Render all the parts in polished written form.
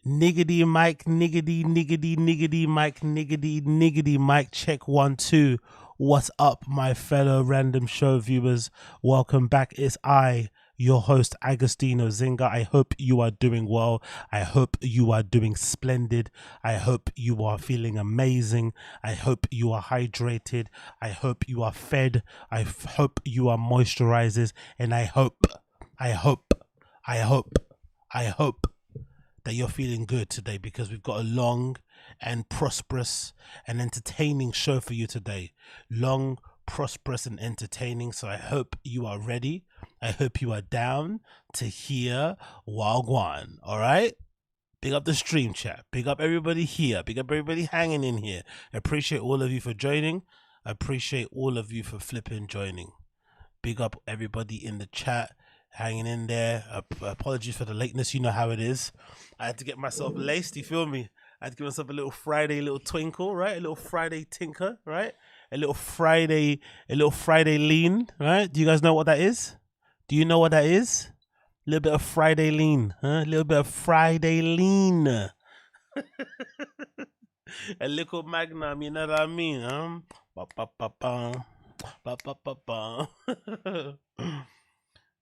Niggity mic, niggity, niggity, niggity mic, niggity, niggity mic, check 1, 2. What's up, my fellow random show viewers? Welcome back. It's I, your host, AgostinhoZinga. I hope you are doing well. I hope you are doing splendid. I hope you are feeling amazing. I hope you are hydrated. I hope you are fed. I hope you are moisturized. And I hope that you're feeling good today, because we've got a long and prosperous and entertaining show for you today. Long, prosperous and entertaining. So I hope you are ready. I hope you are down to hear Wagwan. All right? Big up the stream chat. Big up everybody here. Big up everybody hanging in here. I appreciate all of you for joining. I appreciate all of you for flipping joining. Big up everybody in the chat, hanging in there. Apologies for the lateness, you know how it is. I had to get myself laced, you feel me? I had to give myself a little Friday little twinkle, right? A little Friday tinker, right? A little Friday lean, right? Do you guys know what that is? Do you know what that is? A little bit of Friday lean, huh? A little bit of Friday lean. A little magnum, you know what I mean, huh? Ba-ba-ba-ba. Ba-ba-ba-ba.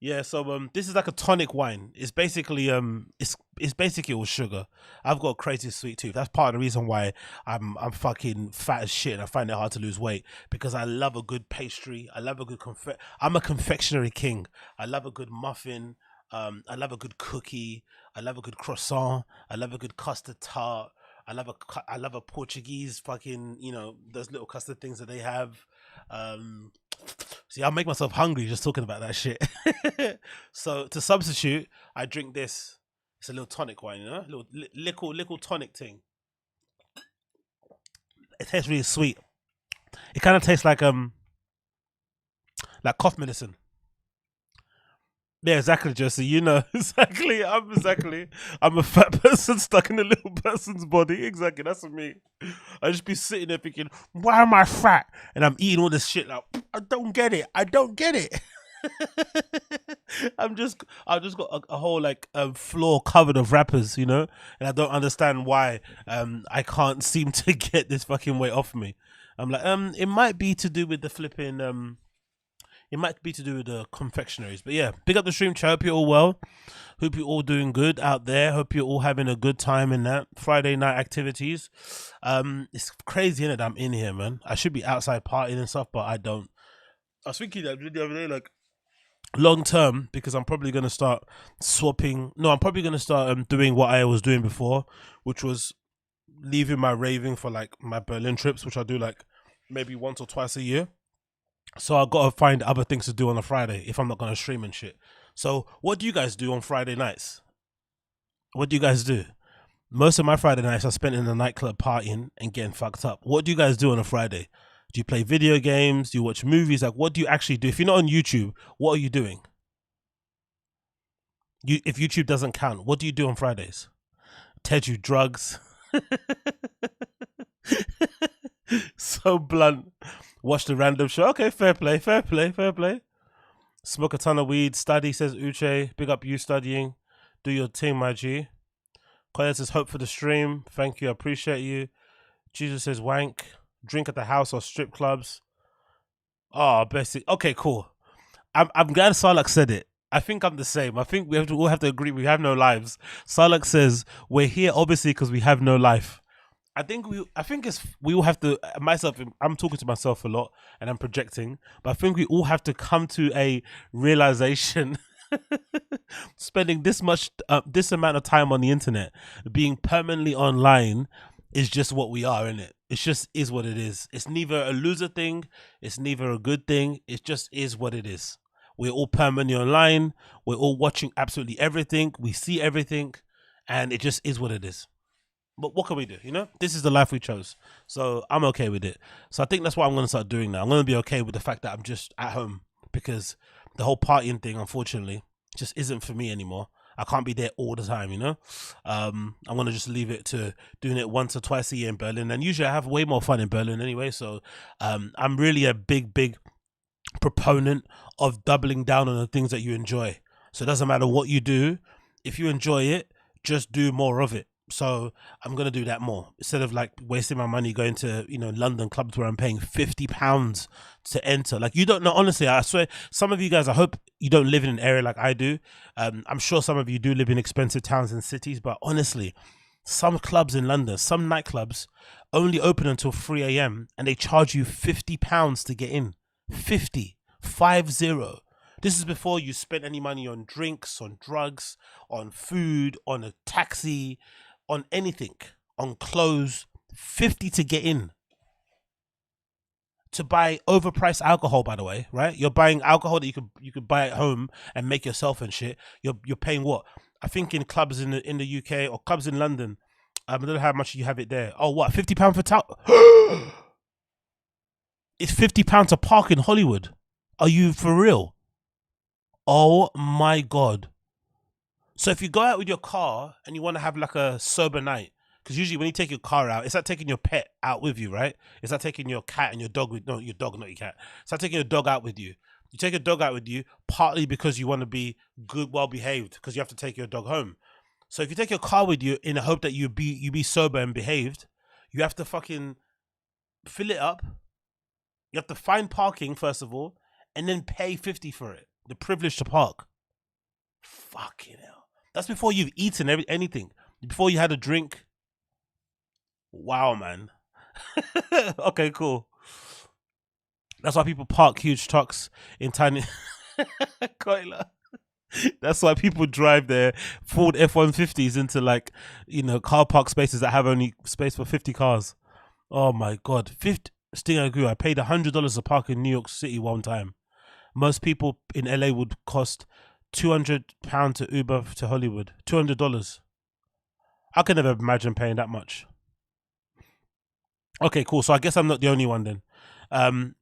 Yeah, so this is like a tonic wine. It's basically it's basically all sugar. I've got a crazy sweet tooth. That's part of the reason why I'm fucking fat as shit and I find it hard to lose weight, because I love a good pastry. I love a good I'm a confectionery king. I love a good muffin. I love a good cookie. I love a good croissant. I love a good custard tart. I love a Portuguese fucking, you know, those little custard things that they have. See, I'll make myself hungry just talking about that shit. So to substitute, I drink this. It's a little tonic wine, you know, little tonic thing. It tastes really sweet. It kind of tastes like cough medicine. Yeah, exactly, Jesse. You know, exactly. I'm a fat person stuck in a little person's body. Exactly, that's me. I just be sitting there thinking, why am I fat? And I'm eating all this shit like, I don't get it. I've just got a whole like floor covered of wrappers, you know, and I don't understand why I can't seem to get this fucking weight off me. I'm like, it might be to do with the flipping it might be to do with the confectionaries. But yeah, big up the stream chat. Hope you're all well. Hope you're all doing good out there. Hope you're all having a good time in that Friday night activities. It's crazy, innit, that I'm in here, man. I should be outside partying and stuff, but I don't. I was thinking that the other day, like, long term, because I'm probably going to start swapping. No, I'm probably going to start doing what I was doing before, which was leaving my raving for like my Berlin trips, which I do like maybe once or twice a year. So I gotta find other things to do on a Friday if I'm not gonna stream and shit. So what do you guys do on Friday nights? What do you guys do? Most of my Friday nights are spent in the nightclub partying and getting fucked up. What do you guys do on a Friday? Do you play video games? Do you watch movies? Like, what do you actually do? If you're not on YouTube, what are you doing? If YouTube doesn't count, what do you do on Fridays? Ted, you drugs. So blunt. Watch the random show. Okay, fair play. Smoke a ton of weed. Study, says Uche. Big up you studying. Do your thing, my G. Colette says hope for the stream. Thank you. I appreciate you. Jesus says wank. Drink at the house or strip clubs. Oh, basic. Okay, cool. I'm glad Salak said it. I think I'm the same. I think we all have to agree we have no lives. Salak says we're here obviously because we have no life. I think we all have to, I'm talking to myself a lot and I'm projecting, but I think we all have to come to a realization spending this amount of time on the internet, being permanently online, is just what we are, innit? It just is what it is. It's neither a loser thing, it's neither a good thing, it just is what it is. We're all permanently online, we're all watching absolutely everything, we see everything, and it just is what it is. But what can we do? You know, this is the life we chose. So I'm okay with it. So I think that's what I'm going to start doing now. I'm going to be okay with the fact that I'm just at home, because the whole partying thing, unfortunately, just isn't for me anymore. I can't be there all the time, you know. I'm going to just leave it to doing it once or twice a year in Berlin. And usually I have way more fun in Berlin anyway. So I'm really a big proponent of doubling down on the things that you enjoy. So it doesn't matter what you do. If you enjoy it, just do more of it. So I'm gonna do that more instead of like wasting my money going to, you know, London clubs where I'm paying £50 to enter. Like, you don't know, honestly, I swear, some of you guys, I hope you don't live in an area like I do. I'm sure some of you do live in expensive towns and cities, but honestly, some clubs in London, some nightclubs only open until 3 a.m. and they charge you £50 to get in. 50. This is before you spend any money on drinks, on drugs, on food, on a taxi, on anything, on clothes. 50 to get in. To buy overpriced alcohol, by the way, right? You're buying alcohol that you could buy at home and make yourself and shit. You're paying what? I think in clubs in the UK or clubs in London, I don't know how much you have it there. Oh, what? £50 for it's £50 to park in Hollywood. Are you for real? Oh my God. So if you go out with your car and you want to have like a sober night, because usually when you take your car out, it's like taking your pet out with you, right? It's like taking your cat and your dog with, no, your dog, not your cat. It's like taking your dog out with you. You take a dog out with you partly because you want to be good, well behaved, because you have to take your dog home. So if you take your car with you in the hope that you be sober and behaved, you have to fucking fill it up. You have to find parking first of all, and then pay 50 for it. The privilege to park. Fucking hell. That's before you've eaten anything. Before you had a drink. Wow, man. Okay, cool. That's why people park huge trucks in tiny. That's why people drive their Ford F-150s into, like, you know, car park spaces that have only space for 50 cars. Oh my God. 50. Sting, I agree. I paid $100 to park in New York City one time. Most people in LA would cost £200 to Uber to Hollywood. $200. I can never imagine paying that much. Okay, cool. So I guess I'm not the only one then.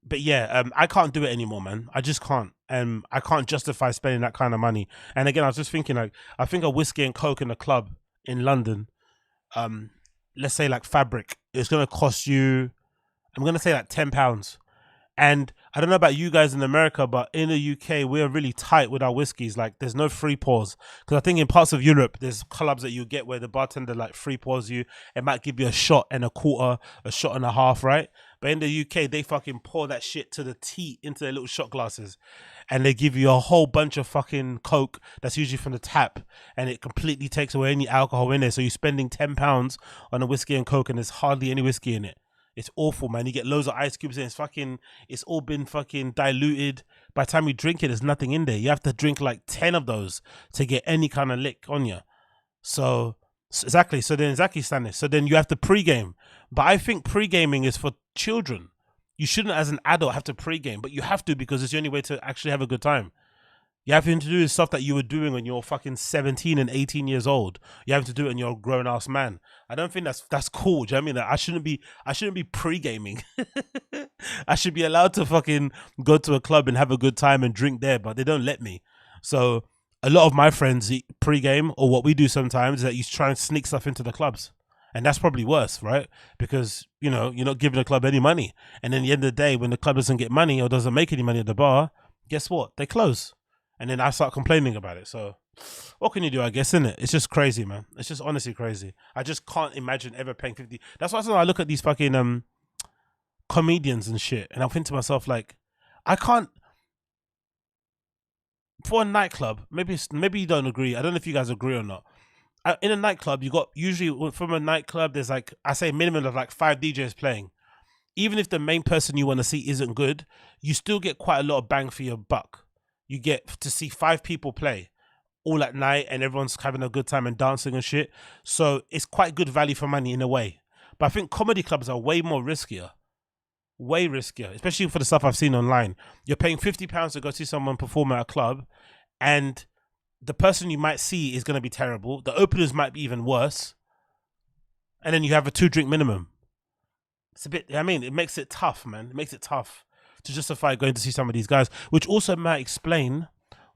But yeah, I can't do it anymore, man. I just can't. I can't justify spending that kind of money. And again, I was just thinking, like, I think a whiskey and coke in a club in London, let's say like Fabric, it's gonna cost you, I'm gonna say like £10. And I don't know about you guys in America, but in the UK, we're really tight with our whiskeys. Like, there's no free pours. Because I think in parts of Europe, there's clubs that you get where the bartender like free pours you. It might give you a shot and a quarter, a shot and a half, right? But in the UK, they fucking pour that shit to the teat into their little shot glasses. And they give you a whole bunch of fucking coke that's usually from the tap. And it completely takes away any alcohol in there. So you're spending £10 on a whiskey and coke and there's hardly any whiskey in it. It's awful, man. You get loads of ice cubes and it's all been fucking diluted. By the time you drink it, there's nothing in there. You have to drink like 10 of those to get any kind of lick on you. So exactly. So then Stannis. So then you have to pre-game. But I think pre-gaming is for children. You shouldn't, as an adult, have to pre-game, but you have to because it's the only way to actually have a good time. You have to do stuff that you were doing when you're fucking 17 and 18 years old. You have to do it when you're a grown ass man. I don't think that's cool. Do you know what I mean? I shouldn't be pre-gaming. I should be allowed to fucking go to a club and have a good time and drink there, but they don't let me. So a lot of my friends pre-game, or what we do sometimes is that you try and sneak stuff into the clubs. And that's probably worse, right? Because, you know, you're not giving the club any money. And then at the end of the day, when the club doesn't get money or doesn't make any money at the bar, guess what? They close. And then I start complaining about it. So what can you do, I guess, isn't it? It's just crazy, man. It's just honestly crazy. I just can't imagine ever paying 50. That's why I look at these fucking comedians and shit. And I think to myself, like, I can't. For a nightclub, maybe you don't agree. I don't know if you guys agree or not. In a nightclub, you got usually from a nightclub, there's like, I say minimum of like 5 DJs playing. Even if the main person you want to see isn't good, you still get quite a lot of bang for your buck. You get to see 5 people play all at night and everyone's having a good time and dancing and shit. So it's quite good value for money in a way. But I think comedy clubs are way more riskier. Way riskier, especially for the stuff I've seen online. You're paying £50 to go see someone perform at a club, and the person you might see is going to be terrible. The openers might be even worse. And then you have a 2-drink minimum. It's a bit, I mean, it makes it tough, man. It makes it tough to justify going to see some of these guys, which also might explain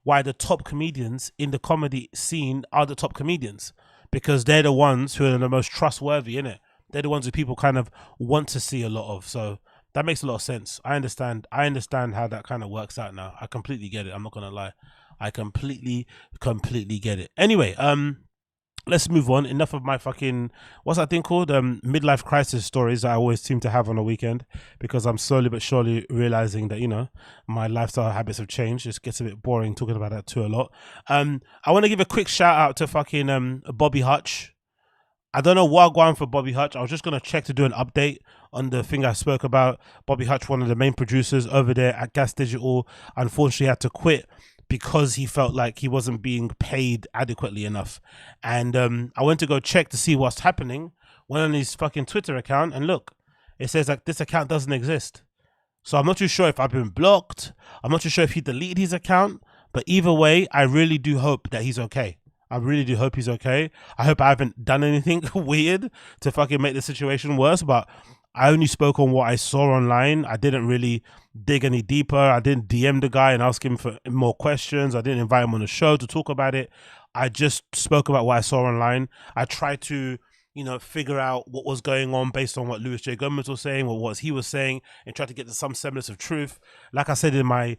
why the top comedians in the comedy scene are the top comedians, because they're the ones who are the most trustworthy, innit? They're the ones who people kind of want to see a lot of. So that makes a lot of sense. I understand how that kind of works out now. I completely get it. I'm not going to lie. I completely get it. Anyway, let's move on. Enough of my fucking, what's that thing called? Midlife crisis stories that I always seem to have on a weekend, because I'm slowly but surely realizing that, you know, my lifestyle habits have changed. It gets a bit boring talking about that too a lot. I want to give a quick shout out to fucking Bobby Hutch. I don't know what going for Bobby Hutch. I was just going to check to do an update on the thing I spoke about. Bobby Hutch, one of the main producers over there at Gas Digital, unfortunately had to quit because he felt like he wasn't being paid adequately enough. And I went to go check to see what's happening. Went on his fucking Twitter account, and look, it says like this account doesn't exist. So I'm not too sure if I've been blocked. I'm not too sure if he deleted his account. But either way, I really do hope that he's okay. I really do hope he's okay. I hope I haven't done anything weird to fucking make the situation worse, but I only spoke on what I saw online. I didn't really dig any deeper. I didn't DM the guy and ask him for more questions. I didn't invite him on the show to talk about it. I just spoke about what I saw online. I tried to, you know, figure out what was going on based on what Louis J. Gomez was saying, or what he was saying, and try to get to some semblance of truth. Like I said in my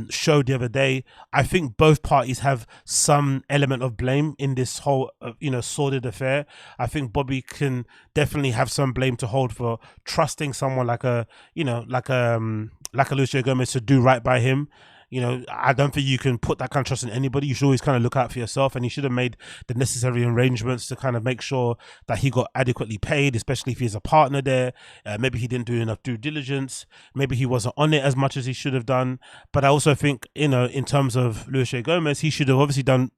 show the other day, I think both parties have some element of blame in this whole, you know, sordid affair. I think Bobby can definitely have some blame to hold for trusting someone like a, you know, like a Louis J. Gomez to do right by him. You know, I don't think you can put that kind of trust in anybody. You should always kind of look out for yourself, and he should have made the necessary arrangements to kind of make sure that he got adequately paid, especially if he's a partner there. Maybe he didn't do enough due diligence. Maybe he wasn't on it as much as he should have done. But I also think, you know, in terms of Louis J. Gomez, he should have obviously done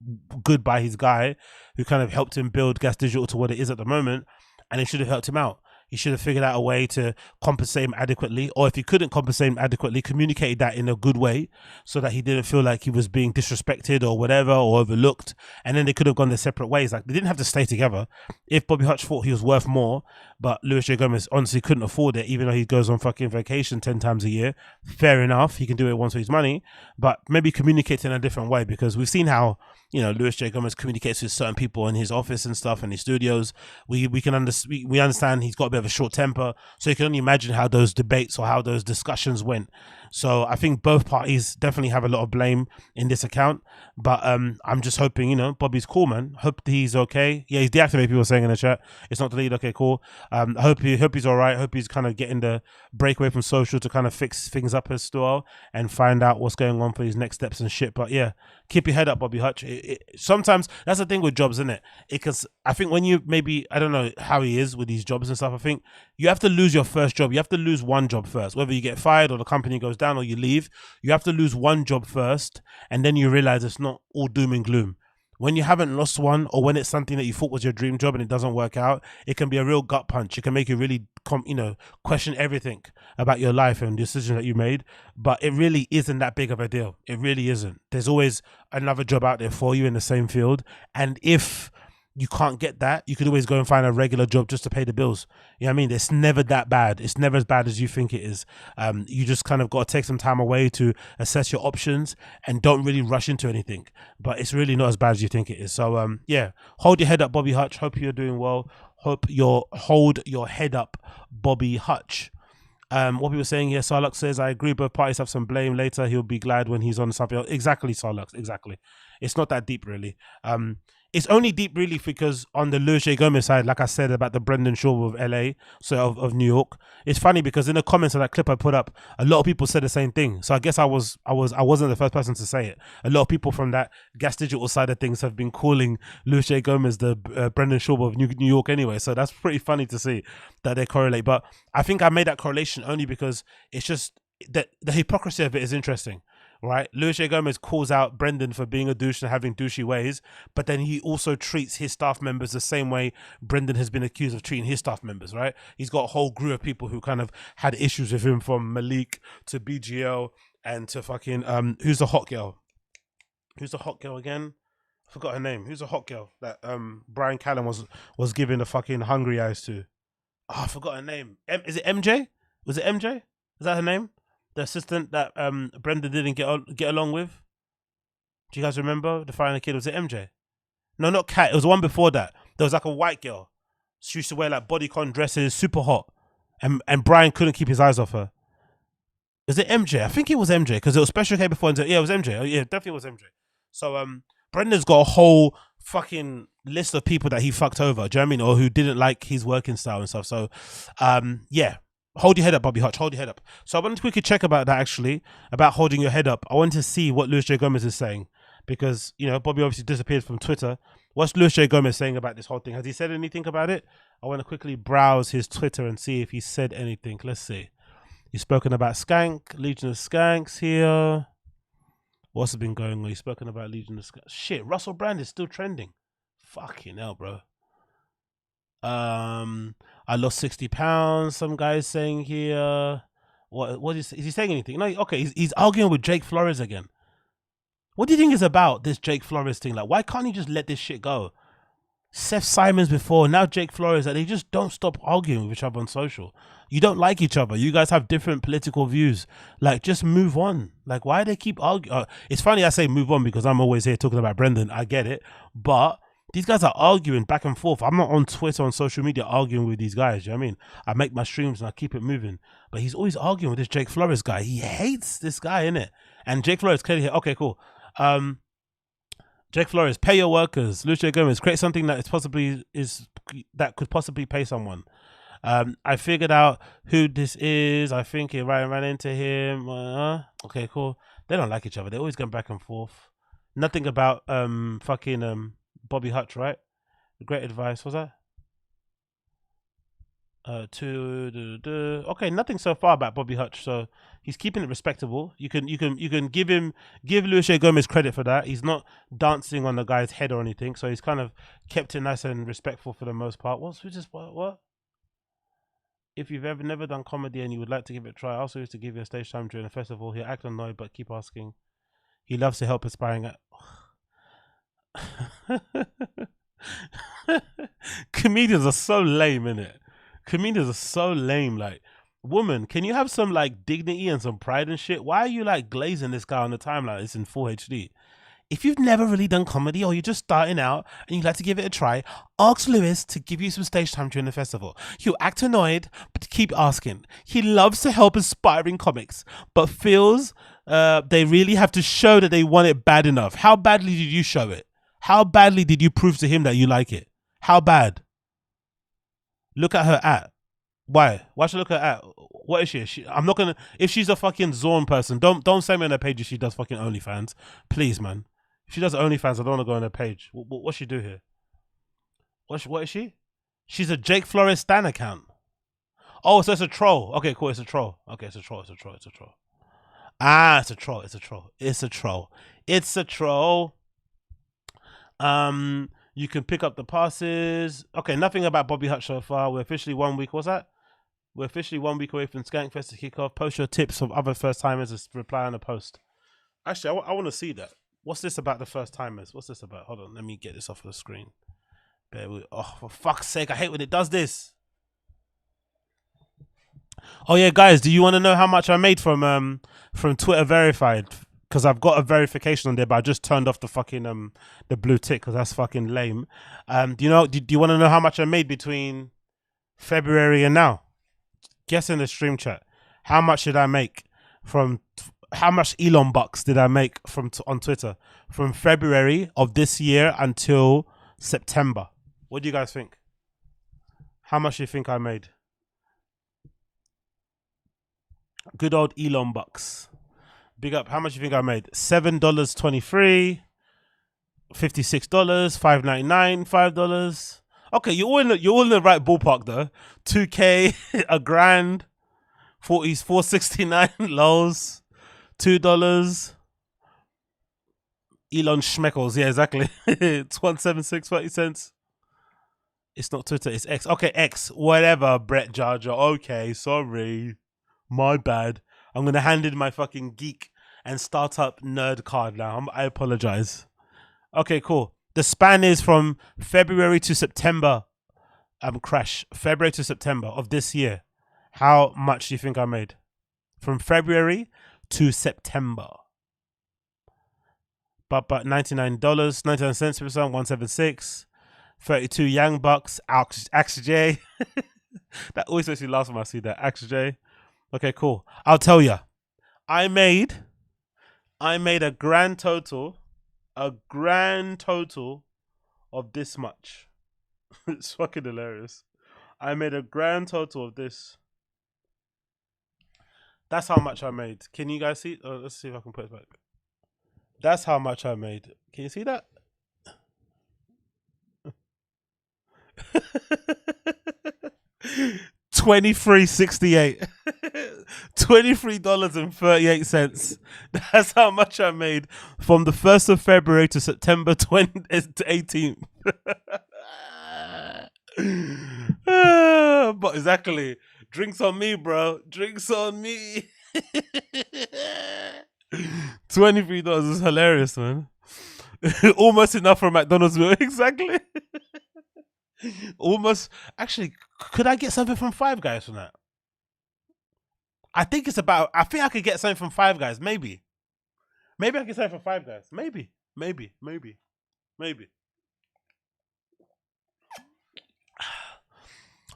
good by his guy who kind of helped him build Gas Digital to what it is at the moment, and it should have helped him out. He should have figured out a way to compensate him adequately, or if he couldn't compensate him adequately, communicated that in a good way so that he didn't feel like he was being disrespected or whatever, or overlooked, and then they could have gone their separate ways. Like, they didn't have to stay together. If Bobby Hutch thought he was worth more, but Louis J. Gomez honestly couldn't afford it, even though he goes on fucking vacation 10 times a year, fair enough, he can do it once for his money, but maybe communicate in a different way, because we've seen how, you know, Louis J. Gomez communicates with certain people in his office and stuff, and his studios. We understand he's got a bit of a short temper, so you can only imagine how those debates or how those discussions went. So I think both parties definitely have a lot of blame in this account, but I'm just hoping, you know, Bobby's cool, man. Hope he's okay. Yeah, he's deactivated, people saying in the chat. It's not deleted. Okay, cool. I hope he's all right. Hope he's kind of getting the break away from social to kind of fix things up as well and find out what's going on for his next steps and shit. But yeah, keep your head up, Bobby Hutch. Sometimes that's the thing with jobs, isn't it? Because I think when you maybe, I don't know how he is with these jobs and stuff, I think you have to lose your first job. You have to lose one job first, whether you get fired or the company goes down or you leave. You have to lose one job first, and then you realize it's not all doom and gloom. When you haven't lost one, or when it's something that you thought was your dream job and it doesn't work out, it can be a real gut punch. It can make you really, you know, question everything about your life and decisions that you made. But it really isn't that big of a deal. It really isn't. There's always another job out there for you in the same field. And if you can't get that, you could always go and find a regular job just to pay the bills. You know what I mean? It's never that bad. It's never as bad as you think it is. You just kind of got to take some time away to assess your options and don't really rush into anything. But it's really not as bad as you think it is. So yeah, hold your head up, Bobby Hutch. Hope you're doing well. Hold your head up, Bobby Hutch. What people were saying here, Sarlux says, I agree, both parties have some blame. Later he'll be glad when he's on something else. Exactly, Sarlux, exactly. It's not that deep, really. It's only deep, really, because on the Louis J. Gomez side, like I said about the Brendan Shaw of LA, so of New York, it's funny because in the comments of that clip I put up, a lot of people said the same thing. So I guess I wasn't the first person to say it. A lot of people from that Gas Digital side of things have been calling Louis J. Gomez the Brendan Shaw of New York anyway. So that's pretty funny to see that they correlate. But I think I made that correlation only because it's just that the hypocrisy of it is interesting. Right, Louis J. Gomez calls out Brendan for being a douche and having douchey ways, but then he also treats his staff members the same way Brendan has been accused of treating his staff members, right? He's got a whole group of people who kind of had issues with him, from Malik to BGL and to fucking, who's the hot girl? Who's the hot girl again? I forgot her name. Who's the hot girl that Brian Callen was giving the fucking hungry eyes to? Oh, I forgot her name. Is it MJ? Was it MJ? Is that her name? The assistant that Brendan didn't get along with. Do you guys remember the final kid? Was it MJ? No, not Kat. It was the one before that. There was like a white girl. She used to wear like bodycon dresses, super hot, and Brian couldn't keep his eyes off her. Is it MJ? I think it was MJ because it was Special K before. Yeah, it was MJ. Oh yeah, definitely was MJ. So Brendan's got a whole fucking list of people that he fucked over. Do you know what I mean? Or who didn't like his working style and stuff. So, yeah. Hold your head up, Bobby Hutch. Hold your head up. So I wanted to quickly check about that, actually, about holding your head up. I wanted to see what Luis J. Gomez is saying because, you know, Bobby obviously disappeared from Twitter. What's Luis J. Gomez saying about this whole thing? Has he said anything about it? I want to quickly browse his Twitter and see if he said anything. Let's see. He's spoken about Skank, Legion of Skanks here. What's been going on? He's spoken about Legion of Skanks. Shit, Russell Brand is still trending. Fucking hell, bro. I lost 60 pounds. Some guy's saying here. What is he saying anything? No, okay, he's arguing with Jake Flores again. What do you think is about this Jake Flores thing? Like, why can't he just let this shit go? Seth Simons before, now Jake Flores, like, they just don't stop arguing with each other on social. You don't like each other. You guys have different political views. Like, just move on. Like, why do they keep arguing? It's funny I say move on because I'm always here talking about Brendan. I get it. But these guys are arguing back and forth. I'm not on Twitter, on social media, arguing with these guys. You know what I mean? I make my streams and I keep it moving. But he's always arguing with this Jake Flores guy. He hates this guy, innit? And Jake Flores clearly here. Okay, cool. Jake Flores, pay your workers. Lucio Gomez, create something that that could possibly pay someone. I figured out who this is. I think it ran into him. Okay, cool. They don't like each other. They're always going back and forth. Nothing about fucking Bobby Hutch, right? Great advice. What's that? Okay, nothing so far about Bobby Hutch, so he's keeping it respectable. You can give Luis J. Gomez credit for that. He's not dancing on the guy's head or anything, so he's kind of kept it nice and respectful for the most part. What? If you've never done comedy and you would like to give it a try, I also used to give you a stage time during a festival. He'll act annoyed but keep asking. He loves to help aspiring at comedians are so lame, innit? Comedians are so lame. Like, woman, can you have some like dignity and some pride and shit? Why are you like glazing this guy on the timeline? It's in full HD. If you've never really done comedy or you're just starting out and you'd like to give it a try, ask Lewis to give you some stage time during the festival. He'll act annoyed, but keep asking. He loves to help aspiring comics, but feels they really have to show that they want it bad enough. How badly did you show it? How badly did you prove to him that you like it? How bad? Look at her at. Why? Why should I look at her at? What is she? I'm not gonna. If she's a fucking Zorn person, don't send me on her page if she does fucking OnlyFans, please, man. If she does OnlyFans, I don't want to go on her page. What's she do here? What is she? She's a Jake Flores stan account. Oh, so it's a troll. Okay, cool. It's a troll. Okay, it's a troll. It's a troll. It's a troll. Ah, it's a troll. It's a troll. It's a troll. It's a troll. You can pick up the passes. Okay, nothing about Bobby Hutch so far. We're officially 1 week. What's that? We're officially 1 week away from Skankfest to kick off. Post your tips of other first timers as reply on the post. Actually, I want to see that. What's this about the first timers? What's this about? Hold on, let me get this off of the screen. Bear with. Oh, for fuck's sake! I hate when it does this. Oh yeah, guys, do you want to know how much I made from Twitter Verified? Because I've got a verification on there, but I just turned off the fucking the blue tick because that's fucking lame. Do you know? Do you want to know how much I made between February and now? Guess in the stream chat. How much did I make from? How much Elon bucks did I make from on Twitter from February of this year until September? What do you guys think? How much do you think I made? Good old Elon bucks. Big up. How much do you think I made? $7.23, $56, $5.99, $5. Okay, you're all in the right ballpark though. $2K, a grand, 40s, $4.69 lows, $2. Elon Schmeckles, yeah, exactly. It's 176 30 cents. It's not Twitter, it's X. Okay, X, whatever, Brett Jar Jar. Okay, sorry, my bad. I'm gonna hand in my fucking geek and startup nerd card now. I apologize. Okay, cool. The span is from February to September. Crash. February to September of this year. How much do you think I made? From February to September. But $99, 99 cents per song, 176. 32 Young Bucks, AXJ. That always makes me laugh when I see that. AXJ. Okay, cool. I'll tell you. I made a grand total of this much. It's fucking hilarious. I made a grand total of this. That's how much I made. Can you guys see? Oh, let's see if I can put it back. That's how much I made. Can you see that? $23.68. $23.38. That's how much I made from the 1st of February to September 18th. But exactly, drinks on me, bro. Drinks on me. $23 is hilarious, man. Almost enough for a McDonald's meal. Exactly. Almost. Actually, could I get something from Five Guys from that? I think it's about. I think I could get something from Five Guys. Maybe I can get something from Five Guys. Maybe.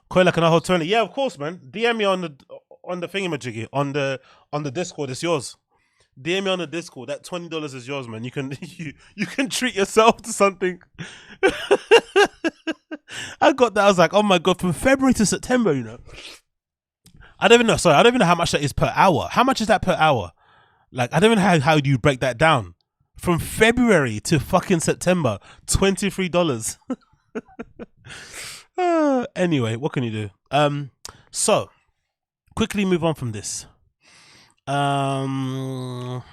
Coil like an whole 20. Yeah, of course, man. DM me on the thingamajiggy on the Discord. It's yours. DM me on the Discord. That $20 is yours, man. You can you can treat yourself to something. I got that. I was like, oh my god, from February to September, you know. I don't even know. Sorry, I don't even know how much that is per hour. How much is that per hour? Like, I don't even know how you break that down. From February to fucking September, $23. Anyway, what can you do? So quickly move on from this. So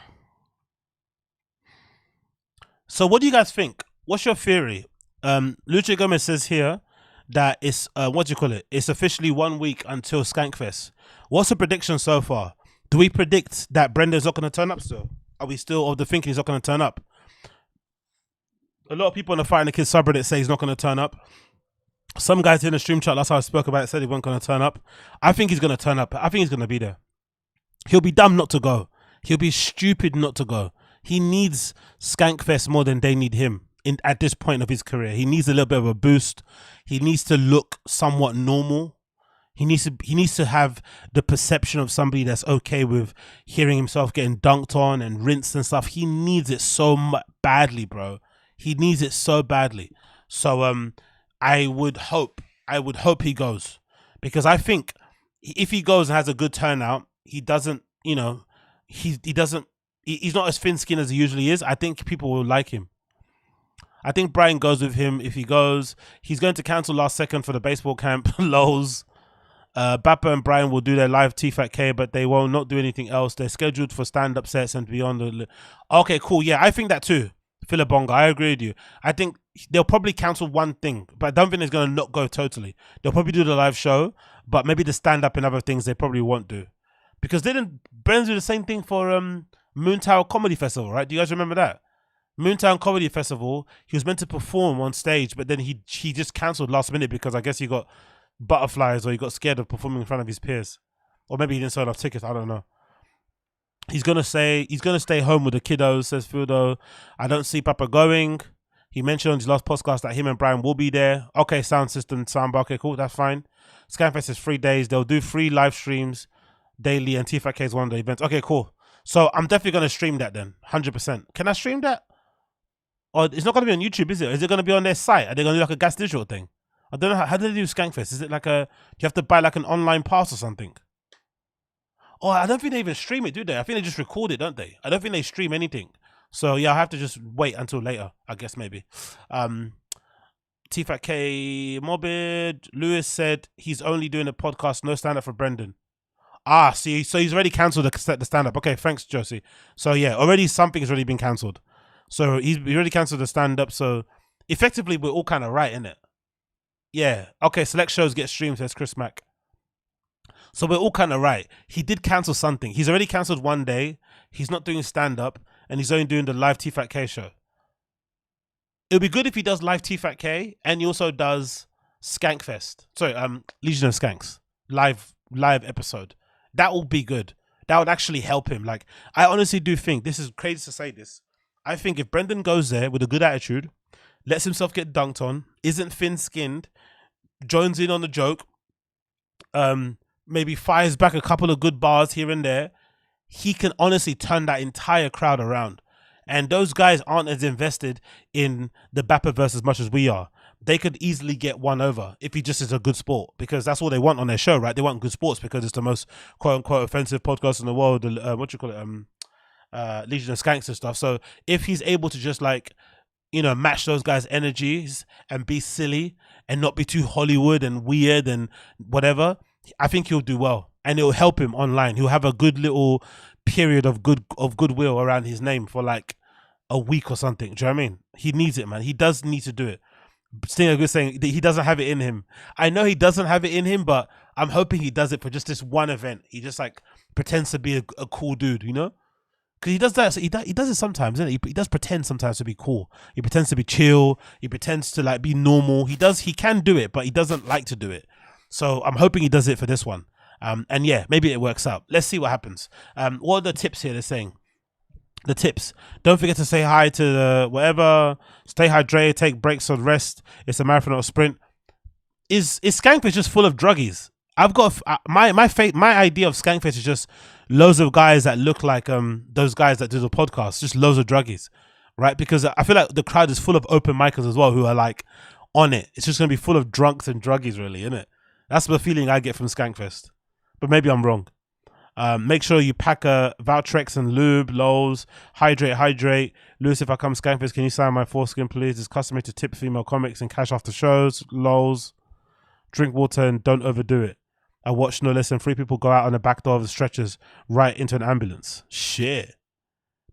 what do you guys think? What's your theory? Lucha Gomez says here that it's what do you call it? It's officially 1 week until SKANKFEST. What's the prediction so far? Do we predict that Brendan's not going to turn up still? Are we still of the thinking he's not going to turn up? A lot of people on the Fighting the Kids subreddit say he's not going to turn up. Some guys in the stream chat, last time I spoke about it, said he wasn't going to turn up. I think he's going to turn up. I think he's going to be there. He'll be dumb not to go. He'll be stupid not to go. He needs SKANKFEST more than they need him at this point of his career. He needs a little bit of a boost. He needs to look somewhat normal. He needs to have the perception of somebody that's okay with hearing himself getting dunked on and rinsed and stuff. He needs it so badly, bro. He needs it so badly. So I would hope he goes, because I think if he goes and has a good turnout, he doesn't, you know, he's not as thin-skinned as he usually is. I think people will like him. I think Brian goes with him. If he goes, he's going to cancel last second for the baseball camp. Lols. Bappa and Brian will do their live TFATK, but they will not do anything else. They're scheduled for stand-up sets and beyond the. Okay, cool. Yeah, I think that too. Philibonga, I agree with you. I think they'll probably cancel one thing, but I don't think it's going to not go totally. They'll probably do the live show, but maybe the stand-up and other things they probably won't do. Because didn't Brendan do the same thing for Moontown Comedy Festival, right? Do you guys remember that? Moontown Comedy Festival, he was meant to perform on stage, but then he just cancelled last minute because I guess he got butterflies or he got scared of performing in front of his peers. Or maybe he didn't sell enough tickets, I don't know. He's gonna stay home with the kiddos, says Fildo. I don't see Papa going. He mentioned on his last podcast that him and Brian will be there. Okay, sound system, soundbar, okay, cool, that's fine. SKANKFEST is 3 days. They'll do 3 live streams daily, and TFATK is one of the events. Okay, cool. So I'm definitely gonna stream that then, 100%. Can I stream that? Or it's not gonna be on YouTube, is it? Is it gonna be on their site? Are they gonna do like a gas digital thing? I don't know how do they do SKANKFEST? Is it like do you have to buy like an online pass or something? Oh, I don't think they even stream it, do they? I think they just record it, don't they? I don't think they stream anything. So yeah, I'll have to just wait until later, I guess maybe. TFATK Morbid Lewis said he's only doing a podcast, no stand up for Brendan. Ah, see, so he's already cancelled the stand up. Okay, thanks, Josie. So yeah, already something's already been cancelled. So he's already cancelled the stand up. So effectively, we're all kind of right, innit? Yeah. Okay, select shows get streamed, says Chris Mack. So we're all kind of right. He did cancel something. He's already cancelled one day. He's not doing stand-up, and he's only doing the live TFATK show. It'll be good if he does live TFATK, and he also does SKANKFEST. Sorry, Legion of Skanks. Live episode. That will be good. That would actually help him. Like, I honestly do think, this is crazy to say this, I think if Brendan goes there with a good attitude, lets himself get dunked on, isn't thin-skinned, joins in on the joke, maybe fires back a couple of good bars here and there, he can honestly turn that entire crowd around. And those guys aren't as invested in the Bappaverse as much as we are. They could easily get one over if he just is a good sport, because that's all they want on their show, right? They want good sports because it's the most quote unquote offensive podcast in the world. What you call it? Legion of Skanks and stuff. So if he's able to just like, you know, match those guys' energies and be silly and not be too Hollywood and weird and whatever, I think he'll do well, and it'll help him online. He'll have a good little period of goodwill around his name for like a week or something. Do you know what I mean? He needs it, man. He does need to do it. Stinger was saying that he doesn't have it in him. I know he doesn't have it in him, but I'm hoping he does it for just this one event. He just like pretends to be a cool dude, you know? Because he does that. So he does it sometimes, isn't he? He does pretend sometimes to be cool. He pretends to be chill. He pretends to like be normal. He can do it, but he doesn't like to do it. So I'm hoping he does it for this one. And yeah, maybe it works out. Let's see what happens. What are the tips here? They're saying the tips. Don't forget to say hi to the whatever. Stay hydrated. Take breaks or rest. It's a marathon or a sprint. Is Skankfest just full of druggies? I've got my idea of Skankfest is just loads of guys that look like those guys that do the podcast, just loads of druggies, right? Because I feel like the crowd is full of open micers as well who are like on it. It's just gonna be full of drunks and druggies, really, isn't it? That's the feeling I get from Skankfest, but maybe I'm wrong. Make sure you pack a Valtrex and lube, lols, hydrate. Lewis, if I come Skankfest, can you sign my foreskin, please? It's customary to tip female comics and cash after shows, lols. Drink water and don't overdo it. I watched no less than 3 people go out on the back door of the stretchers right into an ambulance. Shit.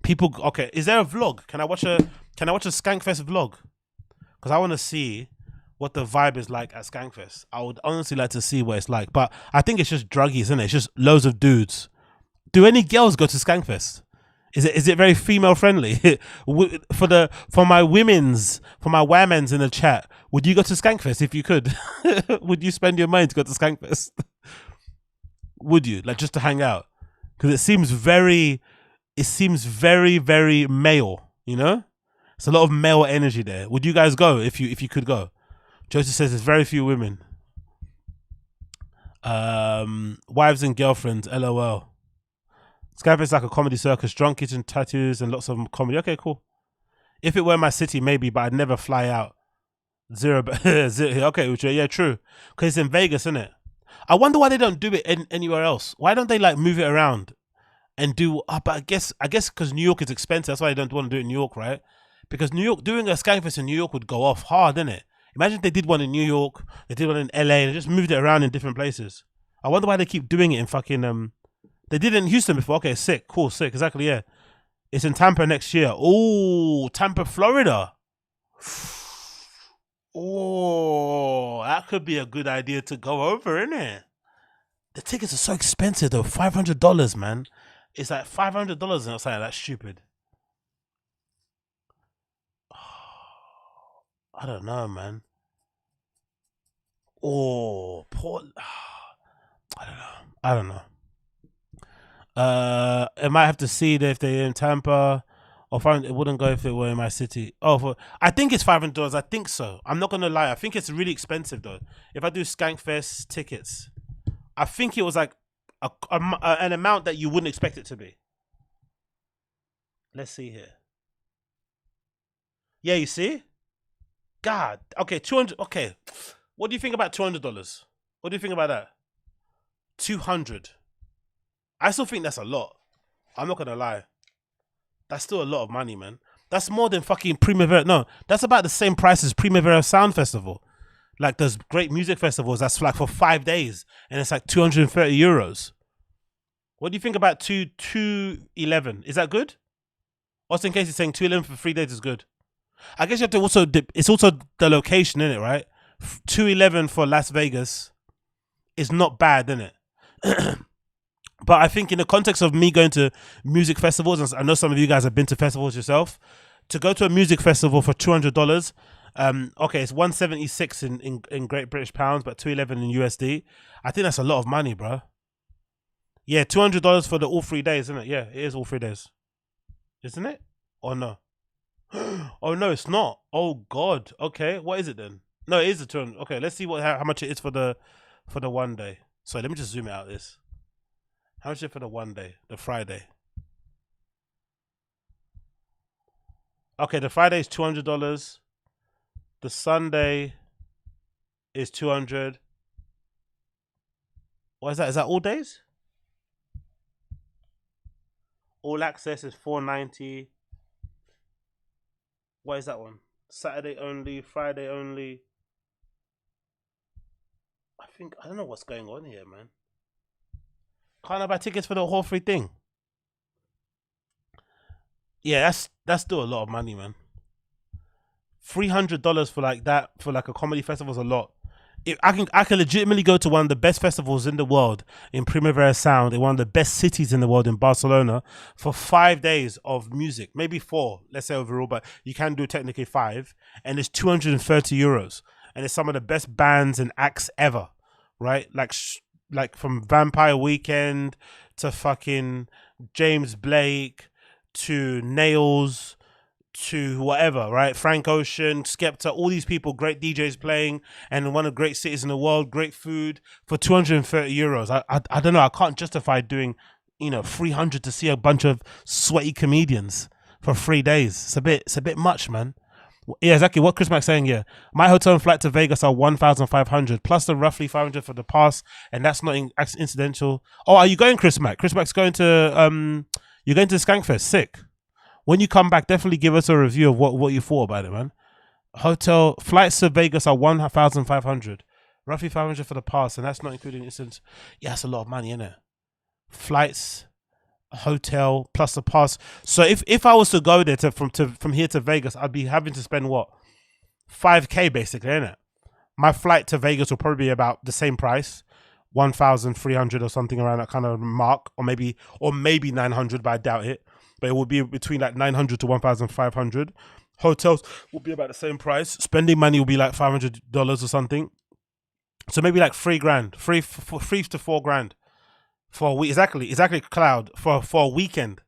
People, okay, is there a vlog? Can I watch a Skankfest vlog? Because I want to see what the vibe is like at Skankfest. I would honestly like to see what it's like. But I think it's just druggies, isn't it? It's just loads of dudes. Do any girls go to Skankfest? Is it very female friendly? for my women's in the chat, would you go to Skankfest if you could? Would you spend your money to go to Skankfest? Would you, like, just to hang out? Because it seems very very male, you know? It's a lot of male energy there. Would you guys go if you could go? Joseph says there's very few women. Wives and girlfriends, LOL. Skankfest is like a comedy circus, drunk kitchen, tattoos, and lots of comedy. Okay, cool. If it were my city, maybe, but I'd never fly out. Zero. Okay, yeah, true. Because it's in Vegas, isn't it? I wonder why they don't do it anywhere else. Why don't they like move it around and do? But I guess because New York is expensive. That's why they don't want to do it in New York, right? Because New York, doing a Skankfest in New York would go off hard, isn't it? Imagine if they did one in New York, they did one in LA, and just moved it around in different places. I wonder why they keep doing it in fucking They did it in Houston before. Okay, sick, cool, sick, exactly, yeah. It's in Tampa next year. Oh, Tampa, Florida. Oh, that could be a good idea to go over, isn't it? The tickets are so expensive though. $500, man. It's like $500 outside. That's stupid. I don't know, man. Oh, poor. I don't know. I might have to see if they're in Tampa, or find it wouldn't go if it were in my city. Oh, I think it's $500. I think so. I'm not gonna lie. I think it's really expensive though. If I do Skankfest tickets, I think it was like an amount that you wouldn't expect it to be. Let's see here. Yeah, you see? God. Okay, 200. Okay. What do you think about $200? What do you think about that? 200. I still think that's a lot. I'm not gonna lie. That's still a lot of money, man. That's more than fucking Primavera. No, that's about the same price as Primavera Sound Festival. Like those great music festivals that's like for 5 days and it's like 230 euros. What do you think about 211? Is that good? Also, in case you're saying 211 for 3 days is good. I guess you have to also it's also the location, isn't it, right? 211 for Las Vegas is not bad, isn't it? But I think in the context of me going to music festivals, and I know some of you guys have been to festivals yourself, to go to a music festival for $200, okay, it's 176 in Great British pounds, but 211 in USD. I think that's a lot of money, bro. Yeah, $200 for the all 3 days, isn't it? Yeah, it is all 3 days, isn't it? Or no? Oh no, it's not. Oh God. Okay, what is it then? No, it is the 200. Okay, let's see how much it is for the 1 day. So let me just zoom it out. This. How much is it for the 1 day, the Friday? Okay, the Friday is $200. The Sunday is 200. What is that? Is that all days? All access is 490. What is that one? Saturday only, Friday only. I don't know what's going on here, man. Can't I buy tickets for the whole free thing? Yeah, that's still a lot of money, man. $300 for like that, for like a comedy festival is a lot. I can legitimately go to one of the best festivals in the world in Primavera Sound, in one of the best cities in the world in Barcelona, for 5 days of music, maybe 4, let's say overall, but you can do technically 5, and it's €230, and it's some of the best bands and acts ever, right? Like from Vampire Weekend to fucking James Blake to Nails to whatever, right? Frank Ocean, Skepta, all these people, great DJs playing, and one of the great cities in the world, great food for €230. I don't know. I can't justify doing, 300 to see a bunch of sweaty comedians for 3 days. It's a bit much, man. Yeah, exactly what Chris Mac's saying here. My hotel and flight to Vegas are 1,500 plus the roughly 500 for the pass, and that's not incidental. Oh, are you going, Chris Mac? Chris Mac's going to you're going to SKANKFEST. Sick. When you come back, definitely give us a review of what you thought about it, man. Hotel flights to Vegas are 1,500, roughly 500 for the pass, and that's not including instance. Yeah, that's a lot of money, isn't it? Flights, hotel plus the pass. So if I was to go there from here to Vegas, I'd be having to spend what, 5K basically, isn't it? My flight to Vegas will probably be about the same price, 1,300 or something around that kind of mark, or maybe 900, but I doubt it. But it will be between like 900 to 1,500. Hotels will be about the same price. Spending money will be like $500 or something. So maybe like $3,000, $3 to $4,000 for a week. Exactly, Cloud, for a weekend.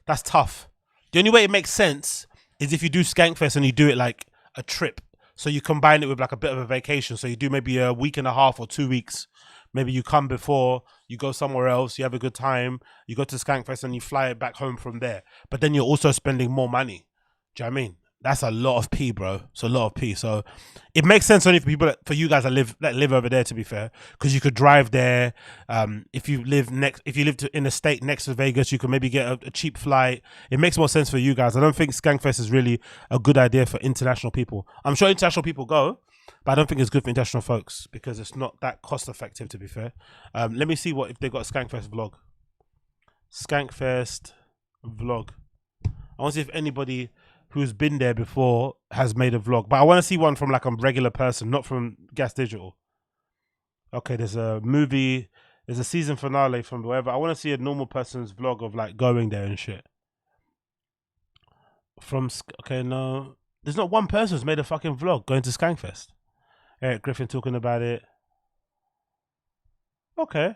That's tough. The only way it makes sense is if you do SKANKFEST and you do it like a trip. So you combine it with like a bit of a vacation. So you do maybe a week and a half or 2 weeks. Maybe you come before, you go somewhere else, you have a good time, you go to SKANKFEST and you fly it back home from there. But then you're also spending more money. Do you know what I mean? That's a lot of P, bro. It's a lot of P. So it makes sense only for you guys that live over there, to be fair, because you could drive there. If you live in a state next to Vegas, you could maybe get a cheap flight. It makes more sense for you guys. I don't think SKANKFEST is really a good idea for international people. I'm sure international people go, but I don't think it's good for international folks because it's not that cost effective, to be fair. Let me see if they got a SKANKFEST vlog. SKANKFEST vlog. I want to see if anybody who's been there before has made a vlog, but I want to see one from like a regular person, not from Gas Digital. Okay, there's a movie, there's a season finale from wherever. I want to see a normal person's vlog of like going there and shit. Okay, no, there's not one person who's made a fucking vlog going to SKANKFEST. Eric Griffin talking about it. Okay.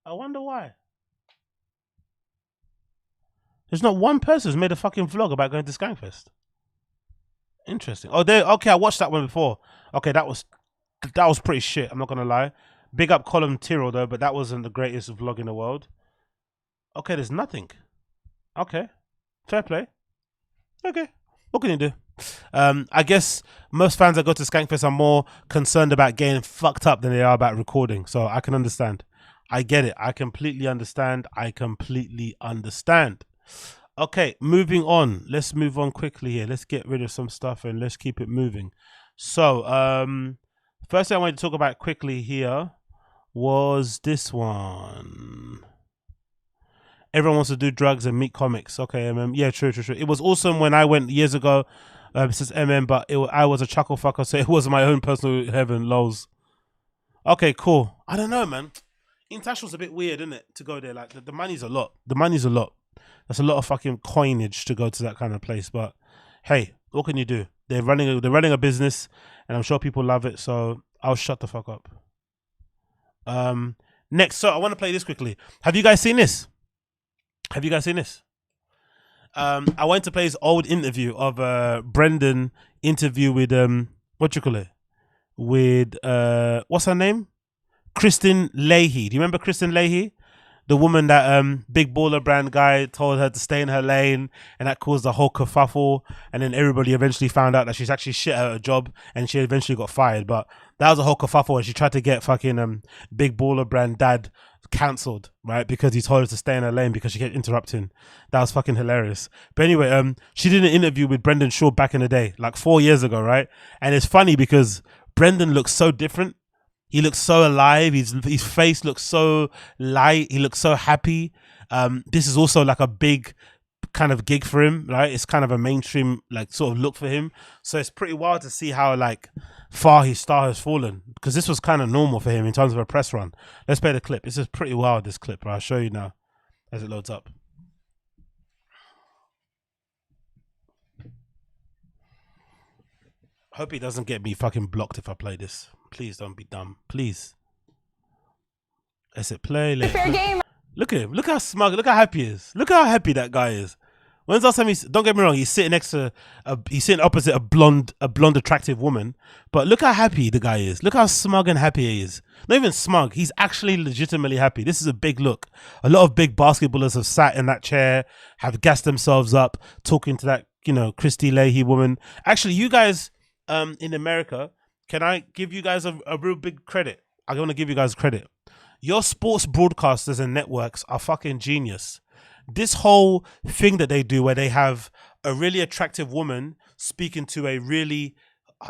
I wonder why. There's not one person who's made a fucking vlog about going to SKANKFEST. Interesting. Oh, okay, I watched that one before. Okay, that was pretty shit, I'm not gonna lie. Big up Colin Tyrrell though, but that wasn't the greatest vlog in the world. Okay, there's nothing. Okay. Fair play. Okay. What can you do? I guess most fans that go to SKANKFEST are more concerned about getting fucked up than they are about recording. So I can understand. I get it. I completely understand. Okay, moving on. Let's move on quickly here. Let's get rid of some stuff and let's keep it moving. So, first thing I wanted to talk about quickly here was this one. Everyone wants to do drugs and meet comics. Okay, yeah, true. It was awesome when I went years ago. Says but I was a chuckle fucker, so it was my own personal heaven. Lols. Okay, cool. I don't know, man. International's a bit weird, isn't it? To go there, like the money's a lot. That's a lot of fucking coinage to go to that kind of place. But hey, what can you do? They're running a business, and I'm sure people love it. So I'll shut the fuck up. Next, so I want to play this quickly. Have you guys seen this? I went to play his old interview of Brendan interview with with what's her name? KRISTIN LEHY. Do you remember KRISTIN LEHY? The woman that big baller brand guy told her to stay in her lane, and that caused a whole kerfuffle. And then everybody eventually found out that she's actually shit at her job, and she eventually got fired. But that was a whole kerfuffle, and she tried to get fucking big baller brand dad cancelled, right? Because he told her to stay in her lane because she kept interrupting. That was fucking hilarious. But anyway, she did an interview with Brendan Shaw back in the day, like 4 years ago, right? And it's funny because Brendan looks so different. He looks so alive. His face looks so light. He looks so happy. This is also like a big kind of gig for him, right? It's kind of a mainstream like sort of look for him. So it's pretty wild to see how like far his star has fallen, because this was kind of normal for him in terms of a press run. Let's play the clip. This is pretty wild, this clip. Right? I'll show you now as it loads up. Hope he doesn't get me fucking blocked if I play this. Please don't be dumb. Please. Let's hit play. Fair game. Look at him. Look how smug. Look how happy he is. Look how happy that guy is. When's the last time don't get me wrong, he's sitting next to he's sitting opposite a blonde attractive woman, but look how happy the guy is. Look how smug and happy he is. Not even smug, he's actually legitimately happy. This is a big look. A lot of big basketballers have sat in that chair, have gassed themselves up, talking to that, you know, KRISTIN LEHY woman. Actually, you guys in America, can I give you guys a real big credit? I'm going to give you guys credit. Your sports broadcasters and networks are fucking genius. This whole thing that they do where they have a really attractive woman speaking to a really,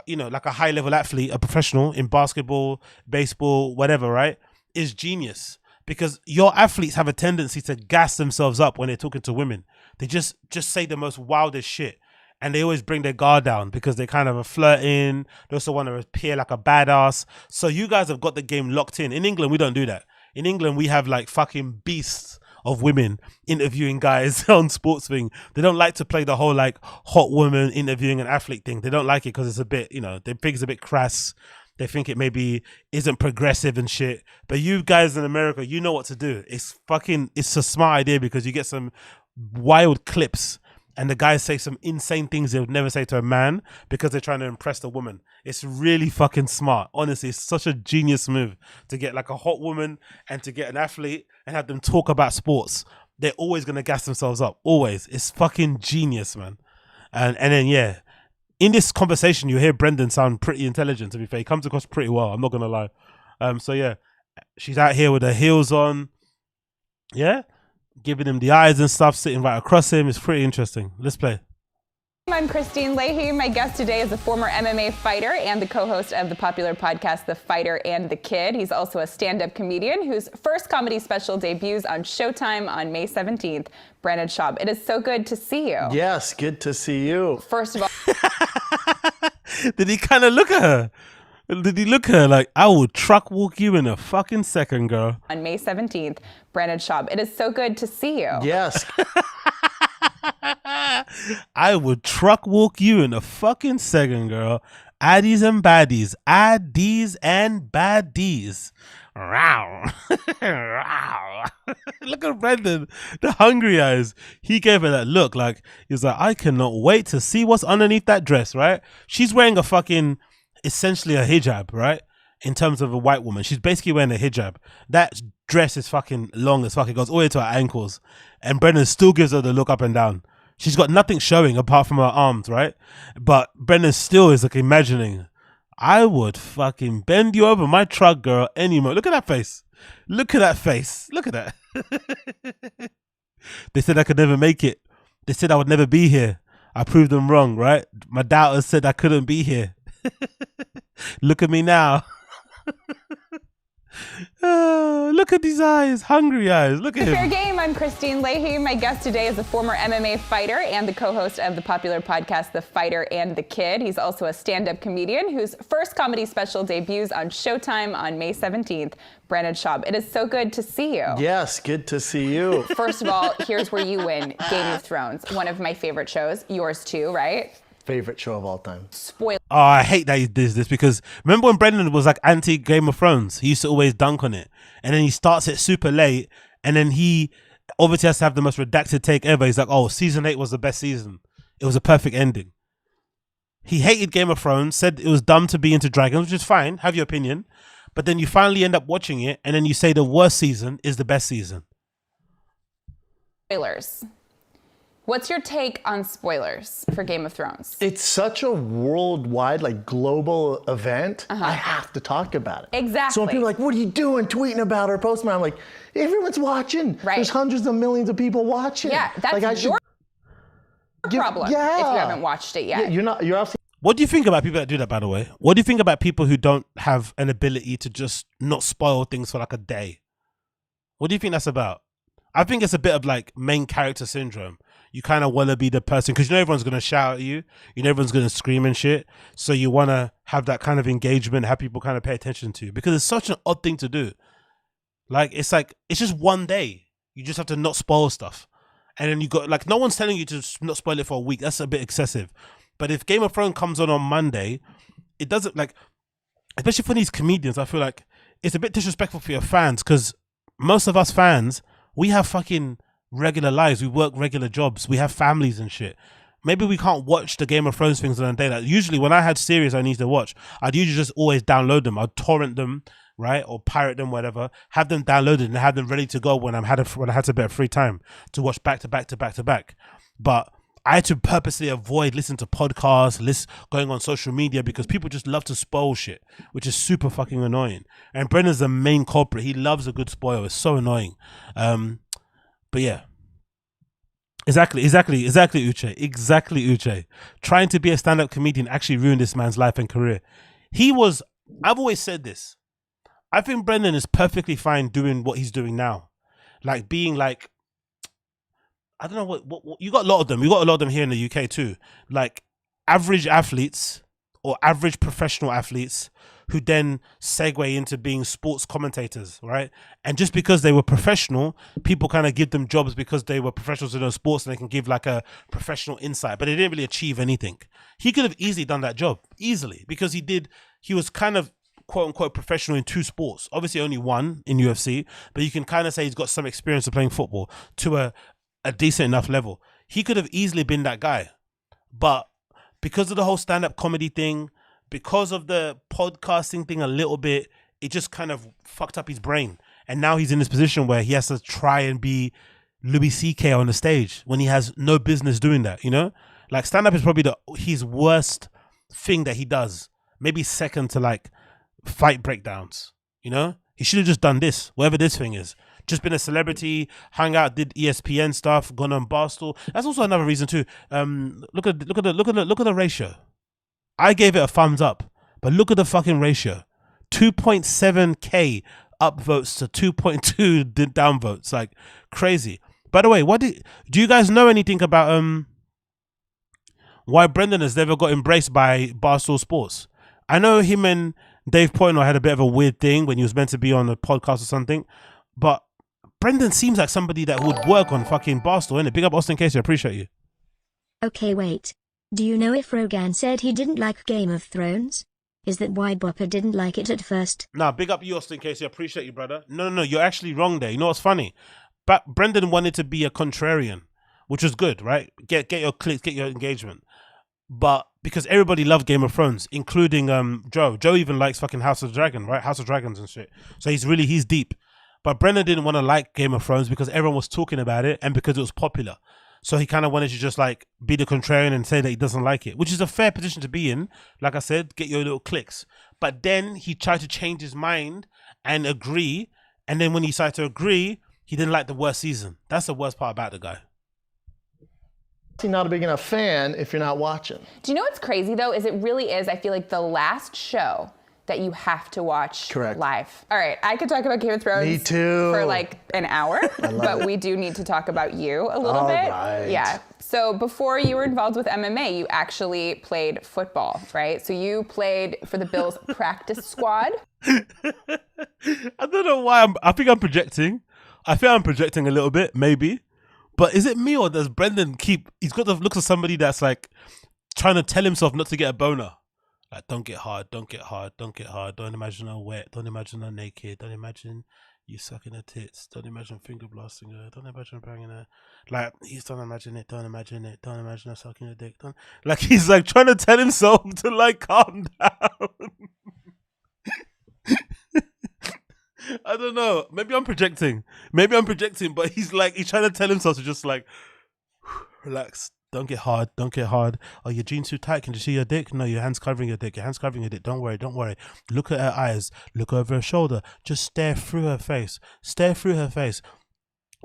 you know, like a high level athlete, a professional in basketball, baseball, whatever, right, is genius. Because your athletes have a tendency to gas themselves up when they're talking to women. They just say the most wildest shit. And they always bring their guard down because they kind of are flirting. They also want to appear like a badass. So you guys have got the game locked in. In England, we don't do that. In England, we have like fucking beasts of women interviewing guys on sports thing. They don't like to play the whole like hot woman interviewing an athlete thing. They don't like it because it's a bit, you know, they think it's a bit crass. They think it maybe isn't progressive and shit. But you guys in America, you know what to do. It's a smart idea because you get some wild clips and the guys say some insane things they would never say to a man because they're trying to impress the woman. It's really fucking smart. Honestly, it's such a genius move to get like a hot woman and to get an athlete and have them talk about sports. They're always going to gas themselves up. Always. It's fucking genius, man. And then, yeah, in this conversation, you hear Brendan sound pretty intelligent, to be fair. He comes across pretty well. I'm not going to lie. So, yeah, she's out here with her heels on. Yeah. Giving him the eyes and stuff, sitting right across him. It's pretty interesting. Let's play. I'm KRISTIN LEHY. My guest today is a former MMA fighter and the co-host of the popular podcast, The Fighter and the Kid. He's also a stand-up comedian whose first comedy special debuts on Showtime on May 17th. Brandon Schaub, it is so good to see you. Yes, good to see you. First of all... Did he kind of look at her? Did he look at her like, I will truck walk you in a fucking second, girl? On May 17th, Brandon Schaub, it is so good to see you. Yes. I would truck walk you in a fucking second, girl. Addies and baddies. Addies and baddies. Row. Look at Brendan, the hungry eyes. He gave her that look like, he's like, I cannot wait to see what's underneath that dress, right? She's wearing a fucking... essentially a hijab, right? In terms of a white woman, she's basically wearing a hijab. That dress is fucking long as fuck. It goes all the way to her ankles, and Brendan still gives her the look up and down. She's got nothing showing apart from her arms, right? But Brendan still is like imagining, I would fucking bend you over my truck, girl, anymore. Look at that face. Look at that face. Look at that. They said I could never make it. They said I would never be here. I proved them wrong, right? My doubters said I couldn't be here. Look at me now. Look at these eyes, hungry eyes. Look at him. Fair game. I'm KRISTIN LEHY. My guest today is a former MMA fighter and the co-host of the popular podcast, The Fighter and the Kid. He's also a stand-up comedian whose first comedy special debuts on Showtime on May 17th. Brandon Schaub, it is so good to see you. Yes, good to see you. First of all, here's where you win. Game of Thrones, one of my favorite shows. Yours too, right? Favorite show of all time. Spoiler. Oh, I hate that he does this because remember when Brendan was like anti Game of Thrones? He used to always dunk on it, and then he starts it super late, and then he obviously has to have the most redacted take ever. He's like, "Oh, season 8 was the best season. It was a perfect ending." He hated Game of Thrones, said it was dumb to be into dragons, which is fine. Have your opinion, but then you finally end up watching it, and then you say the worst season is the best season. Spoilers. What's your take on spoilers for Game of Thrones? It's such a worldwide, like global event. I have to talk about it. Exactly. So when people are like, what are you doing tweeting about or posting about it? I'm like, everyone's watching. Right. There's hundreds of millions of people watching. Yeah, that's like, your problem if you haven't watched it yet. You're absolutely. What do you think about people that do that, by the way? What do you think about people who don't have an ability to just not spoil things for like a day? What do you think that's about? I think it's a bit of like main character syndrome. You kind of want to be the person, because you know everyone's going to shout at you. You know everyone's going to scream and shit. So you want to have that kind of engagement, have people kind of pay attention to you, because it's such an odd thing to do. It's just one day. You just have to not spoil stuff. And then you got, like, no one's telling you to not spoil it for a week. That's a bit excessive. But if Game of Thrones comes on Monday, it doesn't, like, especially for these comedians, I feel like it's a bit disrespectful for your fans, because most of us fans, we have fucking regular lives. We work regular jobs. We have families and shit. Maybe we can't watch the Game of Thrones things on a day. Like, usually when I had series I need to watch, I'd usually just always download them. I'd torrent them, right, or pirate them, whatever. Have them downloaded and have them ready to go when I had a bit of free time to watch back to back to back to back. But I had to purposely avoid listening to podcasts, going on social media, because people just love to spoil shit, which is super fucking annoying. And Brendan's the main culprit. He loves a good spoil. It's so annoying. But yeah. Exactly, Uche. Exactly, Uche. Trying to be a stand-up comedian actually ruined this man's life and career. I've always said this. I think Brendan is perfectly fine doing what he's doing now. Like being like, I don't know what you got a lot of them. You got a lot of them here in the UK too. Like average athletes or average professional athletes who then segue into being sports commentators, right? And just because they were professional, people kind of give them jobs because they were professionals in those sports and they can give like a professional insight, but they didn't really achieve anything. He could have easily done that job, easily, because he was kind of quote unquote professional in 2 sports. Obviously only one in UFC, but you can kind of say he's got some experience of playing football to a decent enough level. He could have easily been that guy. But because of the whole stand-up comedy thing, because of the podcasting thing a little bit, it just kind of fucked up his brain. And now he's in this position where he has to try and be Louis C.K. on the stage when he has no business doing that, you know? Like stand-up is probably his worst thing that he does. Maybe second to like fight breakdowns, you know? He should have just done this, whatever this thing is. Just been a celebrity, hung out, did ESPN stuff, gone on Barstool. That's also another reason too. Look at the ratio. I gave it a thumbs up, but look at the fucking ratio. 2.7K upvotes to 2.2 downvotes. Like crazy. By the way, do you guys know anything about why Brendan has never got embraced by Barstool Sports? I know him and Dave Portnoy had a bit of a weird thing when he was meant to be on a podcast or something, but Brendan seems like somebody that would work on fucking Barstool, innit? Big up Austin Casey, I appreciate you. Okay, wait. Do you know if Rogan said he didn't like Game of Thrones? Is that why Bopper didn't like it at first? Nah, big up you, Austin Casey, I appreciate you, brother. No, you're actually wrong there. You know what's funny? But Brendan wanted to be a contrarian, which was good, right? Get your clicks, get your engagement. But because everybody loved Game of Thrones, including Joe. Joe even likes fucking House of Dragon, right? House of Dragons and shit. So he's deep. But Brendan didn't want to like Game of Thrones because everyone was talking about it and because it was popular. So he kind of wanted to just like be the contrarian and say that he doesn't like it, which is a fair position to be in. Like I said, get your little clicks. But then he tried to change his mind and agree. And then when he decided to agree, he didn't like the worst season. That's the worst part about the guy. Not a big enough fan if you're not watching. Do you know what's crazy though? Is it really is, I feel like the last show that you have to watch live. All right, I could talk about Game of Thrones Me too. for like an hour, but we do need to talk about you a little bit. Right. Yeah. So before you were involved with MMA, you actually played football, right? So you played for the Bills practice squad. I don't know why. I think I'm projecting. I think I'm projecting a little bit, maybe. But is it me or does Brendan he's got the looks of somebody that's like trying to tell himself not to get a boner. Like, don't get hard, don't get hard, don't get hard. Don't imagine her wet. Don't imagine her naked. Don't imagine you sucking her tits. Don't imagine finger blasting her. Don't imagine banging her. Like, he's don't imagine it. Don't imagine it. Don't imagine her sucking her dick. Like, he's like trying to tell himself to like calm down. I don't know. Maybe I'm projecting. But he's trying to tell himself to just like, relax. Don't get hard. Oh, your jeans too tight. Can you see your dick? No, your hand's covering your dick. Don't worry. Look at her eyes. Look over her shoulder. Just stare through her face.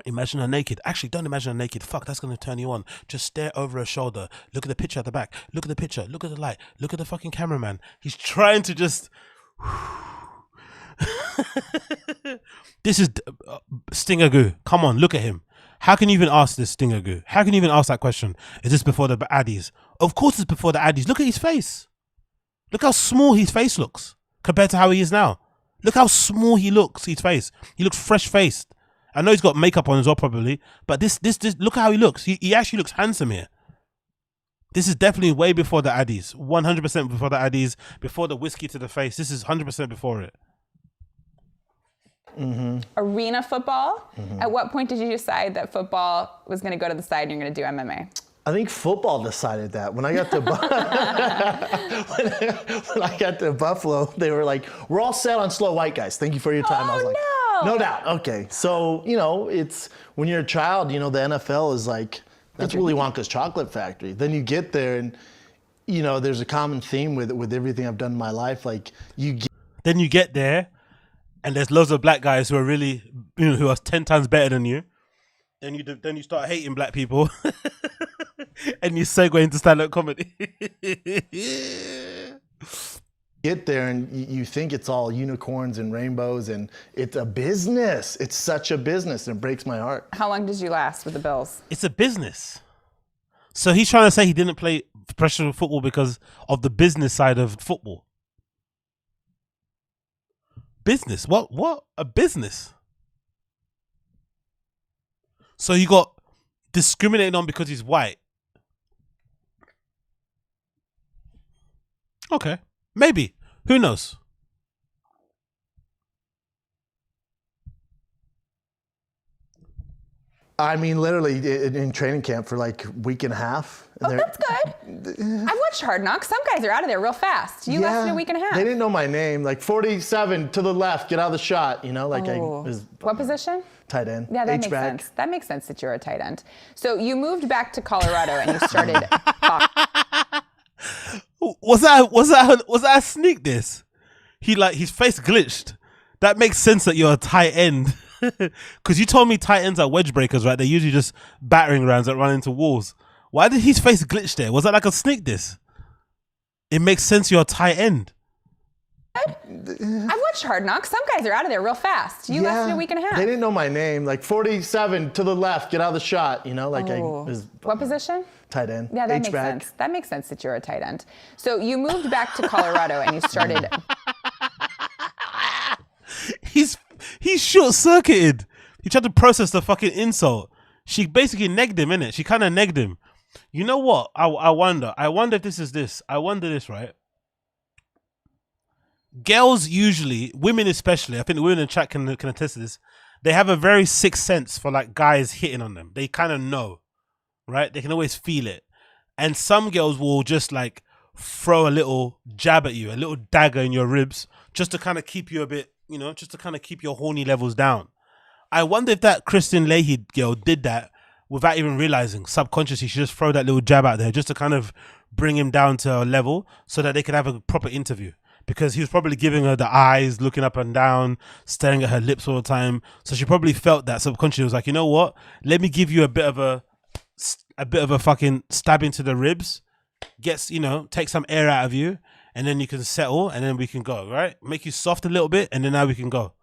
Imagine her naked. Actually, don't imagine her naked. Fuck, that's going to turn you on. Just stare over her shoulder. Look at the picture at the back. Look at the picture. Look at the light. Look at the fucking cameraman. He's trying to just... This is Stinger Goo. Come on, look at him. How can you even ask this, Stinger Goo? How can you even ask that question? Is this before the addies? Of course it's before the addies. Look at his face. Look how small his face looks compared to how he is now. Look how small he looks, his face. He looks fresh-faced. I know he's got makeup on as well, probably. But this look how he looks. He actually looks handsome here. This is definitely way before the addies. 100% before the addies. Before the whiskey to the face. This is 100% before it. Arena football. At what point did you decide that football was going to go to the side and you're going to do MMA? I think football decided that. When I got to when I got to Buffalo, they were like, "We're all set on slow white guys. Thank you for your time." I was like, "No doubt." Okay, so it's when you're a child, the NFL is like that's Willy Wonka's chocolate factory. Then you get there, and there's a common theme with everything I've done in my life. Like then you get there. And there's loads of black guys who are really, who are 10 times better than you. Then you start hating black people, and you segue into stand-up comedy. Get there and you think it's all unicorns and rainbows, and it's a business. It's such a business, and it breaks my heart. How long did you last with the Bills? It's a business. So he's trying to say he didn't play professional football because of the business side of football. Business? What? A business? So you got discriminated on because he's white. Okay. Maybe. Who knows? I mean, literally in training camp for like a week and a half. Oh, that's good. I've watched Hard Knocks. Some guys are out of there real fast. You lasted a week and a half. They didn't know my name. Like 47 to the left, get out of the shot. What position? Tight end. Yeah, that makes sense. That makes sense that you're a tight end. So you moved back to Colorado and you started. Was that a sneak diss? His face glitched. That makes sense that you're a tight end. Because you told me tight ends are wedge breakers, right? They're usually just battering rams that run into walls. Why did his face glitch there? Was that like a sneak diss? It makes sense you're a tight end. I've watched Hard Knocks. Some guys are out of there real fast. You lasted a week and a half. They didn't know my name. Like 47 to the left, get out of the shot. What position? Tight end. Yeah, that makes sense. That makes sense that you're a tight end. So you moved back to Colorado and you started. He's short-circuited. He tried to process the fucking insult. She basically negged him, innit? She kind of negged him. You know what? I wonder if this is this. I wonder this, right? Girls usually, women especially, I think the women in the chat can attest to this, they have a very sixth sense for like guys hitting on them. They kind of know, right? They can always feel it. And some girls will just like throw a little jab at you, a little dagger in your ribs, just to kind of keep you a bit, just to kind of keep your horny levels down. I wonder if that KRISTIN LEHY girl did that without even realizing. Subconsciously, she just throw that little jab out there just to kind of bring him down to a level so that they could have a proper interview. Because he was probably giving her the eyes, looking up and down, staring at her lips all the time. So she probably felt that subconsciously. Was like, you know what? Let me give you a bit of a fucking stab into the ribs. Take some air out of you, and then you can settle, and then we can go, right? Make you soft a little bit, and then now we can go.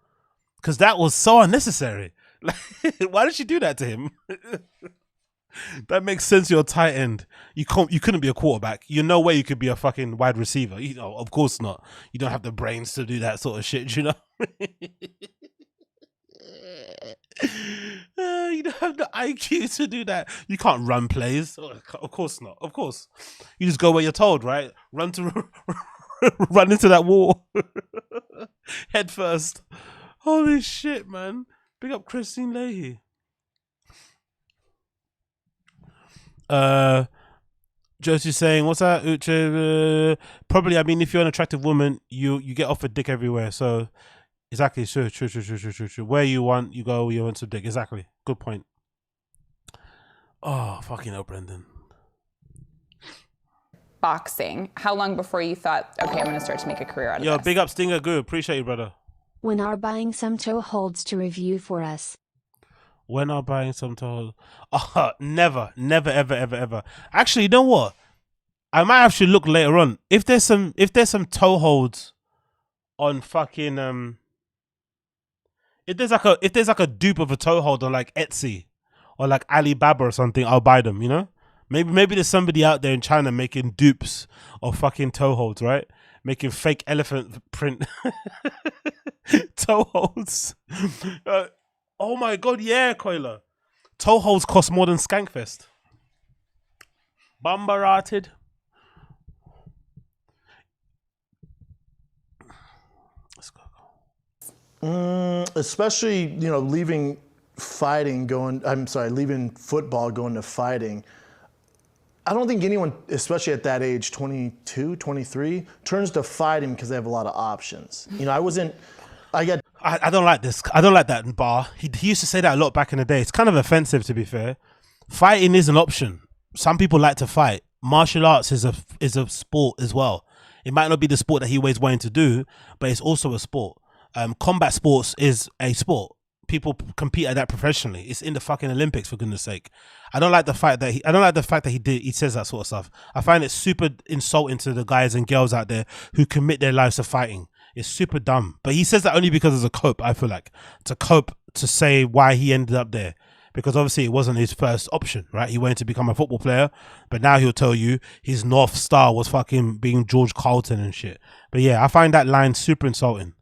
Because that was so unnecessary. Why did she do that to him? That makes sense. You're a tight end. You couldn't be a quarterback. You no way you could be a fucking wide receiver. Of course not. You don't have the brains to do that sort of shit. You don't have the IQ to do that. You can't run plays. Of course not. Of course, you just go where you're told, right? Run into that wall, head first. Holy shit, man! Big up KRISTIN LEHY. Josie's saying, what's that, Uche? Probably, I mean, if you're an attractive woman, you get offered dick everywhere. So Exactly. True. Where you want, you go. You want some dick. Exactly. Good point. Oh, fucking hell, Brendan. Boxing. How long before you thought, okay, I'm going to start to make a career out of this? Yo, big up Stinger. Good. Appreciate you, brother. When are buying some toe holds to review for us? When are buying some toe? Never, ever. Actually, you know what? I might actually look later on. If there's some toe holds on fucking if there's like a dupe of a toe hold on like Etsy or like Alibaba or something, I'll buy them, you know? Maybe there's somebody out there in China making dupes of fucking toe holds, right? Making fake elephant print toe holds. Oh my god, yeah, Koila. Toe holds cost more than Skankfest. Bambarated. Let's go. Especially, leaving football, going to fighting. I don't think anyone, especially at that age, 22, 23, turns to fighting because they have a lot of options. I don't like this. I don't like that in bar. He used to say that a lot back in the day. It's kind of offensive, to be fair. Fighting is an option. Some people like to fight. Martial arts is a sport as well. It might not be the sport that he always wanted to do, but it's also a sport. Combat sports is a sport. People compete at that professionally. It's in the fucking Olympics, for goodness sake. I don't like the fact that he says that sort of stuff. I find it super insulting to the guys and girls out there who commit their lives to fighting. It's super dumb. But he says that only because it's a cope, I feel like. To cope, to say why he ended up there. Because obviously it wasn't his first option, right? He wanted to become a football player, but now he'll tell you his North Star was fucking being George Carlton and shit. But yeah, I find that line super insulting.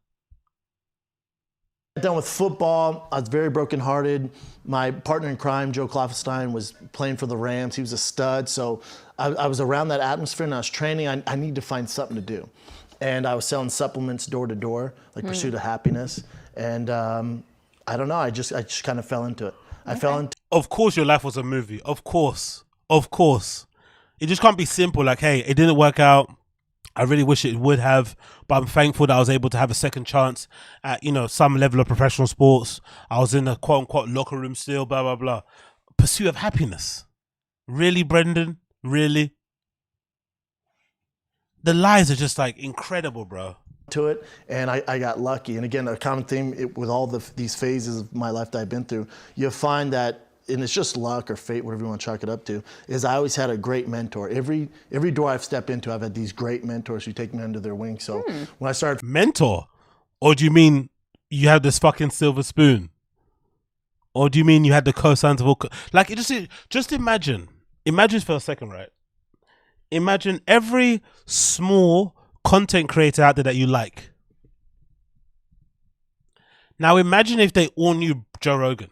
Done with football, I was very brokenhearted. My partner in crime, Joe Kloffenstein, was playing for the Rams. He was a stud. So I was around that atmosphere and I was training. I needed to find something to do. And I was selling supplements door to door, like Pursuit of Happiness. And I don't know, I just kind of fell into it. Of course your life was a movie. Of course. It just can't be simple like, hey, it didn't work out. I really wish it would have, but I'm thankful that I was able to have a second chance at, some level of professional sports. I was in a quote unquote locker room still, blah, blah, blah. Pursuit of Happiness. Really, Brendan? Really? The lies are just like incredible, bro. To it, and I got lucky. And again, a common theme with all these phases of my life that I've been through, you find that, and it's just luck or fate, whatever you want to chalk it up to, is I always had a great mentor. Every door I've stepped into, I've had these great mentors who take me under their wing. So when I started... Mentor? Or do you mean you had this fucking silver spoon? Or do you mean you had the cosigns of all... Like, just imagine for a second, right? Imagine every small content creator out there that you like. Now imagine if they all knew Joe Rogan.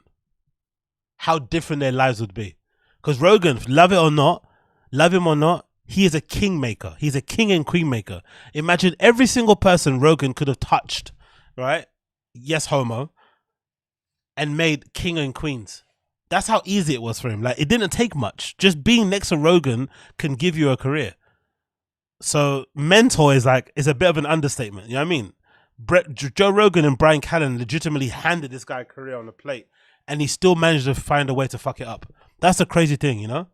How different their lives would be. Because Rogan, love him or not, he is a king maker. He's a king and queen maker. Imagine every single person Rogan could have touched, right? Yes, homo. And made king and queens. That's how easy it was for him. Like, it didn't take much. Just being next to Rogan can give you a career. So mentor is a bit of an understatement. You know what I mean? Joe Rogan and Brian Callen legitimately handed this guy a career on the plate. And he still managed to find a way to fuck it up. That's the crazy thing, you know?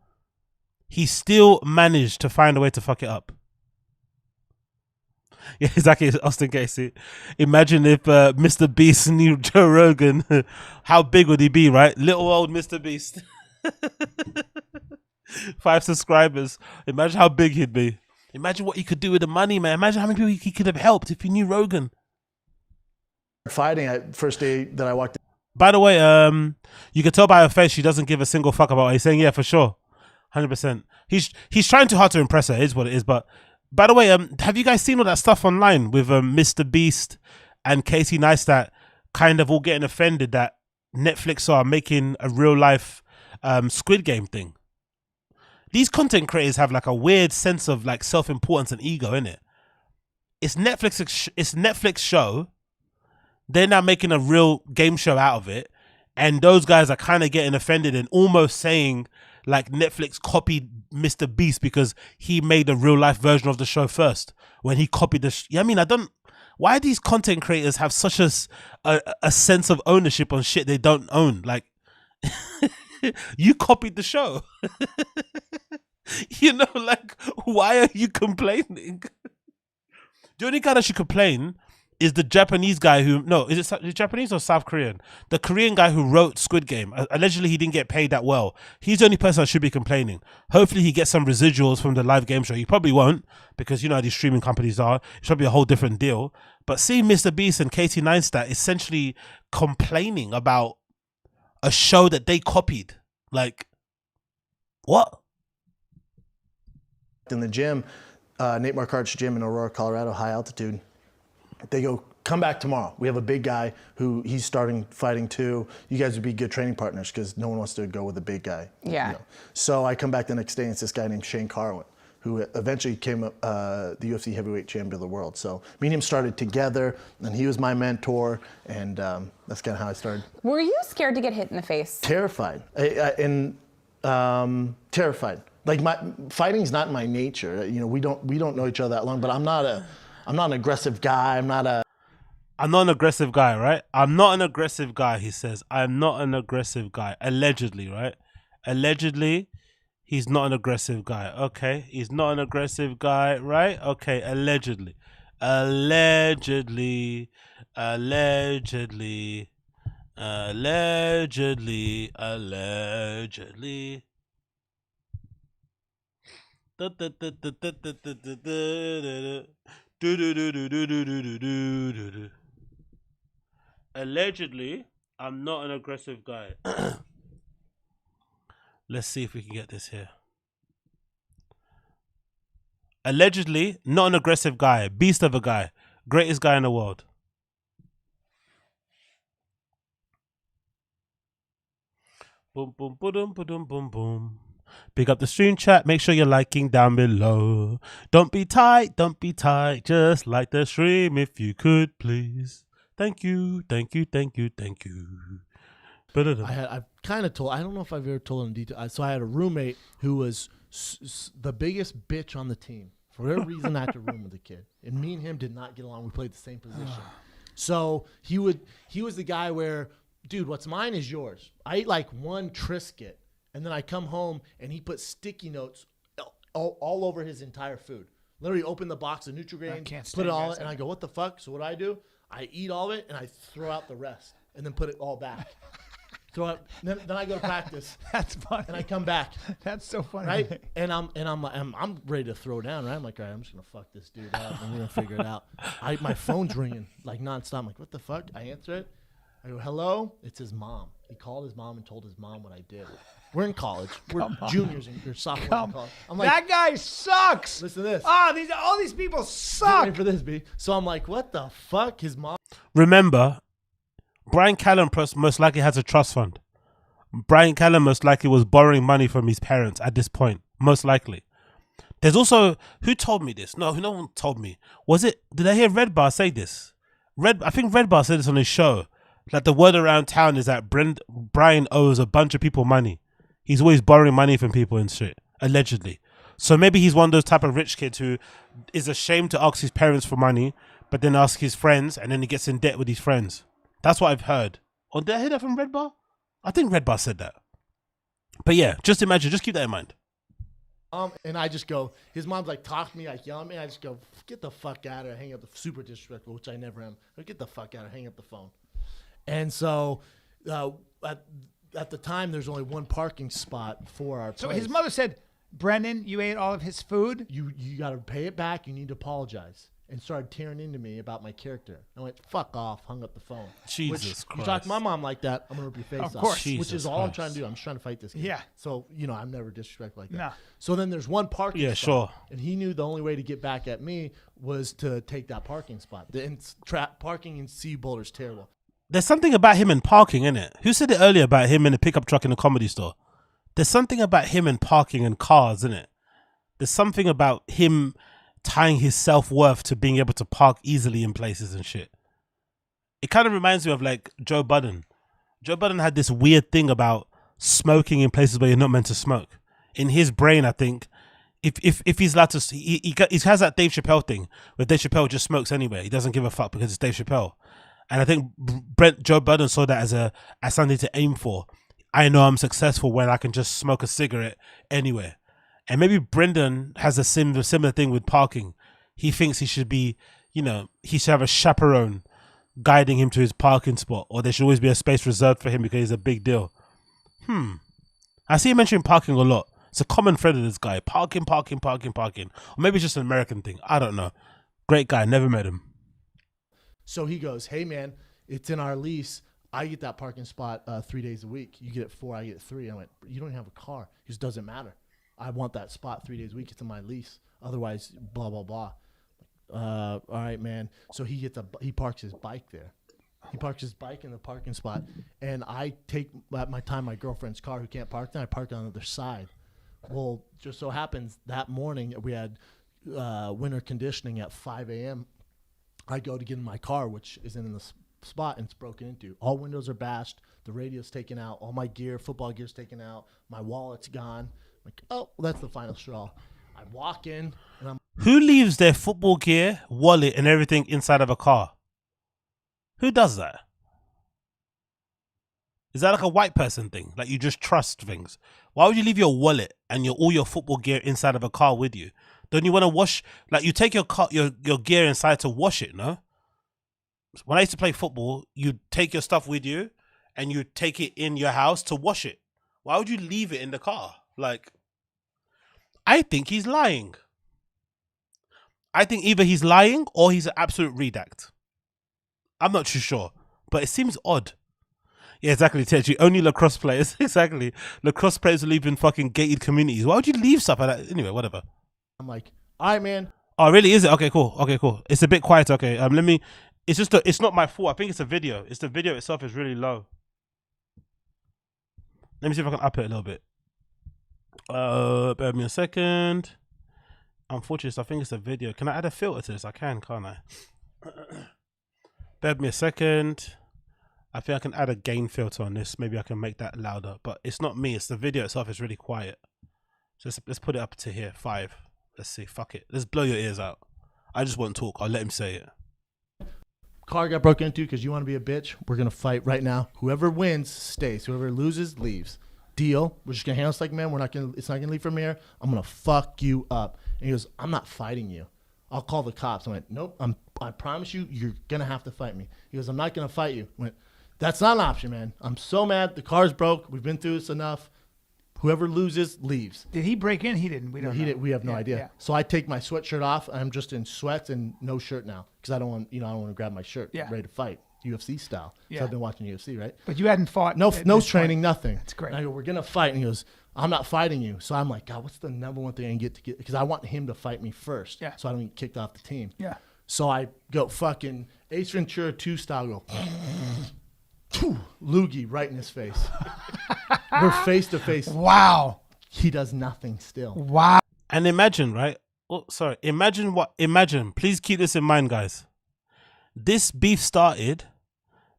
He still managed to find a way to fuck it up. Yeah, exactly, Austin Casey. Imagine if Mr. Beast knew Joe Rogan. How big would he be, right? Little old Mr. Beast. 5 subscribers. Imagine how big he'd be. Imagine what he could do with the money, man. Imagine how many people he could have helped if he knew Rogan. Fighting at first day that I walked in. By the way, you can tell by her face she doesn't give a single fuck about it. He's saying, yeah, for sure. 100%. He's trying too hard to impress her, is what it is. But by the way, have you guys seen all that stuff online with Mr. Beast and Casey Neistat kind of all getting offended that Netflix are making a real life Squid Game thing? These content creators have like a weird sense of like self-importance and ego, innit? It's Netflix show. They're now making a real game show out of it. And those guys are kind of getting offended and almost saying like Netflix copied Mr. Beast because he made a real life version of the show first when he copied the... I mean, why these content creators have such a sense of ownership on shit they don't own? Like, you copied the show. You know, like, why are you complaining? The only guy that should complain is the Japanese guy is it Japanese or South Korean? The Korean guy who wrote Squid Game. Allegedly, he didn't get paid that well. He's the only person that should be complaining. Hopefully, he gets some residuals from the live game show. He probably won't, because you know how these streaming companies are. It should be a whole different deal. But seeing Mr. Beast and Katie Neistat essentially complaining about a show that they copied. Like, what? In the gym, Nate Markart's gym in Aurora, Colorado, high altitude. They go, come back tomorrow. We have a big guy who he's starting fighting too. You guys would be good training partners because no one wants to go with a big guy. Yeah. You know. So I come back the next day and it's this guy named Shane Carwin, who eventually became the UFC heavyweight champion of the world. So me and him started together, and he was my mentor, and that's kind of how I started. Were you scared to get hit in the face? Terrified, terrified. Like fighting's not my nature. You know, we don't know each other that long, but I'm not an aggressive guy. I'm not an aggressive guy, right? I'm not an aggressive guy, he says. I'm not an aggressive guy. Allegedly, right? Allegedly, he's not an aggressive guy. Okay, he's not an aggressive guy, right? Okay, allegedly. Allegedly. Allegedly. Allegedly. Allegedly. Allegedly, I'm not an aggressive guy. Let's see if we can get this here. Allegedly, not an aggressive guy. Beast of a guy. Greatest guy in the world. Boom, boom, boom, boom, boom, boom. Pick up the stream chat. Make sure you're liking down below. Don't be tight. Don't be tight. Just like the stream if you could, please. Thank you. Thank you. Thank you. Thank you. I've kind of told, I don't know if I've ever told in detail. So I had a roommate who was the biggest bitch on the team. For whatever reason, I had to room with the kid. And me and him did not get along. We played the same position. So he was the guy where, dude, what's mine is yours. I ate like one Triscuit, and then I come home and he put sticky notes all over his entire food. Literally open the box of Nutri-Grain, put it all in, and I go, what the fuck? So what do? I eat all of it and I throw out the rest and then put it all back. Then I go to practice. That's funny. And I come back. That's so funny. Right? And I'm ready to throw down, right? I'm like, all right, I'm just gonna fuck this dude up and we're gonna figure it out. My phone's ringing like nonstop. I'm like, what the fuck? I answer it. I go, hello? It's his mom. He called his mom and told his mom what I did. We're in college. We're juniors and sophomores in college. I'm like, that guy sucks. Listen to this. All these people suck. Wait for this, B. So I'm like, what the fuck? His mom. Remember, Brian Callen most likely has a trust fund. Brian Callen most likely was borrowing money from his parents at this point. Most likely. There's also, who told me this? No one told me. Did I hear Red Bar say this? I think Red Bar said this on his show. Like, the word around town is that Brian owes a bunch of people money. He's always borrowing money from people and shit, allegedly. So maybe he's one of those type of rich kids who is ashamed to ask his parents for money, but then ask his friends, and then he gets in debt with his friends. That's what I've heard. Or did I hear that from Red Bar? I think Red Bar said that. But yeah, just imagine, just keep that in mind. And I just go, his mom's like, talk to me, like, yell at me. I just go, get the fuck out of here, hang up the super disrespectful, which I never am. Get the fuck out of here, hang up the phone. And so at the time, there's only one parking spot for our place. So his mother said, Brendan, you ate all of his food? You got to pay it back. You need to apologize. And started tearing into me about my character. I went, fuck off, hung up the phone. Jesus Christ. You talk to my mom like that, I'm going to rip your face off. Of course. Which is all I'm trying to do. I'm just trying to fight this kid. Yeah. So, I'm never disrespectful like that. No. So then there's one parking spot. Yeah, sure. And he knew the only way to get back at me was to take that parking spot. Parking in Sea Boulder is terrible. There's something about him and parking, innit? Who said it earlier about him in a pickup truck in a comedy store? There's something about him and parking and cars, innit? There's something about him tying his self-worth to being able to park easily in places and shit. It kind of reminds me of like Joe Budden. Joe Budden had this weird thing about smoking in places where you're not meant to smoke. In his brain, I think, if he's allowed to, he has that Dave Chappelle thing where Dave Chappelle just smokes anyway. He doesn't give a fuck because it's Dave Chappelle. And I think Joe Budden saw that as something to aim for. I know I'm successful when I can just smoke a cigarette anywhere. And maybe Brendan has a similar thing with parking. He thinks he should be, he should have a chaperone guiding him to his parking spot, or there should always be a space reserved for him because he's a big deal. I see him mentioning parking a lot. It's a common thread of this guy. Parking. Or maybe it's just an American thing. I don't know. Great guy. Never met him. So he goes, hey, man, it's in our lease. I get that parking spot 3 days a week. You get it 4, I get 3. I went, you don't even have a car. He goes, doesn't matter. I want that spot 3 days a week. It's in my lease. Otherwise, blah, blah, blah. All right, man. So he parks his bike there. He parks his bike in the parking spot, and I take my girlfriend's car who can't park there. I park on the other side. Well, just so happens that morning we had winter conditioning at 5 a.m. I go to get in my car, which isn't in the spot, and it's broken into. All windows are bashed. The radio's taken out. All my gear, football gear's taken out. My wallet's gone. I'm like, oh, well, that's the final straw. I walk in, and I'm... Who leaves their football gear, wallet, and everything inside of a car? Who does that? Is that like a white person thing? Like you just trust things? Why would you leave your wallet and all your football gear inside of a car with you? Don't you want to wash? Like you take your gear inside to wash it, no? When I used to play football, you take your stuff with you and you take it in your house to wash it. Why would you leave it in the car? Like, I think he's lying. I think either he's lying or he's an absolute redact. I'm not too sure, but it seems odd. Yeah, exactly, Teji. Only lacrosse players. Exactly. Lacrosse players who live in fucking gated communities. Why would you leave stuff like that? Anyway, whatever. I'm like, all right, man. Oh, really? Is it? Okay, cool. Okay, cool. It's a bit quiet. Okay, it's not my fault. I think it's a video. It's the video itself is really low. Let me see if I can up it a little bit. Bear with me a second. Unfortunately, I think it's a video. Can I add a filter to this? I can, can't I? Bear with me a second. I think I can add a gain filter on this. Maybe I can make that louder. But it's not me. It's the video itself is really quiet. So let's put it up to here. 5. Let's see. Fuck it. Let's blow your ears out. I just won't talk. I'll let him say it. Car got broken into because you want to be a bitch. We're going to fight right now. Whoever wins stays. Whoever loses leaves. Deal. We're just going to handle this like men. It's not going to leave from here. I'm going to fuck you up. And he goes, I'm not fighting you. I'll call the cops. I went, nope. I promise you, you're going to have to fight me. He goes, I'm not going to fight you. I went, that's not an option, man. I'm so mad. The car's broke. We've been through this enough. Whoever loses leaves. Did he break in? He didn't. We don't know. We have no idea. Yeah. So I take my sweatshirt off. I'm just in sweats and no shirt now because I don't want to grab my shirt. Yeah. Ready to fight, UFC style. Yeah. So I've been watching UFC, right? But you hadn't fought. No training, point. nothing. That's great. And I go, we're gonna fight, and he goes, I'm not fighting you. So I'm like, God, what's the number one thing I can get to get? Because I want him to fight me first. Yeah. So I don't get kicked off the team. Yeah. So I go fucking Ace Ventura 2 style, go loogie right in his face. We're face to face. Wow. He does nothing still. Wow. And imagine, right? Oh, sorry. Imagine. Please keep this in mind, guys. This beef started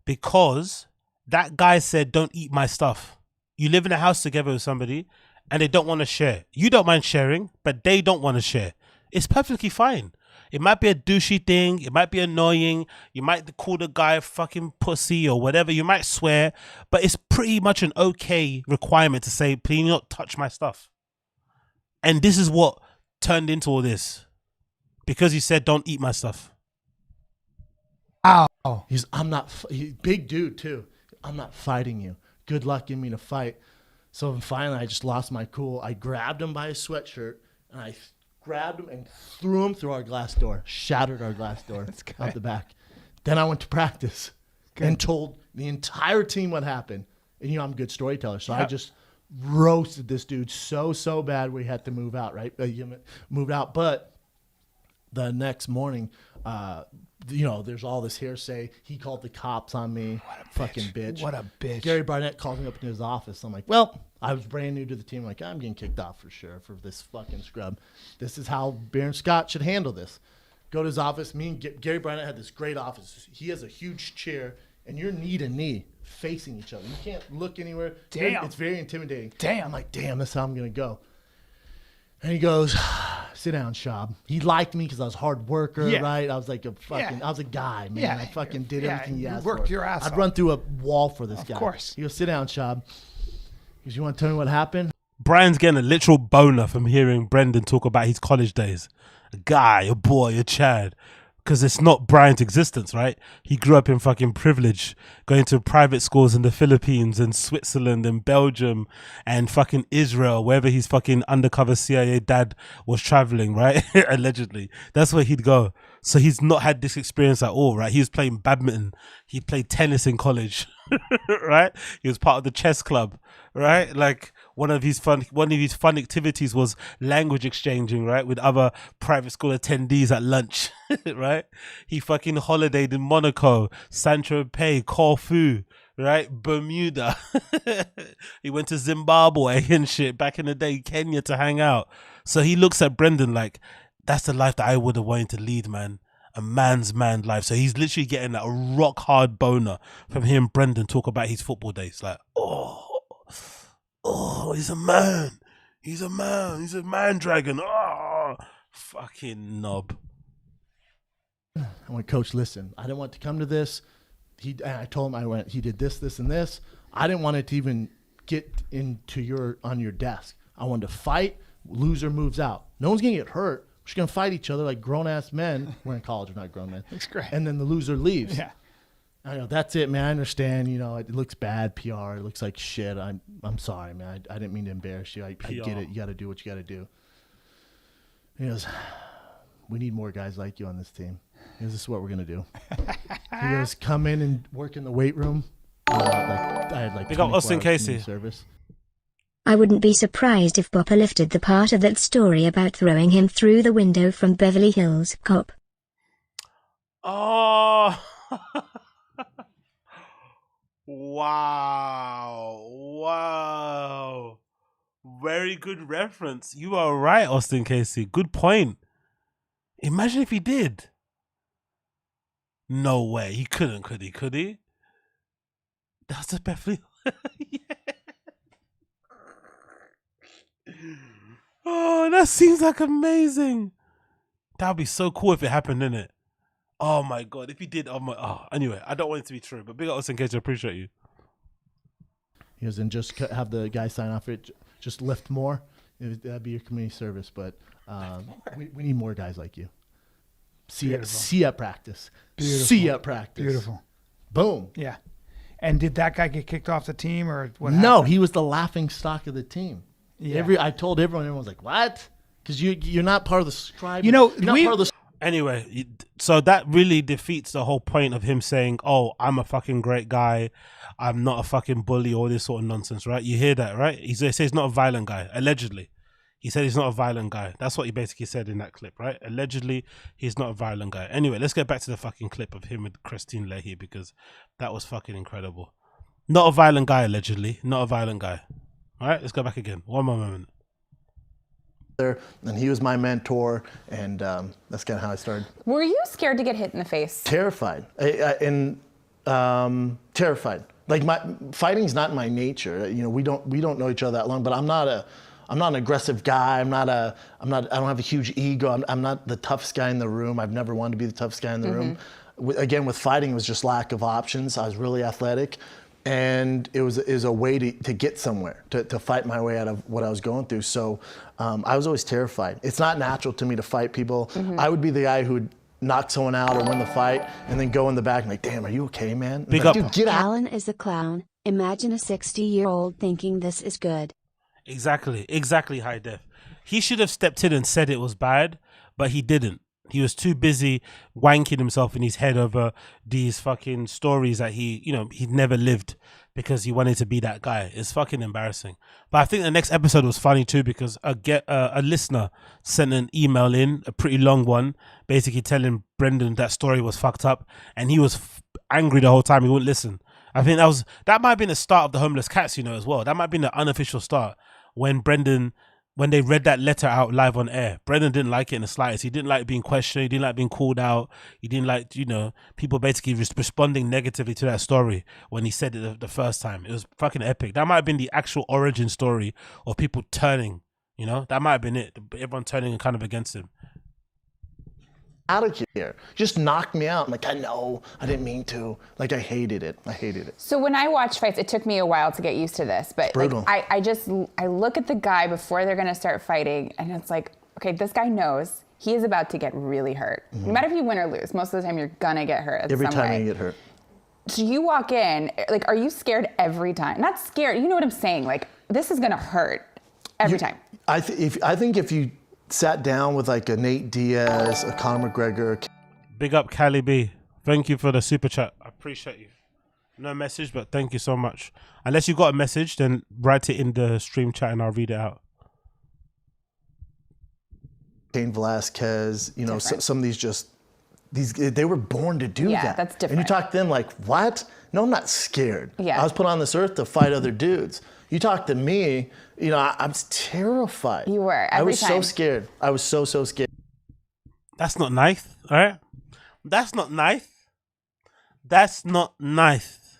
because that guy said, don't eat my stuff. You live in a house together with somebody and they don't want to share. You don't mind sharing, but they don't want to share. It's perfectly fine. It might be a douchey thing. It might be annoying. You might call the guy fucking pussy or whatever. You might swear, but it's pretty much an okay requirement to say, please not touch my stuff. And this is what turned into all this. Because you said, don't eat my stuff. Wow. He's big dude too. I'm not fighting you. Good luck getting me to fight. So finally I just lost my cool. I grabbed him by his sweatshirt and I grabbed him and threw him through our glass door, shattered our glass door out the back. Then I went to practice and told the entire team what happened. And I'm a good storyteller. So I just roasted this dude so bad we had to move out, right? Moved out. But the next morning, there's all this hearsay. He called the cops on me. What a fucking bitch. What a bitch. Gary Barnett called me up into his office. I'm like, well, I was brand new to the team. I'm like, I'm getting kicked off for sure for this fucking scrub. This is how Baron Scott should handle this. Go to his office. Me and Gary Barnett had this great office. He has a huge chair, and you're knee to knee facing each other. You can't look anywhere. Damn. It's very intimidating. Damn. I'm like, damn, that's how I'm going to go. And he goes, sit down, Schaub. He liked me because I was a hard worker, right? I was like I was a guy, man. Yeah. I fucking did everything he asked for. Worked your ass off. I'd run through a wall for this guy. Of course. He goes, sit down, Schaub. He goes, you want to tell me what happened? Brian's getting a literal boner from hearing Brendan talk about his college days. A guy, a boy, a Chad. Because it's not Brian's existence, right? He grew up in fucking privilege, going to private schools in the Philippines and Switzerland and Belgium and fucking Israel, wherever his fucking undercover CIA dad was traveling, right? Allegedly. That's where he'd go. So he's not had this experience at all, right? He was playing badminton. He played tennis in college, right? He was part of the chess club, right? Like one of his fun activities was language exchanging, right? With other private school attendees at lunch, right? He fucking holidayed in Monaco, Saint-Tropez, Corfu, right? Bermuda. He went to Zimbabwe and shit back in the day, Kenya, to hang out. So he looks at Brendan like, that's the life that I would have wanted to lead, man. A man's man life. So he's literally getting a rock hard boner from hearing Brendan talk about his football days. Like, oh, he's a man. He's a man. He's a man dragon. Oh, fucking knob. I went, Coach, listen, I didn't want to come to this. I told him, he did this, this, and this. I didn't want it to even get on your desk. I wanted to fight. Loser moves out. No one's going to get hurt. We're just going to fight each other like grown-ass men. We're in college, we're not grown men. That's great. And then the loser leaves. Yeah. I go, that's it, man. I understand. You know, it looks bad, PR. It looks like shit. I'm sorry, man. I didn't mean to embarrass you. I get it. You got to do what you got to do. He goes, we need more guys like you on this team. He goes, this is what we're going to do. He goes, come in and work in the weight room. I had like Big up Austin Casey. Service. I wouldn't be surprised if Bopper lifted the part of that story about throwing him through the window from Beverly Hills Cop. Oh. Wow. Very good reference. You are right, Austin Casey. Good point. Imagine if he did. No way. He couldn't, could he? Could he? That's a Beverly. Yeah. Oh, that seems like amazing. That would be so cool if it happened, innit? Oh my god, if he did, anyway, I don't want it to be true, but big up us in case I appreciate you. He goes, and just have the guy sign off it, just lift more. That'd be your community service, but we need more guys like you. See you at practice. Beautiful. See you at practice. Beautiful. Boom. Yeah. And did that guy get kicked off the team or what? No, happened? he was the laughing stock of the team. Yeah. I told everyone was like, what? Because you're not part of the scribe. You know, you're not part of the. Anyway, so that really defeats the whole point of him saying, oh, I'm a fucking great guy. I'm not a fucking bully, all this sort of nonsense, right? You hear that, right? He says he's not a violent guy, allegedly. He said he's not a violent guy. That's what he basically said in that clip, right? Allegedly, he's not a violent guy. Anyway, let's get back to the fucking clip of him with KRISTIN LEHY because that was fucking incredible. Not a violent guy, allegedly. Not a violent guy. All right, let's go back again. One more moment. And he was my mentor, and that's kind of how I started. Were you scared to get hit in the face? Terrified, terrified. Like fighting's not my nature. You know, we don't know each other that long, but I'm not an aggressive guy. I don't have a huge ego. I'm not the toughest guy in the room. I've never wanted to be the toughest guy in the room. Again, with fighting, it was just lack of options. I was really athletic. And it was a way to get somewhere, to fight my way out of what I was going through. So I was always terrified. It's not natural to me to fight people. I would be the guy who would knock someone out or win the fight and then go in the back and like, damn, are you okay, man? Big like, up. Dude, get out. Alan is a clown. Imagine a 60-year-old thinking this is good. Exactly, high def. He should have stepped in and said it was bad, but he didn't. He was too busy wanking himself in his head over these fucking stories that he'd never lived because he wanted to be that guy. It's fucking embarrassing. But I think the next episode was funny too because a listener sent an email in, a pretty long one, basically telling Brendan that story was fucked up, and he was angry the whole time. He wouldn't listen. I think that might have been the start of the homeless cats, as well. That might have been the unofficial start when they read that letter out live on air. Brendan didn't like it in the slightest. He didn't like being questioned. He didn't like being called out. He didn't like, people basically responding negatively to that story when he said it the first time. It was fucking epic. That might have been the actual origin story of people turning You know, that might have been it. Everyone turning kind of against him. Out of here. Just knocked me out. I'm like, I know, I didn't mean to. Like, I hated it. So when I watch fights, it took me a while to get used to this, but like, I look at the guy before they're gonna start fighting, and it's like, okay, this guy knows he is about to get really hurt. No matter if you win or lose, most of the time you're gonna get hurt. Every time you get hurt. So you walk in, like, are you scared every time? Not scared, you know what I'm saying? Like, this is gonna hurt every time. I think if you sat down with like a Nate Diaz, a Conor McGregor. Big up Cali B. Thank you for the super chat. I appreciate you. No message, but thank you so much. Unless you got a message, then write it in the stream chat and I'll read it out. Cain Velasquez, you know, some of these they were born to do that. Yeah, that's different. And you talk to them like, what? No, I'm not scared. Yeah. I was put on this earth to fight other dudes. You talk to me, you know, I was terrified. You were, I was time. so scared. I was so scared. That's not nice, all right? That's not nice. That's not nice.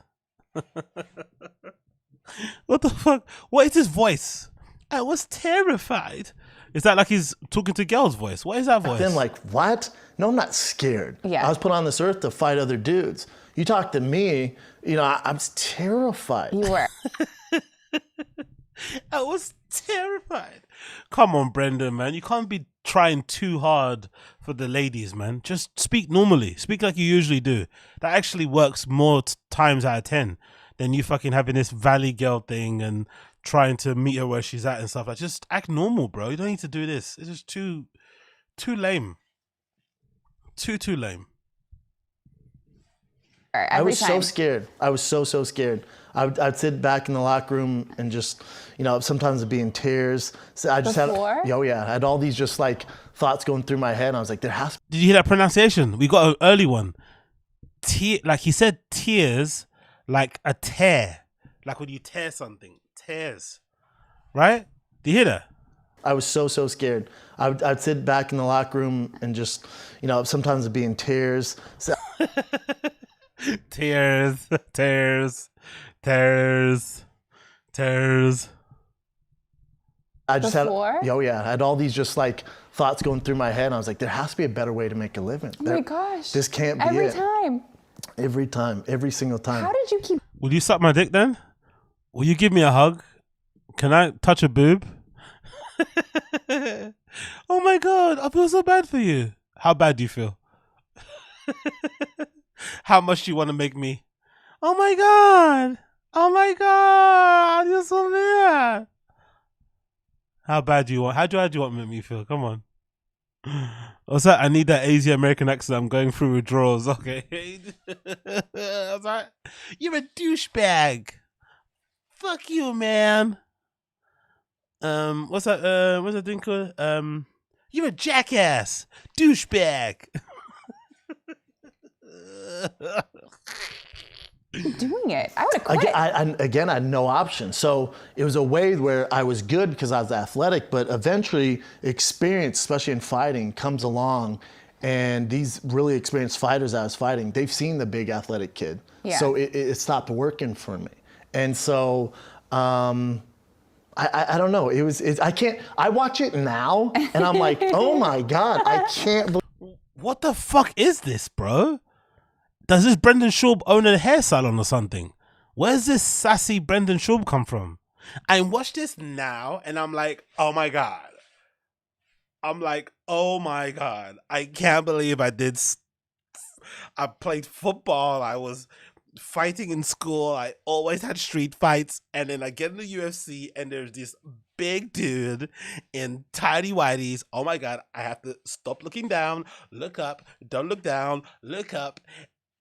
What the fuck? What is his voice? I was terrified. Is that like he's talking to girls' voice? What is that voice? Then like, what? No, I'm not scared. Yeah. I was put on this earth to fight other dudes. You talk to me, you know, I was terrified. You were. I was terrified. Come on, Brendan, man. You can't be trying too hard for the ladies, man. Just speak normally. Speak like you usually do. That actually works more times out of 10 than you fucking having this valley girl thing and trying to meet her where she's at and stuff. Like, just act normal, bro. You don't need to do this. It's just too lame. Too lame. I was so scared. I was so scared. I'd sit back in the locker room and just, you know, sometimes it'd be in tears. So I just Before? I had all these just like thoughts going through my head. And I was like, there has to Did you hear that pronunciation? We got an early one. Like he said tears, like a tear. Like when you tear something. Tears. Right? Do you hear that? I was so scared. I'd sit back in the locker room and just, you know, sometimes it'd be in tears. So tears. I just Before? I had all these just like thoughts going through my head. And I was like, there has to be a better way to make a living. Oh my gosh. This can't be Every it. time. Every time. Every single time. How did you keep... Will you suck my dick then? Will you give me a hug? Can I touch a boob? Oh my God, I feel so bad for you. How bad do you feel? How much do you want to make me? Oh my God. Oh my God. You're so bad. How bad do you want? How do you want to make me feel? Come on. What's that? I need that Asian American accent. I'm going through withdrawals. Okay. I was like, you're a douchebag. Fuck you, man. What's that thing called? You're a jackass. Douchebag. doing it? I would have quit. I had no option. So it was a way where I was good because I was athletic, but eventually experience, especially in fighting, comes along. And these really experienced fighters I was fighting, they've seen the big athletic kid. Yeah. So it stopped working for me. And so I don't know. I watch it now and I'm like, oh my God, I can't believe. What the fuck is this, bro? Does this Brendan Schaub own a hair salon or something? Where's this sassy Brendan Schaub come from? I watch this now and I'm like, oh my God. I'm like, oh my God. I can't believe I played football. I was fighting in school. I always had street fights. And then I get in the UFC and there's this big dude in tidy whities. Oh my God. I have to stop looking down, look up, don't look down, look up.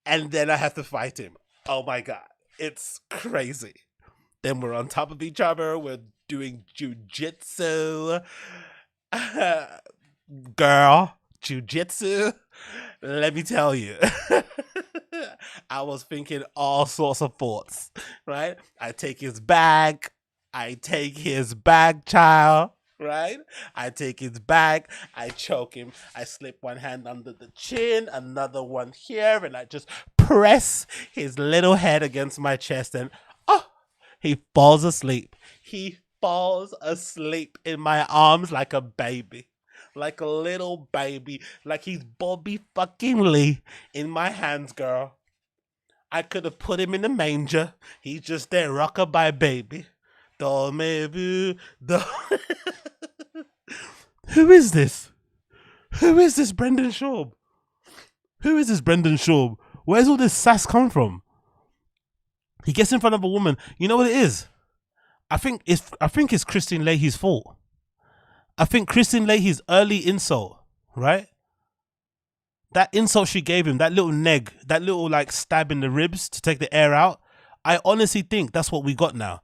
And then I have to fight him. Oh my God. It's crazy. Then we're on top of each other. We're doing jujitsu. Girl, jujitsu. Let me tell you. I was thinking all sorts of thoughts, right? I take his bag, child, right? I take his bag, I choke him, I slip one hand under the chin, another one here, and I just press his little head against my chest, and he falls asleep. falls asleep in my arms like a baby. Like a little baby. Like he's Bobby fucking Lee in my hands, girl. I could have put him in the manger. He's just there, rockabye baby. Dormez-vous. Who is this? Who is this Brendan Schaub? Who is this Brendan Schaub? Where's all this sass come from? He gets in front of a woman. You know what it is? I think it's KRISTIN LEHY's fault. I think KRISTIN LEHY's early insult, right? That insult she gave him, that little neg, that little like stab in the ribs to take the air out. I honestly think that's what we got now.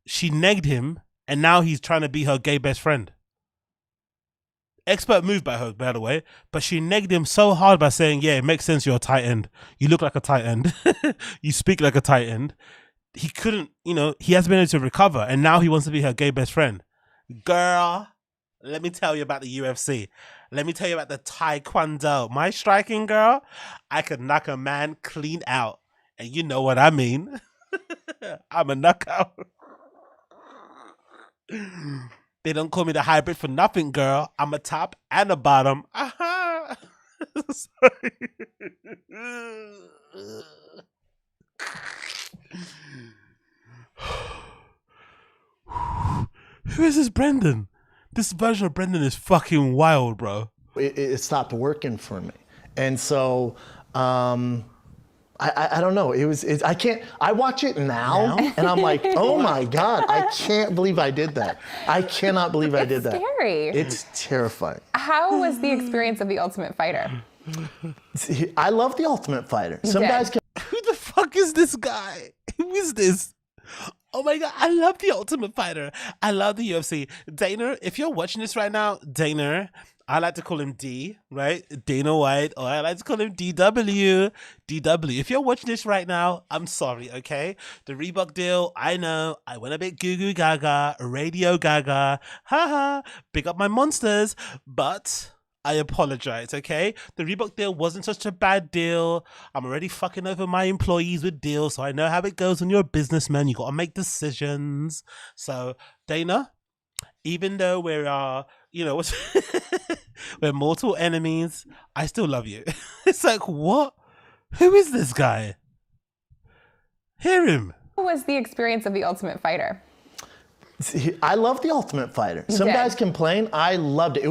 She negged him and now he's trying to be her gay best friend. Expert move by her, by the way, but she negged him so hard by saying, yeah, it makes sense you're a tight end. You look like a tight end. You speak like a tight end. He couldn't, he hasn't been able to recover and now he wants to be her gay best friend. Girl, let me tell you about the UFC. Let me tell you about the Taekwondo. My striking, girl, I could knock a man clean out. And you know what I mean. I'm a knockout. They don't call me the hybrid for nothing, girl. I'm a top and a bottom. Aha. Sorry. Who is this Brendan? This version of Brendan is fucking wild, bro. It stopped working for me. And so, I don't know. I watch it now? And I'm like, oh my God, I can't believe I did that. I cannot believe I did that. It's scary. It's terrifying. How was the experience of The Ultimate Fighter? I love The Ultimate Fighter. You Some did. guys can. Who the fuck is this guy? Who is this? Oh my God, I love The Ultimate Fighter. I love the UFC. Dana, if you're watching this right now, Dana, I like to call him D, right? Dana White, or I like to call him DW. DW. If you're watching this right now, I'm sorry, okay? The Reebok deal, I know, I went a bit goo goo gaga, radio gaga, haha, big up my monsters, but I apologize, okay? The Reebok deal wasn't such a bad deal. I'm already fucking over my employees with deals, so I know how it goes when you're a businessman. You gotta make decisions. So, Dana, even though we're we're mortal enemies, I still love you. It's like, what? Who is this guy? Hear him. What was the experience of The Ultimate Fighter? I love The Ultimate Fighter. You Some did. guys complain. I loved it. It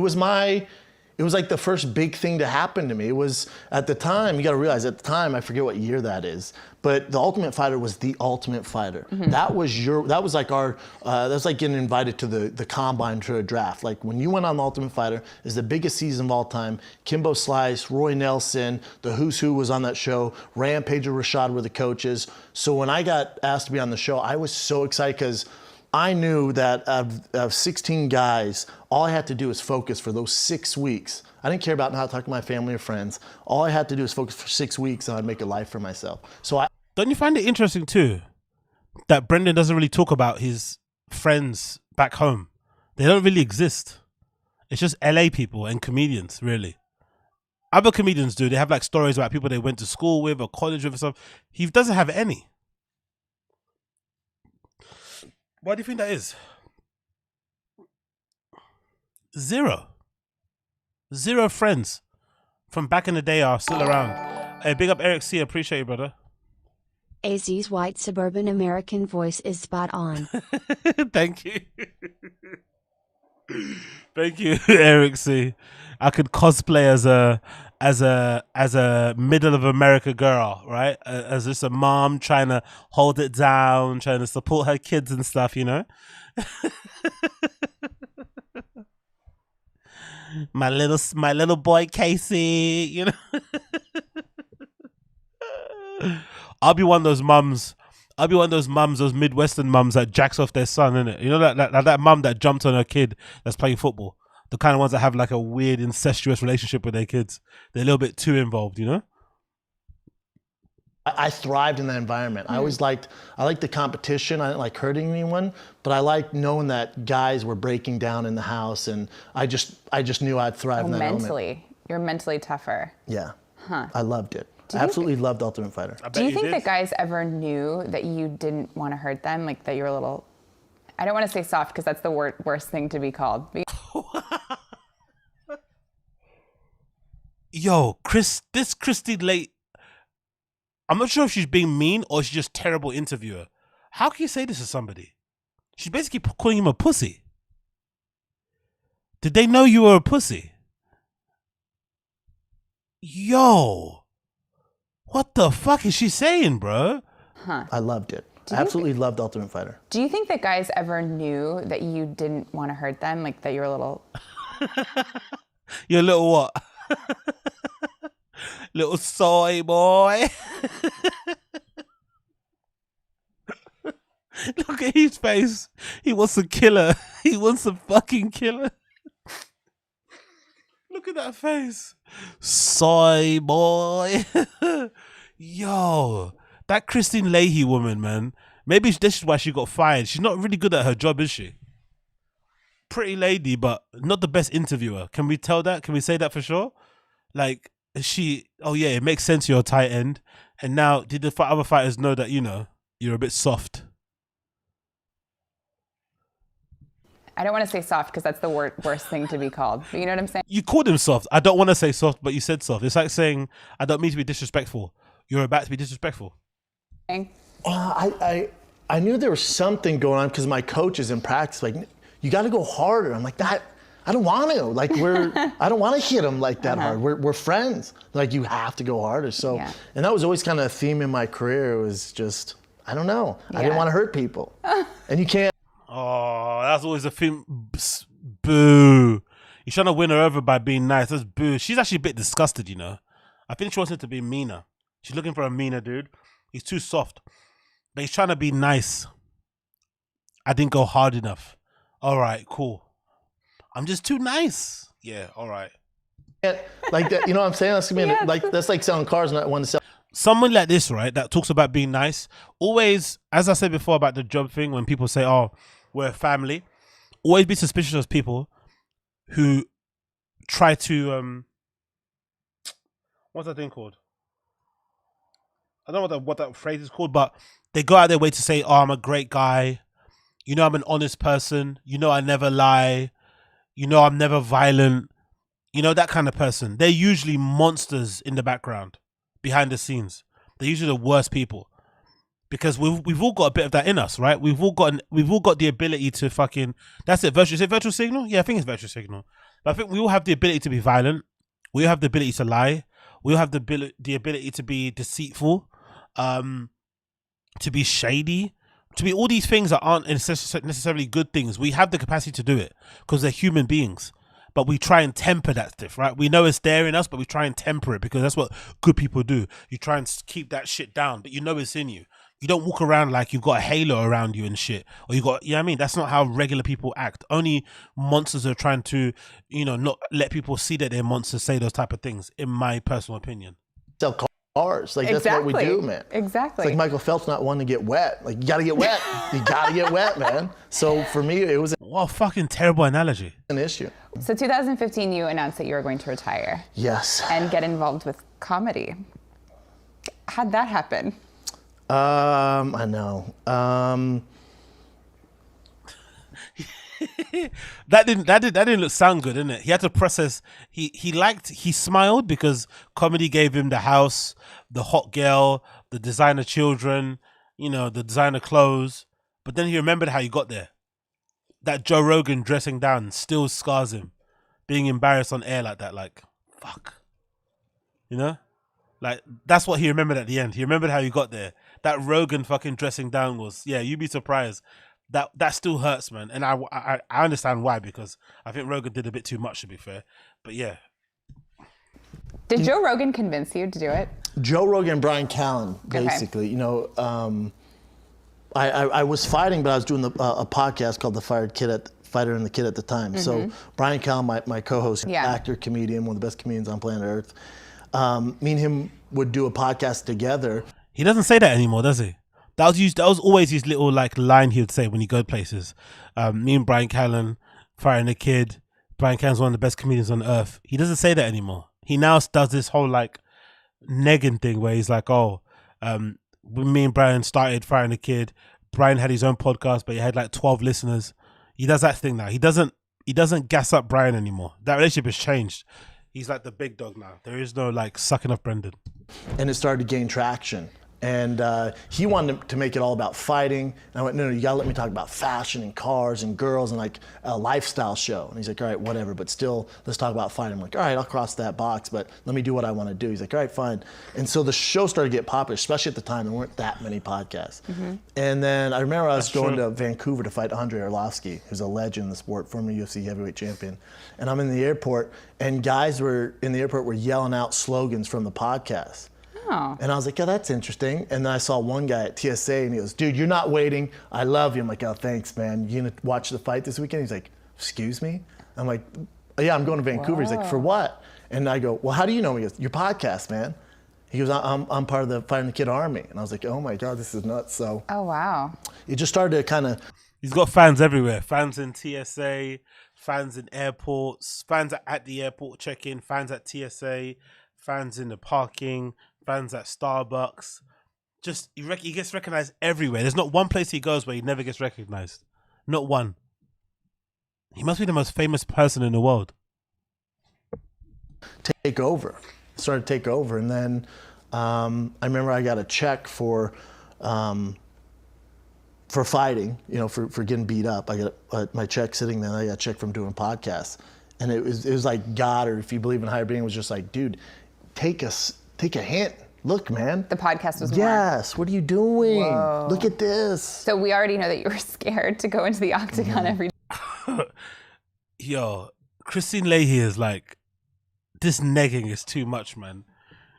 was like the first big thing to happen to me. It was, at the time, you gotta realize, at the time, I forget what year that is, but The Ultimate Fighter was The Ultimate Fighter. Mm-hmm. That was like getting invited to the combine to a draft. Like when you went on The Ultimate Fighter, it's the biggest season of all time. Kimbo Slice, Roy Nelson, the Who's Who was on that show. Rampage and Rashad were the coaches. So when I got asked to be on the show, I was so excited because I knew that of 16 guys, all I had to do was focus for those 6 weeks. I didn't care about how to talk to my family or friends. All I had to do was focus for 6 weeks and I'd make a life for myself. So Don't you find it interesting too that Brendan doesn't really talk about his friends back home? They don't really exist. It's just LA people and comedians, really. Other comedians do. They have like stories about people they went to school with or college with or stuff. He doesn't have any. Why do you think that is? Zero friends from back in the day are still around. Hey, big up Eric C. Appreciate you, brother. AZ's white suburban American voice is spot on. Thank you. Thank you, Eric C. I could cosplay as a middle of America girl, right? As just a mom trying to hold it down, trying to support her kids and stuff, you know? my little boy Casey, you know? I'll be one of those mums. Those Midwestern mums that jacks off their son, innit? You know that mum that jumped on her kid that's playing football. The kind of ones that have like a weird incestuous relationship with their kids. They're a little bit too involved, you know? I thrived in that environment. I liked the competition. I didn't like hurting anyone, but I liked knowing that guys were breaking down in the house, and I just knew I'd thrive in that element. You're mentally tougher. Yeah. Huh. I loved it. I absolutely loved Ultimate Fighter. Do you think that guys ever knew that you didn't want to hurt them, like that you were a little I don't want to say soft because that's the worst thing to be called. Yo, this KRISTIN LEHY, I'm not sure if she's being mean or she's just terrible interviewer. How can you say this to somebody? She's basically calling him a pussy. Did they know you were a pussy? Yo, what the fuck is she saying, bro? Huh. I loved it. I absolutely loved Ultimate Fighter. Do you think that guys ever knew that you didn't want to hurt them? Like that you're a little... You're a little what? Little soy boy. Look at his face. He wants a killer. He wants a fucking killer. Look at that face. Soy boy. Yo, that KRISTIN LEHY woman, man. Maybe this is why she got fired. She's not really good at her job, is she? Pretty lady, but not the best interviewer. Can we tell that? Can we say that for sure? Like, oh yeah, it makes sense you're a tight end. And now, did the other fighters know that, you know, you're a bit soft? I don't want to say soft because that's the worst thing to be called. But you know what I'm saying? You called him soft. I don't want to say soft, but you said soft. It's like saying, I don't mean to be disrespectful. You're about to be disrespectful. I knew there was something going on because my coach is in practice. Like, you got to go harder. I'm like, that. I don't want to. Like, I don't want to hit him like that hard. We're friends. Like, you have to go harder. So, and that was always kind of a theme in my career. It was just, I don't know. I didn't want to hurt people. And you can't. Oh, that's always a thing. Boo. You're trying to win her over by being nice. That's boo. She's actually a bit disgusted, you know. I think she wants him to be meaner. She's looking for a meaner dude. He's too soft. But he's trying to be nice. I didn't go hard enough. All right, cool. I'm just too nice. Yeah, all right. Like that, you know what I'm saying? That's like that's like selling cars, not one to sell. Someone like this, right, that talks about being nice, always, as I said before about the job thing, when people say, oh, we're a family, always be suspicious of people who try to, what's that thing called? I don't know what that phrase is called, but they go out their way to say, oh, I'm a great guy. You know, I'm an honest person. You know, I never lie. You know, I'm never violent. You know, that kind of person. They're usually monsters in the background, behind the scenes. They're usually the worst people. Because we've all got a bit of that in us, right? We've all got the ability to fucking, that's it, is it virtual signal? Yeah, I think it's virtual signal. But I think we all have the ability to be violent. We all have the ability to lie. We all have the ability to be deceitful, to be shady, to be all these things that aren't necessarily good things. We have the capacity to do it because they're human beings. But we try and temper that stuff, right? We know it's there in us, but we try and temper it because that's what good people do. You try and keep that shit down, but you know it's in you. You don't walk around like you've got a halo around you and shit. Or you got, you know what I mean? That's not how regular people act. Only monsters are trying to, you know, not let people see that they're monsters, say those type of things, in my personal opinion. Sell cars. Like, that's what we do, man. Exactly. It's like Michael Phelps not wanting to get wet. Like, you got to get wet. You got to get wet, man. So for me, it was what a fucking terrible analogy. An issue. So 2015, you announced that you were going to retire. Yes. And get involved with comedy. How'd that happen? I know. that didn't sound good, didn't it? He had to process. He smiled because comedy gave him the house, the hot girl, the designer children, you know, the designer clothes. But then he remembered how he got there. That Joe Rogan dressing down still scars him. Being embarrassed on air like that, like, fuck. You know? Like, that's what he remembered at the end. He remembered how he got there. That Rogan fucking dressing down was, yeah, you'd be surprised. That still hurts, man. And I understand why, because I think Rogan did a bit too much, to be fair. But yeah. Did Joe Rogan convince you to do it? Joe Rogan and Brian Callen, basically. Okay. You know, I was fighting, but I was doing a podcast called The Fighter and the Kid at the time. Mm-hmm. So Brian Callen, my co-host, actor, comedian, one of the best comedians on planet Earth. Me and him would do a podcast together. He doesn't say that anymore, does he? That was always his little like line he would say when he go places. Me and Brian Callen, Fighting the Kid. Brian Callen's one of the best comedians on earth. He doesn't say that anymore. He now does this whole like negging thing where he's like, oh, when me and Brian started Fighting the Kid, Brian had his own podcast, but he had like 12 listeners. He does that thing now. He doesn't gas up Brian anymore. That relationship has changed. He's like the big dog now. There is no like sucking up Brendan. And it started to gain traction. And he wanted to make it all about fighting. And I went, no, you gotta let me talk about fashion and cars and girls and like a lifestyle show. And he's like, all right, whatever, but still, let's talk about fighting. I'm like, all right, I'll cross that box, but let me do what I wanna do. He's like, all right, fine. And so the show started to get popular, especially at the time. There weren't that many podcasts. And then I remember I was going to Vancouver to fight Andre Arlovsky, who's a legend in the sport, former UFC heavyweight champion. And I'm in the airport, and guys were in the airport were yelling out slogans from the podcast. Oh. And I was like, yeah, that's interesting. And then I saw one guy at TSA, and he goes, dude, you're not waiting. I love you. I'm like, oh, thanks, man. You gonna watch the fight this weekend? He's like, excuse me? I'm like, yeah, I'm going to Vancouver. He's like, for what? And I go, well, how do you know me? He goes, your podcast, man. He goes, I'm part of the Fighting the Kid Army. And I was like, oh my God, this is nuts. So Oh, wow. it just started to kind of. He's got fans everywhere. Fans in TSA, fans in airports, fans at the airport check-in, fans at TSA, fans in the parking, fans at Starbucks. Just he gets recognized everywhere. There's not one place he goes where he never gets recognized. Not one. He must be the most famous person in the world. Take over. Started to take over. And then I remember I got a check for fighting, you know, for getting beat up. I got my check sitting there. I got a check from doing podcasts. And it was like God, or if you believe in higher being, was just like, dude, take a hint. Look, man. The podcast was more. Yes. What are you doing? Whoa. Look at this. So we already know that you were scared to go into the octagon every day. Yo, KRISTIN LEHY is like, this negging is too much, man.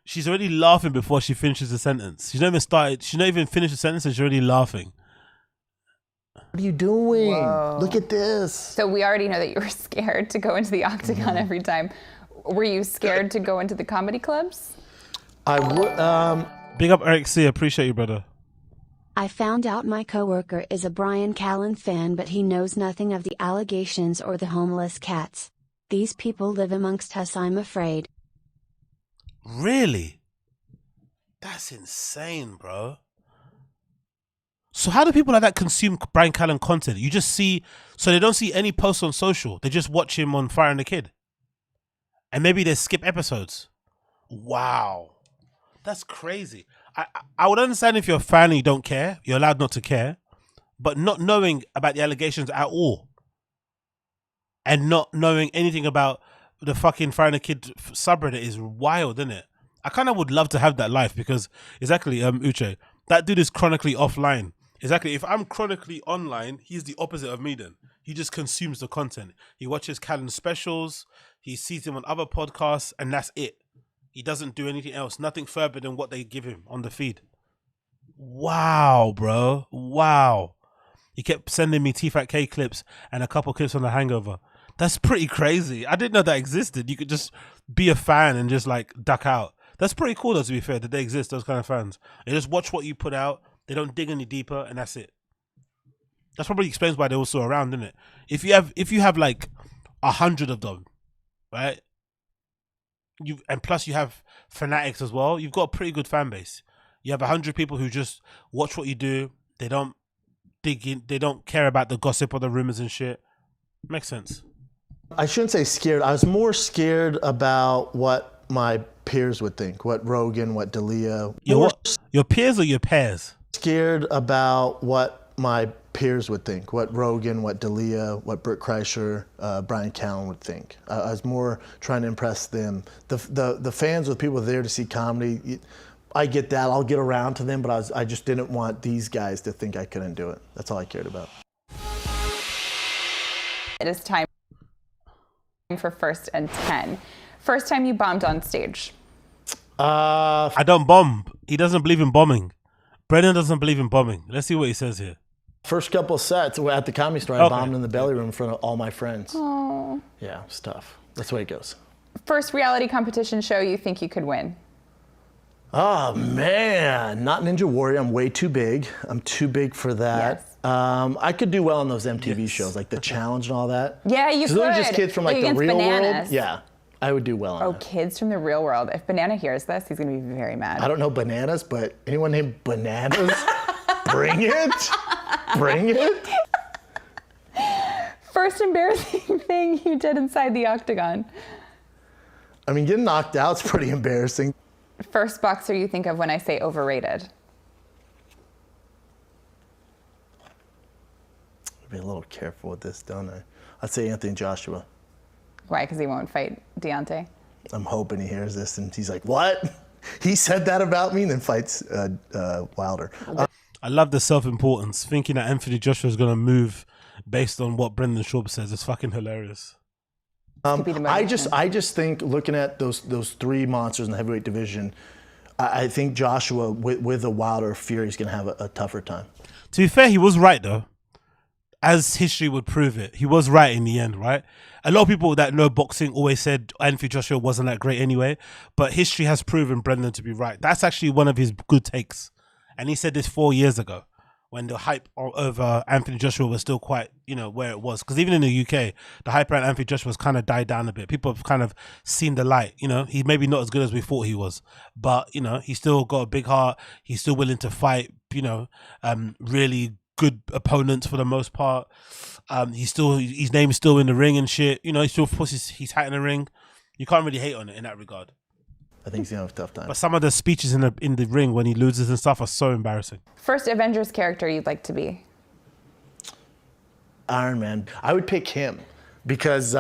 She's already laughing before she finishes the sentence. She's not even finished the sentence and she's already laughing. What are you doing? Whoa. Look at this. So we already know that you were scared to go into the octagon every time. Were you scared to go into the comedy clubs? I would. Big up Eric C. Appreciate you, brother. I found out my coworker is a Brian Callen fan, but he knows nothing of the allegations or the homeless cats. These people live amongst us, I'm afraid. Really? That's insane, bro. So how do people like that consume Brian Callen content? You just see, so they don't see any posts on social. They just watch him on Fighting the Kid. And maybe they skip episodes. Wow. That's crazy. I would understand if you're a fan and you don't care. You're allowed not to care. But not knowing about the allegations at all. And not knowing anything about the fucking Fighting the Kid subreddit is wild, isn't it? I kind of would love to have that life because, exactly, Uche, that dude is chronically offline. Exactly. If I'm chronically online, he's the opposite of me then. He just consumes the content. He watches Callen's specials. He sees him on other podcasts and that's it. He doesn't do anything else. Nothing further than what they give him on the feed. Wow, bro. Wow. He kept sending me TFATK clips and a couple clips on The Hangover. That's pretty crazy. I didn't know that existed. You could just be a fan and just like duck out. That's pretty cool though, to be fair, that they exist, those kind of fans. They just watch what you put out. They don't dig any deeper and that's it. That's probably explains why they're also around, isn't it? If you have like 100 of them, right? And plus you have fanatics as well. You've got a pretty good fan base. You have 100 people who just watch what you do. They don't dig in. They don't care about the gossip or the rumors and shit. Makes sense. I shouldn't say scared. I was more scared about what my peers would think. What Rogan, what D'Elia. Your peers or your pairs? Scared about what my peers would think. What Rogan, what D'Elia, what Bert Kreischer, Brian Callen would think. I was more trying to impress them. The fans, the people there to see comedy, I get that. I'll get around to them, but I just didn't want these guys to think I couldn't do it. That's all I cared about. It is time for First and 10. First time you bombed on stage. I don't bomb. He doesn't believe in bombing. Brendan doesn't believe in bombing. Let's see what he says here. First couple of sets at the Comedy Store, I bombed in the belly room in front of all my friends. Oh. Yeah, it's tough. That's the way it goes. First reality competition show you think you could win? Oh, man. Not Ninja Warrior. I'm way too big. I'm too big for that. Yes. I could do well on those MTV shows, like The Challenge and all that. Yeah, you could. Those are just kids from like the real Bananas. world. Yeah, I would do well on that. Kids from the real world. If Banana hears this, he's going to be very mad. I don't know Bananas, but anyone named Bananas, bring it. Bring it. First embarrassing thing you did inside the octagon. I mean, getting knocked out is pretty embarrassing. First boxer you think of when I say overrated. Be a little careful with this, don't I? I'd say Anthony Joshua. Why? Because he won't fight Deontay? I'm hoping he hears this and he's like, what? He said that about me, and then fights Wilder. I love the self-importance. Thinking that Anthony Joshua is going to move based on what Brendan Schaub says is fucking hilarious. I just think looking at those three monsters in the heavyweight division, I think Joshua with a Wilder Fury is going to have a tougher time. To be fair, he was right though. As history would prove it, he was right in the end, right? A lot of people that know boxing always said Anthony Joshua wasn't that great anyway, but history has proven Brendan to be right. That's actually one of his good takes. And he said this 4 years ago when the hype over Anthony Joshua was still quite, where it was. Because even in the UK, the hype around Anthony Joshua has kind of died down a bit. People have kind of seen the light, He's maybe not as good as we thought he was, but, he's still got a big heart. He's still willing to fight, really good opponents for the most part. His name is still in the ring and shit. He still puts his hat in the ring. You can't really hate on it in that regard. I think he's gonna have a tough time. But some of the speeches in the ring when he loses and stuff are so embarrassing. First Avengers character you'd like to be? Iron Man. I would pick him because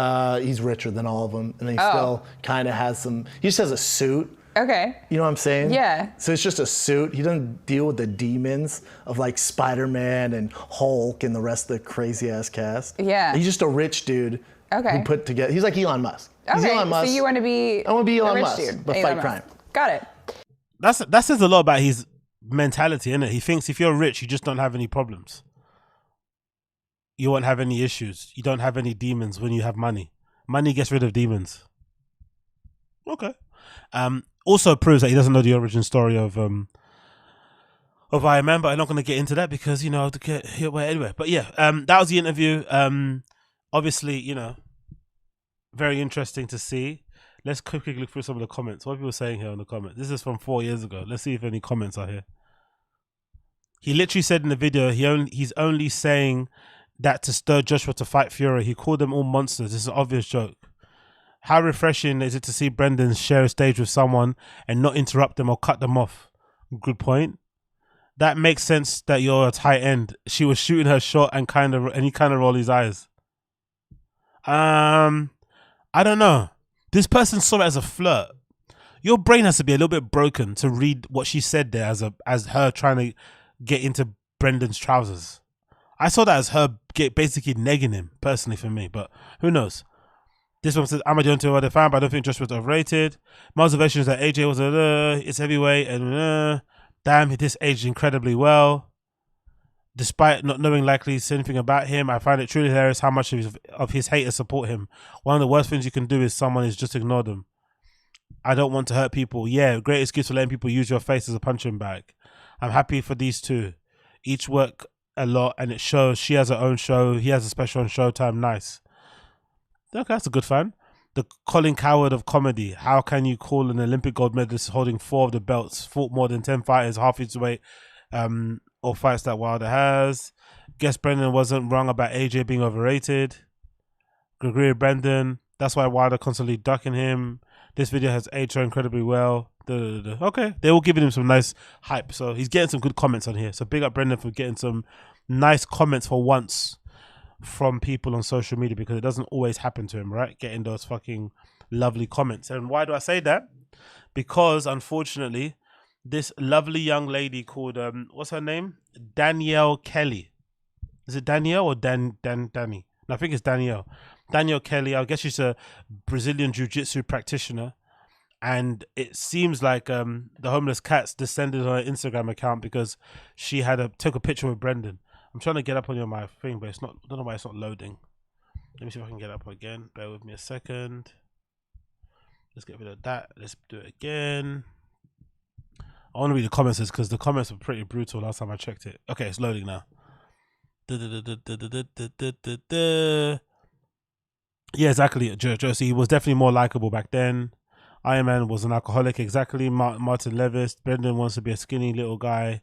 he's richer than all of them, and he still kind of has some. He just has a suit. Okay. You know what I'm saying? Yeah. So it's just a suit. He doesn't deal with the demons of like Spider-Man and Hulk and the rest of the crazy ass cast. Yeah. He's just a rich dude. Okay. Who put together. He's like Elon Musk. He's Okay. Elon Musk. So you want to be? I want to be Elon rich Musk, dude. but Elon fight Musk. crime. Got it. That says a lot about his mentality, innit? He thinks if you're rich, you just don't have any problems. You won't have any issues. You don't have any demons when you have money. Money gets rid of demons. Okay. Also proves that he doesn't know the origin story of Iron Man, but I'm not going to get into that because anyway. But yeah, that was the interview. Obviously, very interesting to see. Let's quickly look through some of the comments. What are people saying here in the comments? This is from 4 years ago. Let's see if any comments are here. He literally said in the video he's only saying that to stir Joshua to fight Fury. He called them all monsters. This is an obvious joke. How refreshing is it to see Brendan share a stage with someone and not interrupt them or cut them off? Good point. That makes sense that you're a tight end. She was shooting her shot and he kind of rolled his eyes. I don't know. This person saw it as a flirt. Your brain has to be a little bit broken to read what she said there as her trying to get into Brendan's trousers. I saw that as her basically negging him, personally for me, but who knows? This one says, I'm a Deontay Wilder fan, but I don't think Joshua was overrated. My observation is that AJ was it's heavyweight and damn, this aged incredibly well. Despite not knowing likely anything about him, I find it truly hilarious how much of his haters support him. One of the worst things you can do is just ignore them. I don't want to hurt people. Yeah, great excuse for letting people use your face as a punching bag. I'm happy for these two. Each work a lot and it shows. She has her own show. He has a special on Showtime. Nice. Okay, that's a good fan. The Colin Coward of comedy. How can you call an Olympic gold medalist holding 4 of the belts, fought more than 10 fighters, half his weight, or fights that Wilder has? Guess Brendan wasn't wrong about AJ being overrated. Gregory Brendan. That's why Wilder constantly ducking him. This video has aged incredibly well. Okay, they all giving him some nice hype. So he's getting some good comments on here. So big up Brendan for getting some nice comments for once from people on social media, because it doesn't always happen to him, right? Getting those fucking lovely comments. And why do I say that? Because unfortunately, this lovely young lady called what's her name? Danielle Kelly. Is it Danielle or Danny? No, I think it's Danielle. Danielle Kelly. I guess she's a Brazilian jiu-jitsu practitioner. And it seems like the homeless cats descended on her Instagram account because she took a picture with Brendan. I'm trying to get up on my thing, but it's not. I don't know why it's not loading. Let me see if I can get up again. Bear with me a second. Let's get rid of that. Let's do it again. I want to read the comments because the comments were pretty brutal last time I checked it. Okay, it's loading now. Yeah, exactly. Josie, he was definitely more likable back then. Iron Man was an alcoholic. Exactly. Martin Levis. Brendan wants to be a skinny little guy.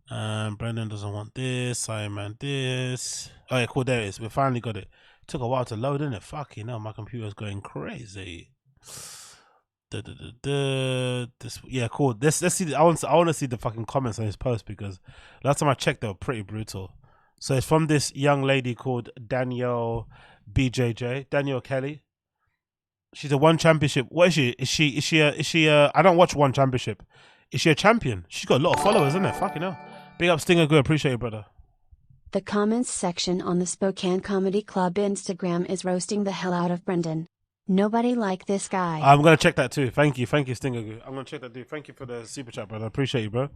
Brendan doesn't want this. Simon this. Oh yeah, cool. There it is. We finally got it. Took a while to load, didn't it? Fuck, you know, my computer's going crazy. This, yeah, cool. Let's see. I want to see the fucking comments on his post because last time I checked, they were pretty brutal. So it's from this young lady called Danielle BJJ, Danielle Kelly. She's a one championship. What is she? Is she a? I don't watch one championship. Is she a champion? She's got a lot of followers, isn't it? Fucking hell. Big up, Stinger. Good. Appreciate you, brother. The comments section on the Spokane Comedy Club Instagram is roasting the hell out of Brendan. Nobody like this guy. I'm gonna check that too. Thank you, Stinger. I'm gonna check that too. Thank you for the super chat, brother. Appreciate you, bro.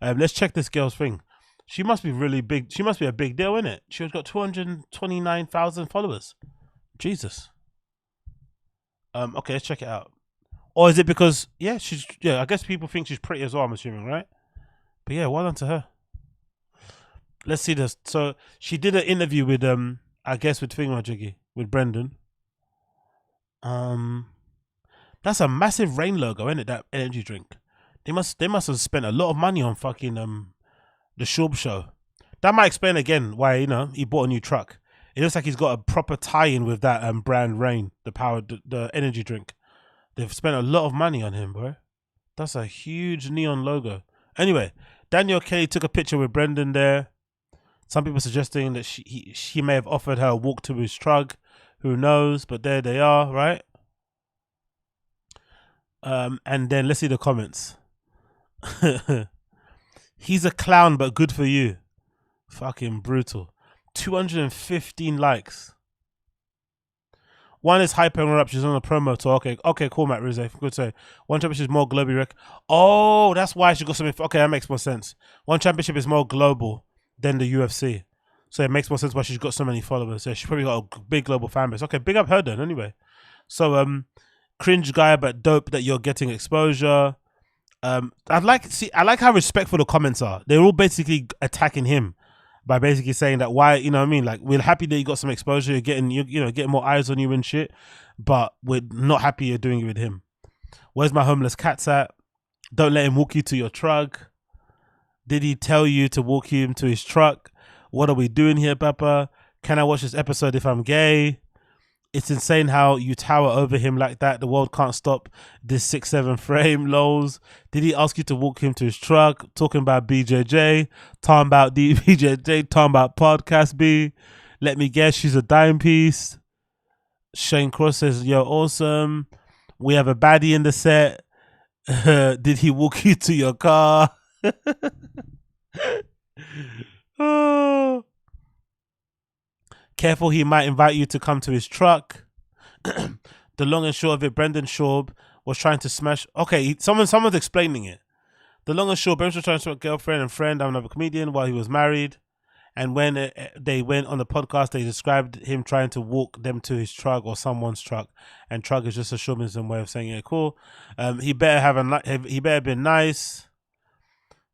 Let's check this girl's thing. She must be really big. She must be a big deal, isn't it? She's got 229,000 followers. Jesus. Okay, let's check it out. Or is it because I guess people think she's pretty as well, I'm assuming, right? But yeah, well done to her. Let's see this. So she did an interview with I guess with Thingamajiggy, with Brendan. That's a massive rain logo, isn't it? That energy drink. They must have spent a lot of money on fucking the SCHAUB'S show. That might explain again why, you know, he bought a new truck. It looks like he's got a proper tie-in with that brand Rain, the energy drink. They've spent a lot of money on him, bro. That's a huge neon logo. Anyway, Danielle Kelly took a picture with Brendan there. Some people suggesting that she may have offered her a walk to his truck. Who knows? But there they are, right? And then let's see the comments. He's a clown, but good for you. Fucking brutal. 215 likes. One is hyping her up. She's on a promo tour. Okay, cool, Matt Rizzo. Good to say. One championship is more globally rec. Oh, that's why she got something. Okay, that makes more sense. One championship is more global than the UFC. So it makes more sense why she's got so many followers. Yeah, she's probably got a big global fan base. Okay, big up her then anyway. So cringe guy, but dope that you're getting exposure. I like how respectful the comments are. They're all basically attacking him by basically saying that why, you know what I mean? Like, we're happy that you got some exposure, you're getting getting more eyes on you and shit, but we're not happy you're doing it with him. Where's my homeless cats at? Don't let him walk you to your truck. Did he tell you to walk him to his truck? What are we doing here, Papa? Can I watch this episode if I'm gay? It's insane how you tower over him like that. The world can't stop this 6'7" frame, lols. Did he ask you to walk him to his truck? Talking about BJJ, talking about BJJ, talking about podcast B. Let me guess, she's a dime piece. Shane Cross says, yo, awesome. We have a baddie in the set. Did he walk you to your car? Oh. Careful, he might invite you to come to his truck. The long and short of it, Brendan Schaub was trying to smash. Okay, someone's explaining it. The long and short, Brendan was trying to smash girlfriend and friend. I'm another comedian while he was married. And when they went on the podcast, they described him trying to walk them to his truck or someone's truck. And truck is just a chauvinism way of saying it. Cool. He better be nice.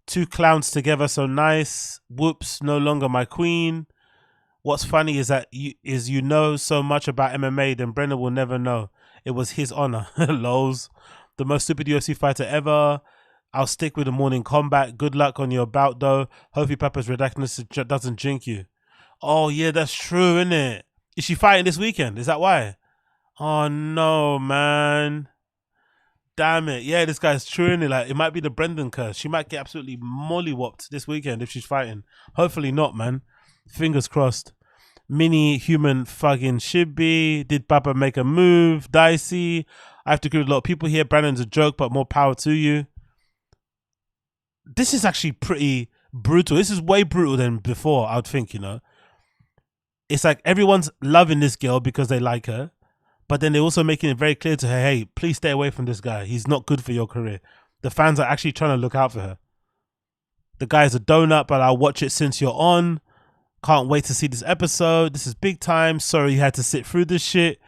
Two clowns together, so nice. Whoops, no longer my queen. What's funny is that you know so much about MMA, then Brendan will never know. It was his honor. Lols. The most stupid UFC fighter ever. I'll stick with the morning combat. Good luck on your bout, though. Hopefully Pepper's redactness doesn't jink you. Oh, yeah, that's true, isn't it? Is she fighting this weekend? Is that why? Oh, no, man. Damn it. Yeah, this guy's true, innit? Like, it might be the Brendan curse. She might get absolutely mollywopped this weekend if she's fighting. Hopefully not, man. Fingers crossed. Mini human fucking Shibby. Did Papa make a move? Dicey. I have to agree with a lot of people here. Brandon's a joke, but more power to you. This is actually pretty brutal. This is way brutal than before, I would think, you know. It's like everyone's loving this girl because they like her, but then they're also making it very clear to her, hey, please stay away from this guy. He's not good for your career. The fans are actually trying to look out for her. The guy's a donut, but I'll watch it since you're on. Can't wait to see this episode. This is big time. Sorry you had to sit through this shit.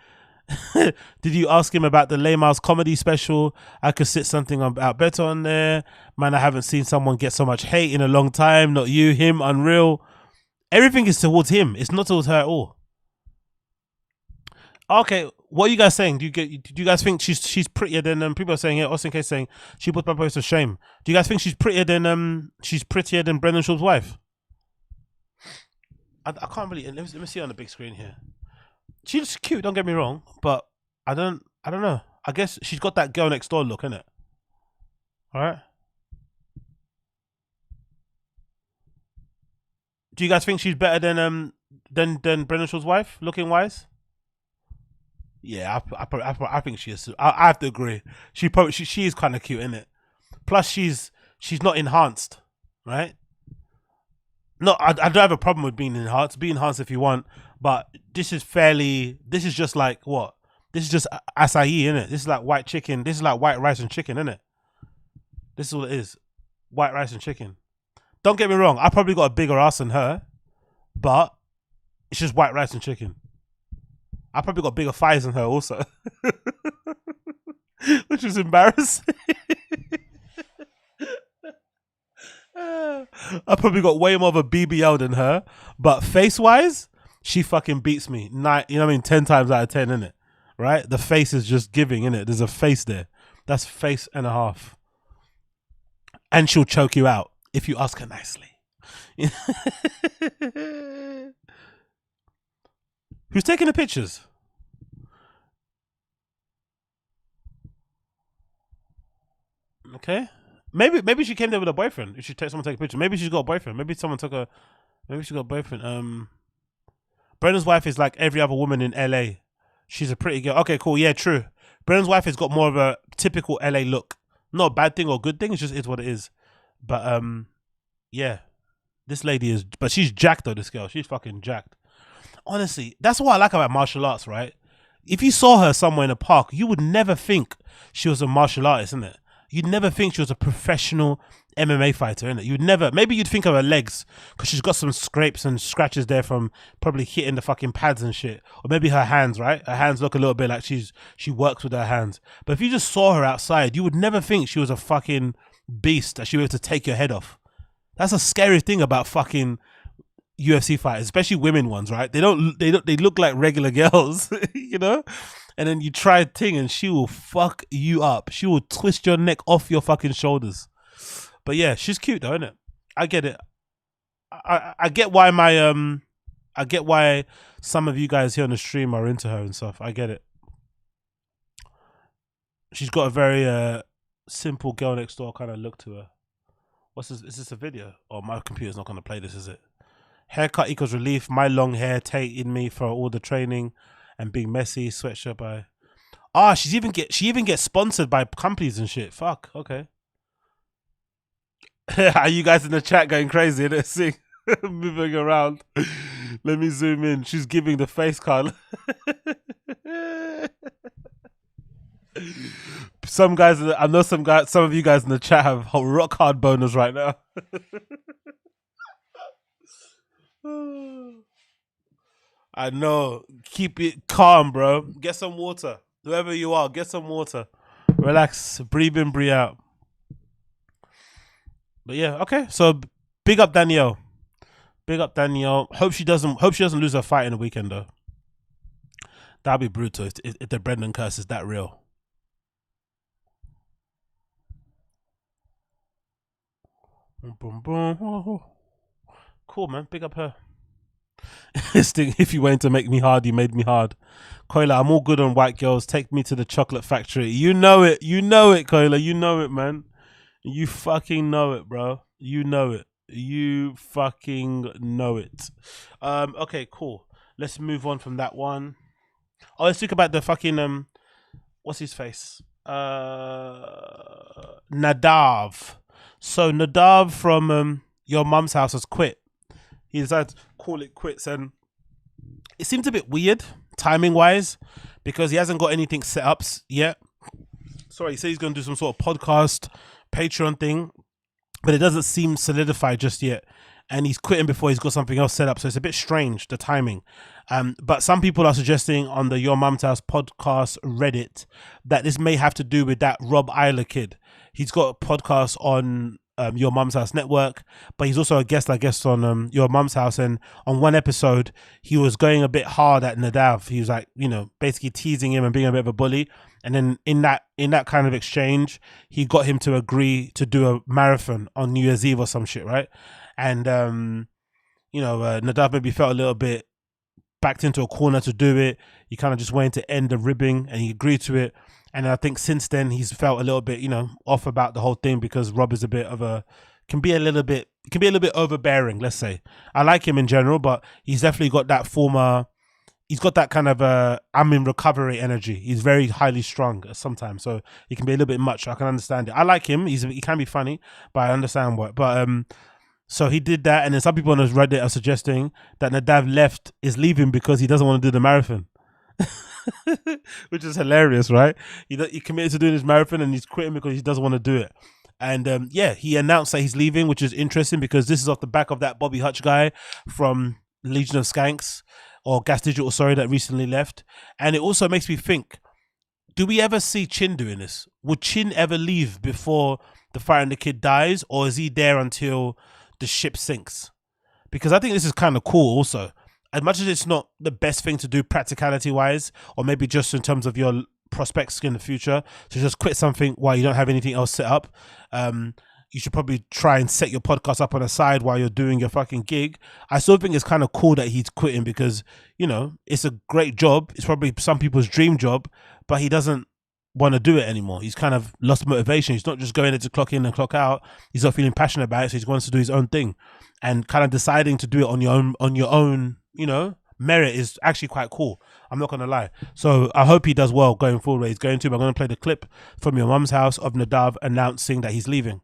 Did you ask him about the LEHY's comedy special? I could sit something about better on there. Man, I haven't seen someone get so much hate in a long time. Not you, him, unreal. Everything is towards him. It's not towards her at all. Okay, What are you guys saying? Do you guys think she's prettier than people are saying here? Austin K saying she put my post to shame. Do you guys think she's prettier than Brendan Schaub's wife? I can't really. Let me see on the big screen here. She's cute. Don't get me wrong, but I don't know. I guess she's got that girl next door look, innit? All right. Do you guys think she's better than Brendan Schaub's wife, looking wise? Yeah, I think she is. I have to agree. She is kind of cute, isn't it? Plus, she's not enhanced, right? No, I don't have a problem with being enhanced. Be enhanced if you want, but this is just like what? This is just acai, innit? This is like white chicken. This is like white rice and chicken, innit? This is what it is. White rice and chicken. Don't get me wrong. I probably got a bigger ass than her, but it's just white rice and chicken. I probably got bigger thighs than her also, which is embarrassing. I probably got way more of a BBL than her, but face-wise, she fucking beats me. You know what I mean? 10 times out of 10, innit? Right? The face is just giving, innit? There's a face there. That's face and a half. And she'll choke you out if you ask her nicely. Who's taking the pictures? Okay. Maybe she came there with a boyfriend. If she someone take a picture. Maybe she's got a boyfriend. Maybe someone took a. Maybe she got a boyfriend. Brendan's wife is like every other woman in LA. She's a pretty girl. Okay, cool. Yeah, true. Brendan's wife has got more of a typical LA look. Not a bad thing or good thing. It's just what it is. But yeah, this lady is. But she's jacked though. This girl. She's fucking jacked. Honestly, that's what I like about martial arts, right? If you saw her somewhere in a park, you would never think she was a martial artist, isn't it? You'd never think she was a professional MMA fighter, innit? You'd never. Maybe you'd think of her legs because she's got some scrapes and scratches there from probably hitting the fucking pads and shit. Or maybe her hands, right? Her hands look a little bit like she works with her hands. But if you just saw her outside, you would never think she was a fucking beast that she was able to take your head off. That's a scary thing about fucking UFC fighters, especially women ones, right? They look like regular girls, you know? And then you try a thing and she will fuck you up. She will twist your neck off your fucking shoulders. But yeah, she's cute though, isn't it? I get it. I get why I get why some of you guys here on the stream are into her and stuff. I get it. She's got a very simple girl next door kind of look to her. What's this? Is this a video? Oh, my computer's not going to play this, is it? Haircut equals relief. My long hair taking me for all the training and being messy. Sweatshirt by. Ah, she even gets sponsored by companies and shit. Fuck. Okay. Are you guys in the chat going crazy? Let's see. Moving around. Let me zoom in. She's giving the face card. Some guys, I know some of you guys in the chat have rock hard boners right now. I know. Keep it calm, bro. Get some water. Whoever you are, get some water. Relax. Breathe in, breathe out. But yeah, okay. So big up Danielle. Big up Danielle. Hope she doesn't lose her fight in the weekend though. That'd be brutal if the Brendan curse is that real. Cool, man. Big up her. If you went to make me hard, you made me hard. Koila, I'm all good on white girls. Take me to the chocolate factory. You know it. You know it, Koila. You know it, man. You fucking know it, bro. You know it. You fucking know it. Okay, cool. Let's move on from that one. Oh, let's talk about the fucking what's his face? Nadav. So Nadav from Your Mum's House has quit. He decided to call it quits, and it seems a bit weird timing wise because he hasn't got anything set up yet. Sorry, he said he's going to do some sort of podcast, Patreon thing, but it doesn't seem solidified just yet. And he's quitting before he's got something else set up, so it's a bit strange, the timing. But some people are suggesting on the Your Mum's House podcast Reddit that this may have to do with that Rob Eiler kid. He's got a podcast on Your Mum's House Network, but he's also a guest, I guess, on Your Mum's House. And on one episode, he was going a bit hard at Nadav. He was like, basically teasing him and being a bit of a bully. And then in that kind of exchange, he got him to agree to do a marathon on New Year's Eve or some shit, right? And Nadav maybe felt a little bit backed into a corner to do it. He kind of just waited to end the ribbing, and he agreed to it. And I think since then he's felt a little bit, off about the whole thing, because Rob is can be a little bit overbearing, let's say. I like him in general, but he's definitely got that he's got that kind of I'm in recovery energy. He's very highly strung sometimes, so he can be a little bit much. I can understand it. I like him. He can be funny, but I understand what. But so he did that, and then some people on his Reddit are suggesting that Nadav is leaving because he doesn't want to do the marathon. Which is hilarious, right? He committed to doing his marathon and he's quitting because he doesn't want to do it. And he announced that he's leaving, which is interesting because this is off the back of that Bobby Hutch guy from Legion of Skanks, or Gas Digital, sorry, that recently left. And it also makes me think, do we ever see Chin doing this? Would Chin ever leave before the Fighter and the Kid dies, or is he there until the ship sinks? Because I think this is kind of cool also. As much as it's not the best thing to do practicality wise, or maybe just in terms of your prospects in the future, to just quit something while you don't have anything else set up, you should probably try and set your podcast up on the side while you're doing your fucking gig. I still think it's kind of cool that he's quitting because, it's a great job. It's probably some people's dream job, but he doesn't want to do it anymore. He's kind of lost motivation. He's not just going there to clock in and clock out. He's not feeling passionate about it, so he wants to do his own thing. And kind of deciding to do it on your own, merit is actually quite cool. I'm not gonna lie. So I hope he does well going forward where he's going to. I'm gonna play the clip from Your Mum's House of Nadav announcing that he's leaving.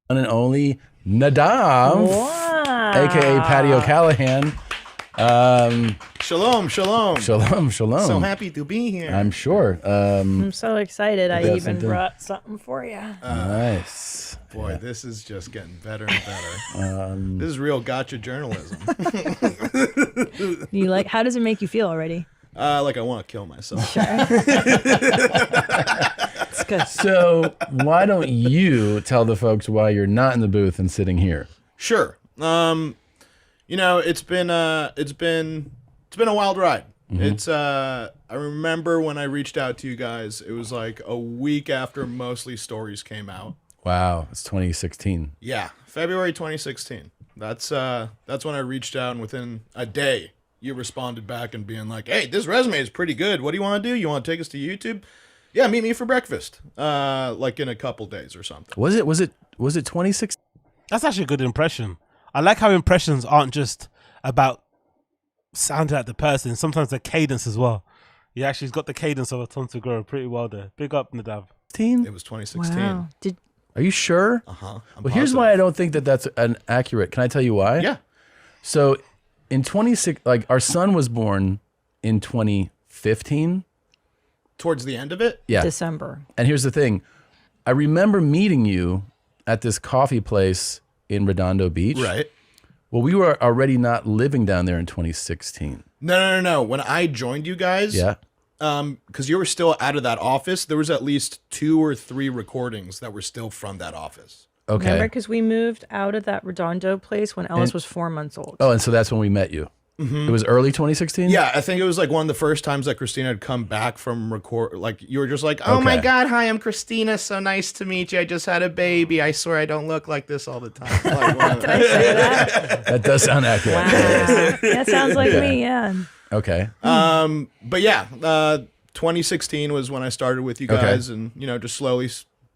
One and only Nadav, aka Patty O'Callahan. Shalom. Shalom. So happy to be here. I'm sure. I'm so excited. I even brought something for you. Nice. Boy, this is just getting better and better. This is real gotcha journalism. How does it make you feel already? Like I want to kill myself. Sure. It's good. So why don't you tell the folks why you're not in the booth and sitting here? Sure. It's been a wild ride. Mm-hmm. I remember when I reached out to you guys, it was like a week after Mostly Stories came out. Wow, it's 2016. Yeah, February 2016. That's when I reached out, and within a day, you responded back and being like, "Hey, this resume is pretty good. What do you want to do? You want to take us to YouTube? Yeah, meet me for breakfast. Like in a couple days or something." Was it 2016? That's actually a good impression. I like how impressions aren't just about sounding like the person. Sometimes the cadence as well. He actually's got the cadence of a Tom Segura pretty well there. Big up, Nadav. It was 2016. Wow. Are you sure? Uh-huh. Well, here's why I don't think that's an accurate. Can I tell you why? Yeah. So in 26, like our son was born in 2015. Towards the end of it? Yeah. December. And here's the thing. I remember meeting you at this coffee place in Redondo Beach. Right. Well, we were already not living down there in 2016. No. When I joined you guys, yeah, because you were still out of that office, there was at least 2 or 3 recordings that were still from that office. Okay. Remember, because we moved out of that Redondo place when Ellis was 4 months old. Oh, and so that's when we met you. Mm-hmm. It was early 2016? Yeah, I think it was like one of the first times that Christina had come back from record. Like you were just like, "Oh my God, hi, I'm Christina. So nice to meet you. I just had a baby. I swear I don't look like this all the time." Like, did I say that? That does sound accurate. Wow. That sounds like me, yeah. Okay. But yeah, 2016 was when I started with you guys, and just slowly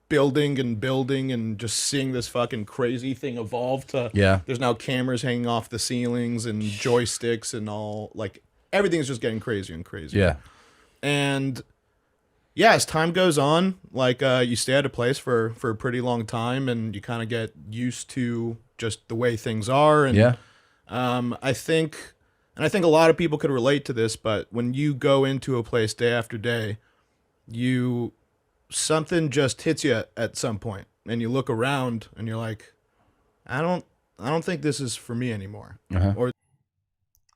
building and just seeing this fucking crazy thing evolve to there's now cameras hanging off the ceilings and joysticks and all, like everything's just getting crazier and crazier. Yeah. And yeah, as time goes on, like you stay at a place for a pretty long time and you kind of get used to just the way things are. And I think a lot of people could relate to this, but when you go into a place day after day, something just hits you at some point, and you look around and you're like, I don't think this is for me anymore. Or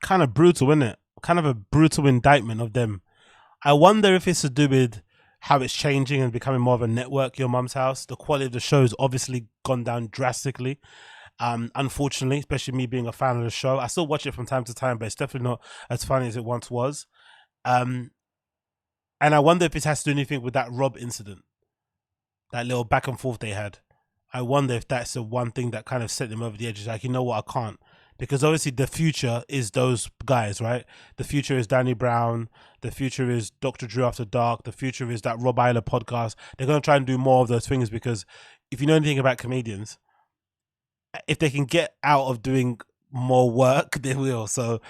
kind of brutal, isn't it? Kind of a brutal indictment of them. I wonder if it's to do with how it's changing and becoming more of a network, Your Mum's House. The quality of the show has obviously gone down drastically. Unfortunately, especially me being a fan of the show. I still watch it from time to time, but it's definitely not as funny as it once was. And I wonder if it has to do anything with that Rob incident, that little back and forth they had. I wonder if that's the one thing that kind of set them over the edge. It's like, you know what, I can't. Because obviously the future is those guys, right? The future is Danny Brown. The future is Dr. Drew After Dark. The future is that Rob Isla podcast. They're going to try and do more of those things because if you know anything about comedians, if they can get out of doing more work, they will. So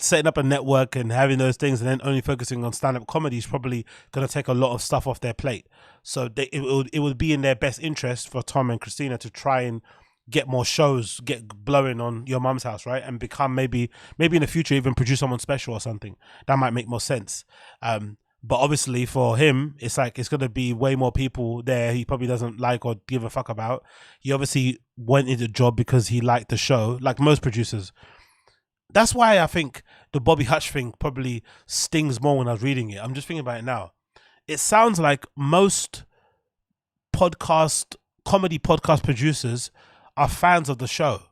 setting up a network and having those things and then only focusing on stand-up comedy is probably going to take a lot of stuff off their plate. So it would be in their best interest for Tom and Christina to try and get more shows, get blowing on Your Mum's House, right? And become maybe in the future even produce someone special or something. That might make more sense. But obviously for him, it's like it's going to be way more people there he probably doesn't like or give a fuck about. He obviously went into the job because he liked the show, like most producers. That's why I think the Bobby Hutch thing probably stings more when I was reading it. I'm just thinking about it now. It sounds like most comedy podcast producers are fans of the show.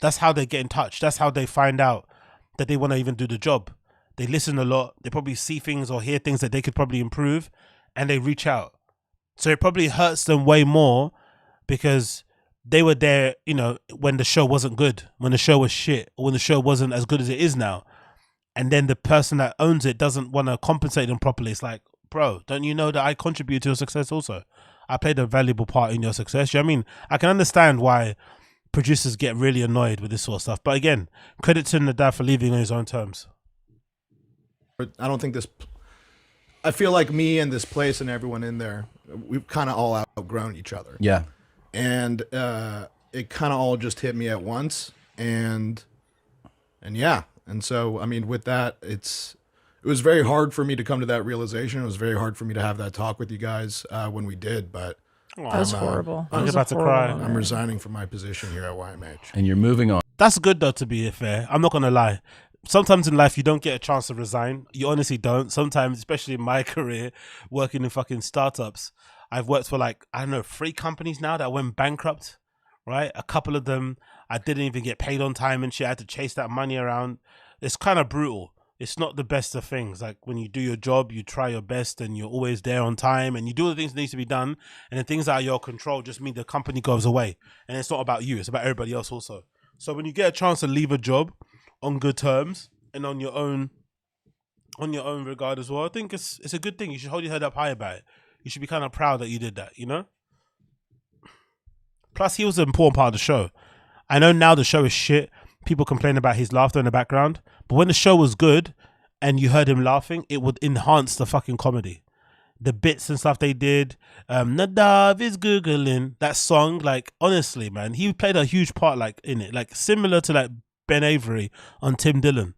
That's how they get in touch. That's how they find out that they want to even do the job. They listen a lot. They probably see things or hear things that they could probably improve and they reach out. So it probably hurts them way more because they were there, you know, when the show wasn't good, when the show was shit, or when the show wasn't as good as it is now. And then the person that owns it doesn't want to compensate them properly. It's like, bro, don't you know that I contribute to your success also? I played a valuable part in your success. You know what I mean? I can understand why producers get really annoyed with this sort of stuff. But again, credit to NADAV for leaving on his own terms. I don't think I feel like me and this place and everyone in there, we've kind of all outgrown each other. Yeah. And it kind of all just hit me at once. And yeah. And so, I mean, with that, it was very hard for me to come to that realization. It was very hard for me to have that talk with you guys when we did, but that was horrible. I'm about to cry. I'm resigning from my position here at YMH. And you're moving on. That's good though, to be fair. I'm not going to lie. Sometimes in life, you don't get a chance to resign. You honestly don't. Sometimes, especially in my career, working in fucking startups, I've worked for like, I don't know, 3 companies now that went bankrupt, right? A couple of them, I didn't even get paid on time and shit. I had to chase that money around. It's kind of brutal. It's not the best of things. Like when you do your job, you try your best and you're always there on time and you do the things that needs to be done. And the things out of your control just mean the company goes away. And it's not about you. It's about everybody else also. So when you get a chance to leave a job on good terms and on your own regard as well, I think it's a good thing. You should hold your head up high about it. You should be kind of proud that you did that, you know? Plus, he was an important part of the show. I know now the show is shit. People complain about his laughter in the background. But when the show was good and you heard him laughing, it would enhance the fucking comedy. The bits and stuff they did. Nadav is Googling. That song, like, honestly, man, he played a huge part like in it. Like, similar to like Ben Avery on Tim Dillon.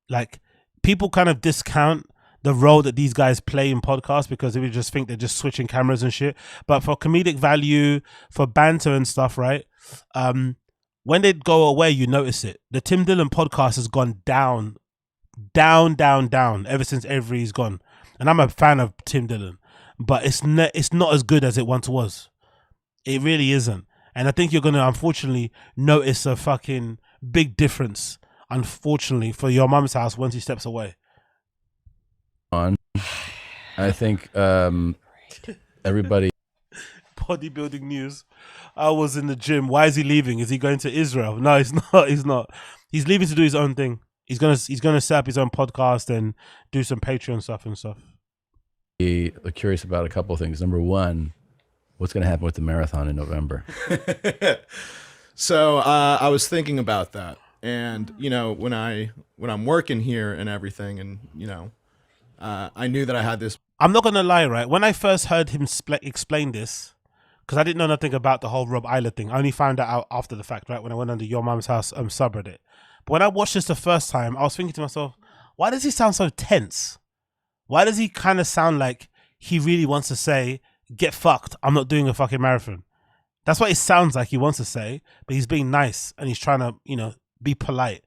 Like, people kind of discount the role that these guys play in podcasts because they would just think they're just switching cameras and shit. But for comedic value, for banter and stuff, right? When they go away, you notice it. The Tim Dillon podcast has gone down ever since Avery's gone. And I'm a fan of Tim Dillon, but it's not as good as it once was. It really isn't. And I think you're going to, unfortunately, notice a fucking big difference, unfortunately, for Your Mum's House once he steps away. I think everybody. Bodybuilding news. I was in the gym. Why is he leaving? Is he going to Israel? No, he's not. He's not. He's leaving to do his own thing. He's gonna set up his own podcast and do some Patreon stuff and stuff. I'm curious about a couple of things. Number one, what's going to happen with the marathon in November? So I was thinking about that, and you know, when I'm working here and everything, and you know, I knew that I had this. I'm not gonna lie, right? When I first heard him explain this, because I didn't know nothing about the whole Rob Isla thing. I only found that out after the fact, right? When I went under Your Mum's House subreddit. But when I watched this the first time, I was thinking to myself, why does he sound so tense? Why does he kind of sound like he really wants to say, get fucked, I'm not doing a fucking marathon? That's what it sounds like he wants to say, but he's being nice and he's trying to, you know, be polite.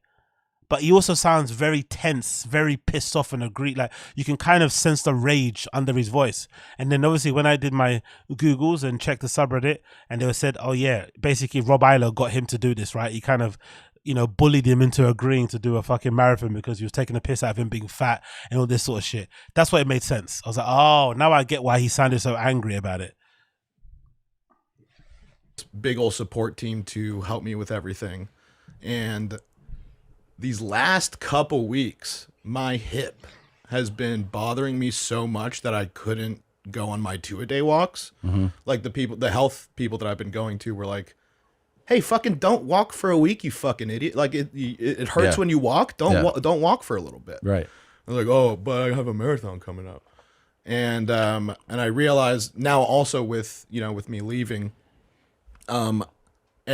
but he also sounds very tense, very pissed off and aggrieved. Like you can kind of sense the rage under his voice. And then obviously when I did my Googles and checked the subreddit, and they were said, oh yeah, basically Rob Eiler got him to do this, right? He kind of, you know, bullied him into agreeing to do a fucking marathon because he was taking a piss out of him being fat and all this sort of shit. That's why it made sense. I was like, oh, now I get why he sounded so angry about it. Big old support team to help me with everything. And these last couple weeks, my hip has been bothering me so much that I couldn't go on my 2-a-day walks. Like the health people that I've been going to were like, hey, fucking don't walk for a week, you fucking idiot. Like it hurts when you walk. Don't walk for a little bit. Right. I'm like, oh, but I have a marathon coming up. And I realized now also with, you know, with me leaving, and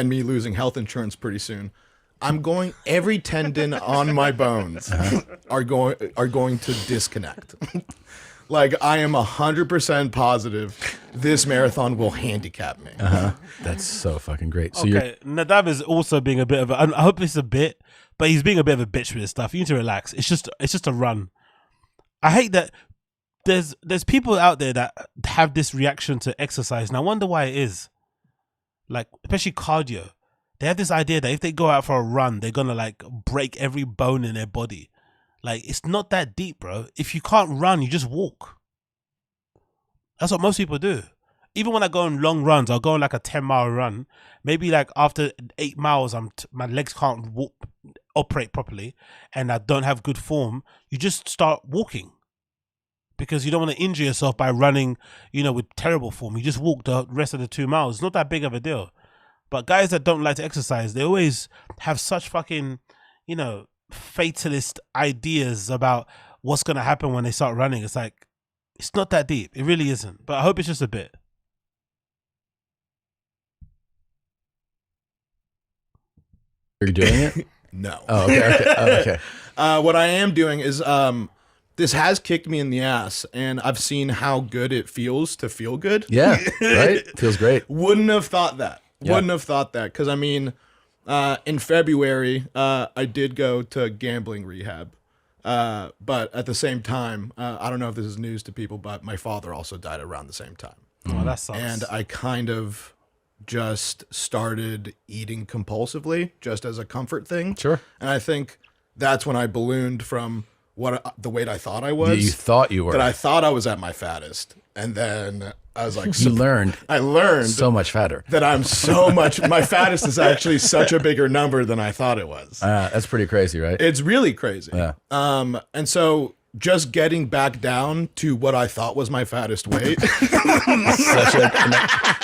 me losing health insurance pretty soon, I'm going, every tendon on my bones are going to disconnect. Like I am 100% positive this marathon will handicap me. That's so fucking great. So okay, Nadav is also being a bit of I hope it's a bit, but he's being a bit of a bitch with this stuff. You need to relax. It's just a run. I hate that there's people out there that have this reaction to exercise, and I wonder why it is. Like, especially cardio. They have this idea that if they go out for a run, they're gonna like break every bone in their body. Like, it's not that deep, bro. If you can't run, you just walk. That's what most people do. Even when I go on long runs, I'll go on like a 10-mile run. Maybe like after 8 miles, my legs can't operate properly, and I don't have good form. You just start walking because you don't want to injure yourself by running, you know, with terrible form. You just walk the rest of the 2 miles. It's not that big of a deal. But guys that don't like to exercise, they always have such fucking, you know, fatalist ideas about what's going to happen when they start running. It's like, it's not that deep. It really isn't. But I hope it's just a bit. Are you doing it? No. Oh, okay. What I am doing is this has kicked me in the ass, and I've seen how good it feels to feel good. Yeah, right? Feels great. Wouldn't have thought that. Wouldn't have thought that. Because, I mean, in February, I did go to gambling rehab. But at the same time, I don't know if this is news to people, but my father also died around the same time. Oh, that sucks. And I kind of just started eating compulsively just as a comfort thing. Sure. And I think that's when I ballooned from the weight I thought I was. You thought you were. That I thought I was at my fattest. And then I was like, I learned so much fatter. That I'm so much, my fattest is actually such a bigger number than I thought it was. That's pretty crazy, right? It's really crazy. Yeah. And so just getting back down to what I thought was my fattest weight.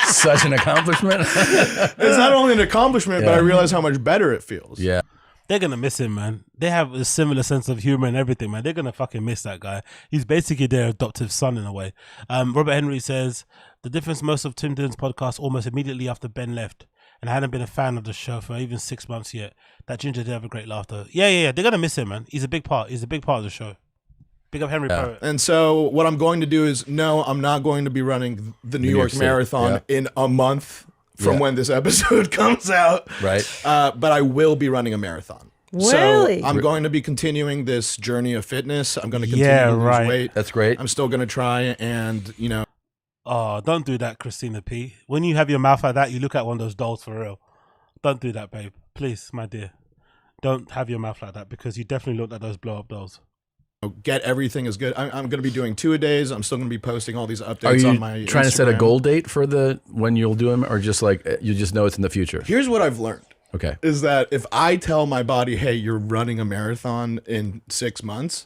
Such an accomplishment. It's not only an accomplishment, but I realize how much better it feels. Yeah. They're going to miss him, man. They have a similar sense of humor and everything, man. They're going to fucking miss that guy. He's basically their adoptive son in a way. Robert Henry says, the difference most of Tim Dillon's podcast almost immediately after Ben left, and I hadn't been a fan of the show for even 6 months yet. That Ginger did have a great laughter. Yeah. They're going to miss him, man. He's a big part. He's a big part of the show. Big up Henry Poet. And so what I'm going to do is, no, I'm not going to be running the New York Marathon in a month from when this episode comes out. Right. But I will be running a marathon. Really? So I'm going to be continuing this journey of fitness. I'm going to continue to lose weight. That's great. I'm still going to try and, you know. Oh, don't do that, Christina P. When you have your mouth like that, you look at one of those dolls for real. Don't do that, babe. Please, my dear. Don't have your mouth like that because you definitely look like those blow-up dolls. Get everything is good. I'm going to be doing 2-a-days. I'm still going to be posting all these updates on my trying Instagram. to set a goal date for when you'll do them, or just like you just know it's in the future? Here's what I've learned. Okay. Is that if I tell my body, hey, you're running a marathon in 6 months,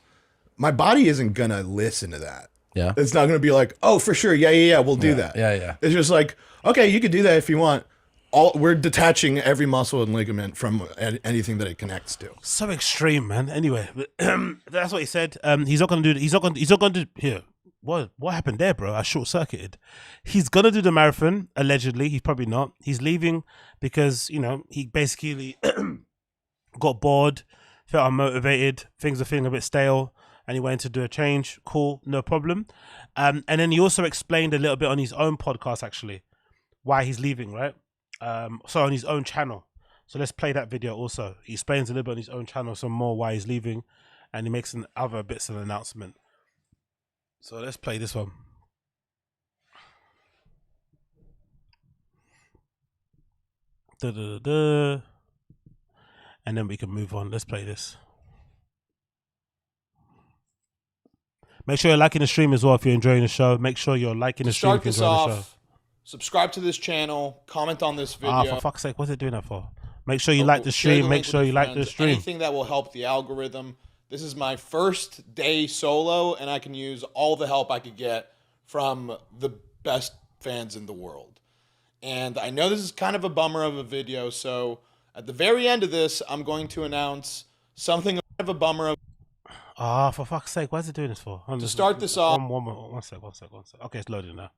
my body isn't going to listen to that. Yeah. It's not going to be like, oh, for sure. Yeah. We'll do that. Yeah. It's just like, okay, you could do that if you want. We're detaching every muscle and ligament from anything that it connects to. So extreme, man. Anyway, that's what he said. He's not going to do. He's not going to do. Here, what happened there, bro? I short circuited. He's gonna do the marathon. Allegedly, he's probably not. He's leaving because he basically got bored, felt unmotivated. Things are feeling a bit stale, and he went to do a change. Cool, no problem. And then he also explained a little bit on his own podcast, actually, why he's leaving. Right. So on his own channel. So let's play that video also. He explains a little bit on his own channel some more why he's leaving, and he makes some other bits of an announcement. So let's play this one. And then we can move on. Let's play this. Make sure you're liking the stream as well if you're enjoying the show. Make sure you're liking the stream if you're enjoying the show. Subscribe to this channel. Comment on this video. For fuck's sake, what's it doing that for? Make sure you like the stream. Make sure you like the stream. Anything that will help the algorithm. This is my first day solo, and I can use all the help I could get from the best fans in the world. And I know this is kind of a bummer of a video, so at the very end of this, I'm going to announce something of a bummer of. For fuck's sake, why is it doing this for? To start this off. One sec. Okay, it's loading now.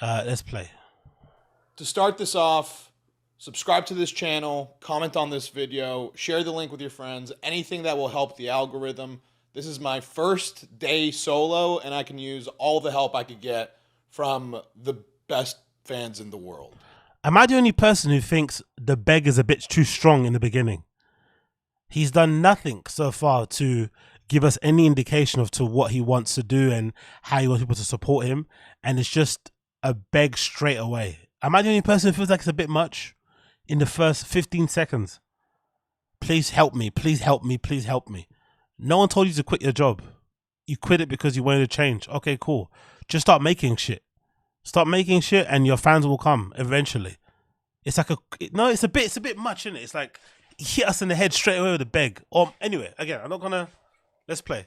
Let's play. To start this off, subscribe to this channel, comment on this video, share the link with your friends, anything that will help the algorithm. This is my first day solo, and I can use all the help I could get from the best fans in the world. Am I the only person who thinks the beg is a bit too strong in the beginning? He's done nothing so far to give us any indication of to what he wants to do and how he wants people to support him, and it's just a beg straight away. Am I the only person who feels like it's a bit much in the first 15 seconds? Please help me, please help me, please help me. No one told you to quit your job. You quit it because you wanted to change. Okay, cool. Just start making shit. Start making shit and your fans will come eventually. It's like it's a bit much, isn't it? It's like hit us in the head straight away with a beg. Or anyway, again, I'm not gonna. Let's play.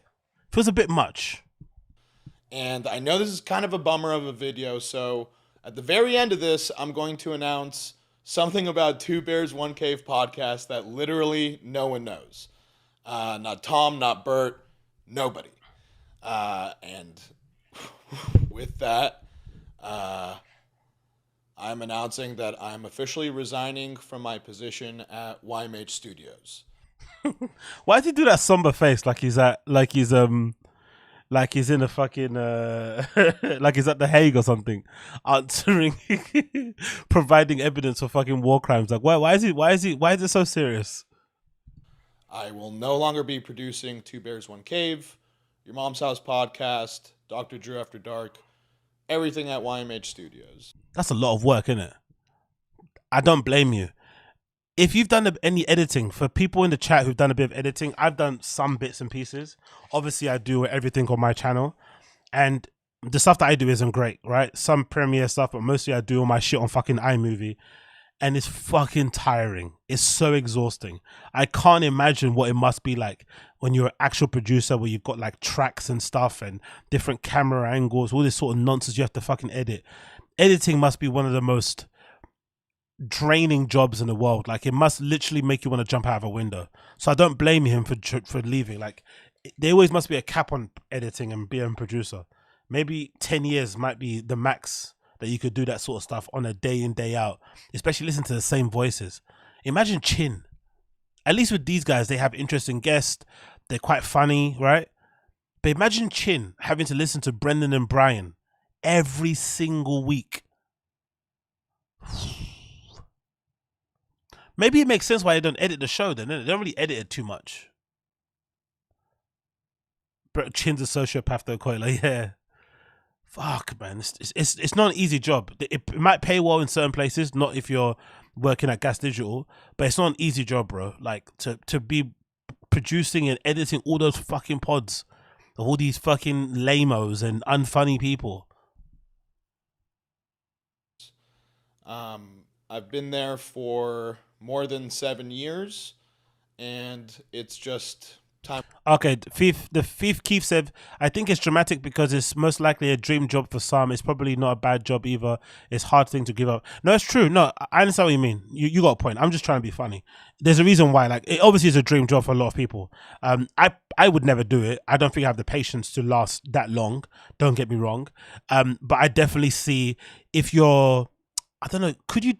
Feels a bit much. And I know this is kind of a bummer of a video, so at the very end of this, I'm going to announce something about Two Bears, One Cave podcast that literally no one knows. Not Tom, not Bert, nobody. And with that, I'm announcing that I'm officially resigning from my position at YMH Studios. Why does he do that somber face like he's in a fucking like he's at The Hague or something, answering providing evidence for fucking war crimes? Like why is it so serious? I will no longer be producing Two Bears, One Cave, Your Mom's House podcast, Dr. Drew After Dark, everything at YMH Studios. That's a lot of work, isn't it? I don't blame you. If you've done any editing, for people in the chat who've done a bit of editing, I've done some bits and pieces. Obviously, I do everything on my channel. And the stuff that I do isn't great, right? Some Premiere stuff, but mostly I do all my shit on fucking iMovie. And it's fucking tiring. It's so exhausting. I can't imagine what it must be like when you're an actual producer where you've got like tracks and stuff and different camera angles, all this sort of nonsense you have to fucking edit. Editing must be one of the most draining jobs in the world. Like it must literally make you want to jump out of a window. So I don't blame him for leaving. Like there always must be a cap on editing and being a producer. Maybe 10 years might be the max that you could do that sort of stuff on a day in, day out, especially listen to the same voices. Imagine Chin. At least with these guys, they have interesting guests. They're quite funny, right? But imagine Chin having to listen to Brendan and Brian every single week. Maybe it makes sense why they don't edit the show then. They don't really edit it too much. Chin's a sociopath though, quite like, yeah. Fuck, man. It's not an easy job. It might pay well in certain places, not if you're working at Gas Digital, but it's not an easy job, bro. Like to be producing and editing all those fucking pods of all these fucking lamos and unfunny people. I've been there for more than 7 years, and it's just time. Okay, the Thief Keith said, I think it's dramatic because it's most likely a dream job for some. It's probably not a bad job either. It's a hard thing to give up. No, it's true. No, I understand what you mean. You got a point. I'm just trying to be funny. There's a reason why. Like, it obviously is a dream job for a lot of people. I would never do it. I don't think I have the patience to last that long. Don't get me wrong. But I definitely see if you're, I don't know, could you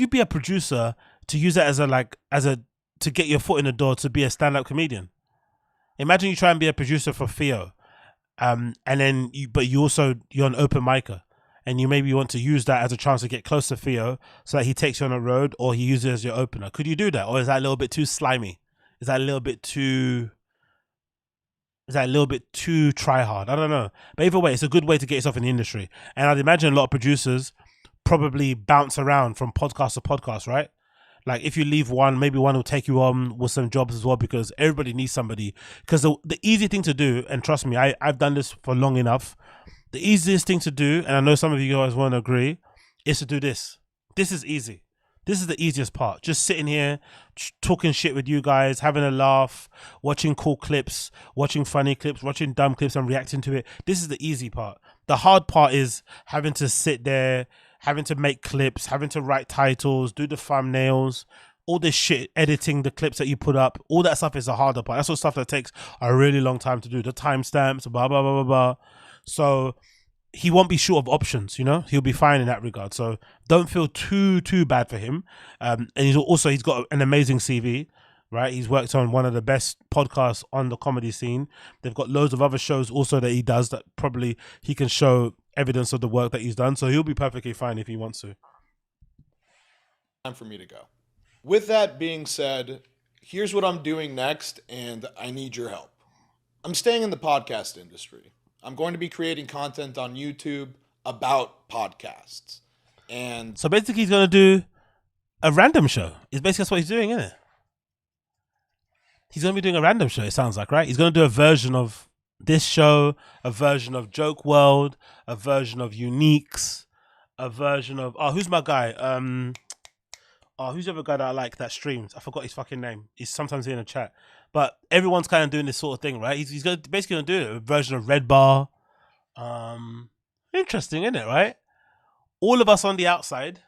be a producer to use that to get your foot in the door to be a stand-up comedian? Imagine you try and be a producer for Theo, and then you're an open micer, and you maybe want to use that as a chance to get close to Theo so that he takes you on a road, or he uses it as your opener. Could you do that? Or is that a little bit too slimy? Is that a little bit too try hard? I don't know. But either way, it's a good way to get yourself in the industry. And I'd imagine a lot of producers probably bounce around from podcast to podcast, right? Like if you leave one, maybe one will take you on with some jobs as well, because everybody needs somebody. Because the easy thing to do, and trust me, I've done this for long enough. The easiest thing to do, and I know some of you guys won't agree, is to do this. This is easy. This is the easiest part. Just sitting here, talking shit with you guys, having a laugh, watching cool clips, watching funny clips, watching dumb clips and reacting to it. This is the easy part. The hard part is having to sit there, having to make clips, having to write titles, do the thumbnails, all this shit, editing the clips that you put up. All that stuff is the harder part. That's what stuff that takes a really long time to do. The timestamps, blah, blah, blah, blah, blah. So he won't be short of options, you know? He'll be fine in that regard. So don't feel too bad for him. And he's got an amazing CV, right? He's worked on one of the best podcasts on the comedy scene. They've got loads of other shows also that he does that probably he can show evidence of the work that he's done. So he'll be perfectly fine if he wants to. Time for me to go. With that being said, here's what I'm doing next, and I need your help. I'm staying in the podcast industry. I'm going to be creating content on YouTube about podcasts. And so basically he's going to do a random show. It's basically that's what he's doing, isn't it? He's going to be doing a random show, it sounds like, right? He's going to do a version of this show, a version of Joke World, a version of Uniques, a version of, who's my guy? Who's the other guy that I like that streams? I forgot his fucking name. He's sometimes in a chat. But everyone's kind of doing this sort of thing, right? He's basically going to do a version of Red Bar. Interesting, isn't it, right? All of us on the outside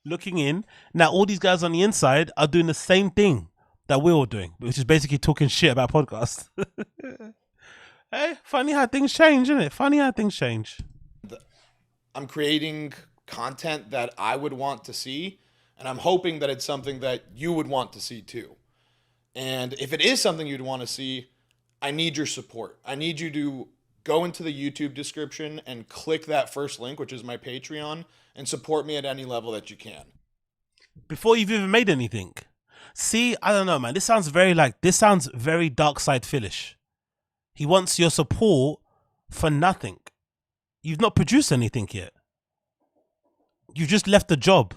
looking in. Now, all these guys on the inside are doing the same thing that we're all doing, which is basically talking shit about podcasts. Hey, funny how things change, isn't it? Funny how things change. I'm creating content that I would want to see, and I'm hoping that it's something that you would want to see too. And if it is something you'd want to see, I need your support. I need you to go into the YouTube description and click that first link, which is my Patreon, and support me at any level that you can. Before you've even made anything. See, I don't know, man. This sounds very dark side Philish. He wants your support for nothing. You've not produced anything yet. You just left the job.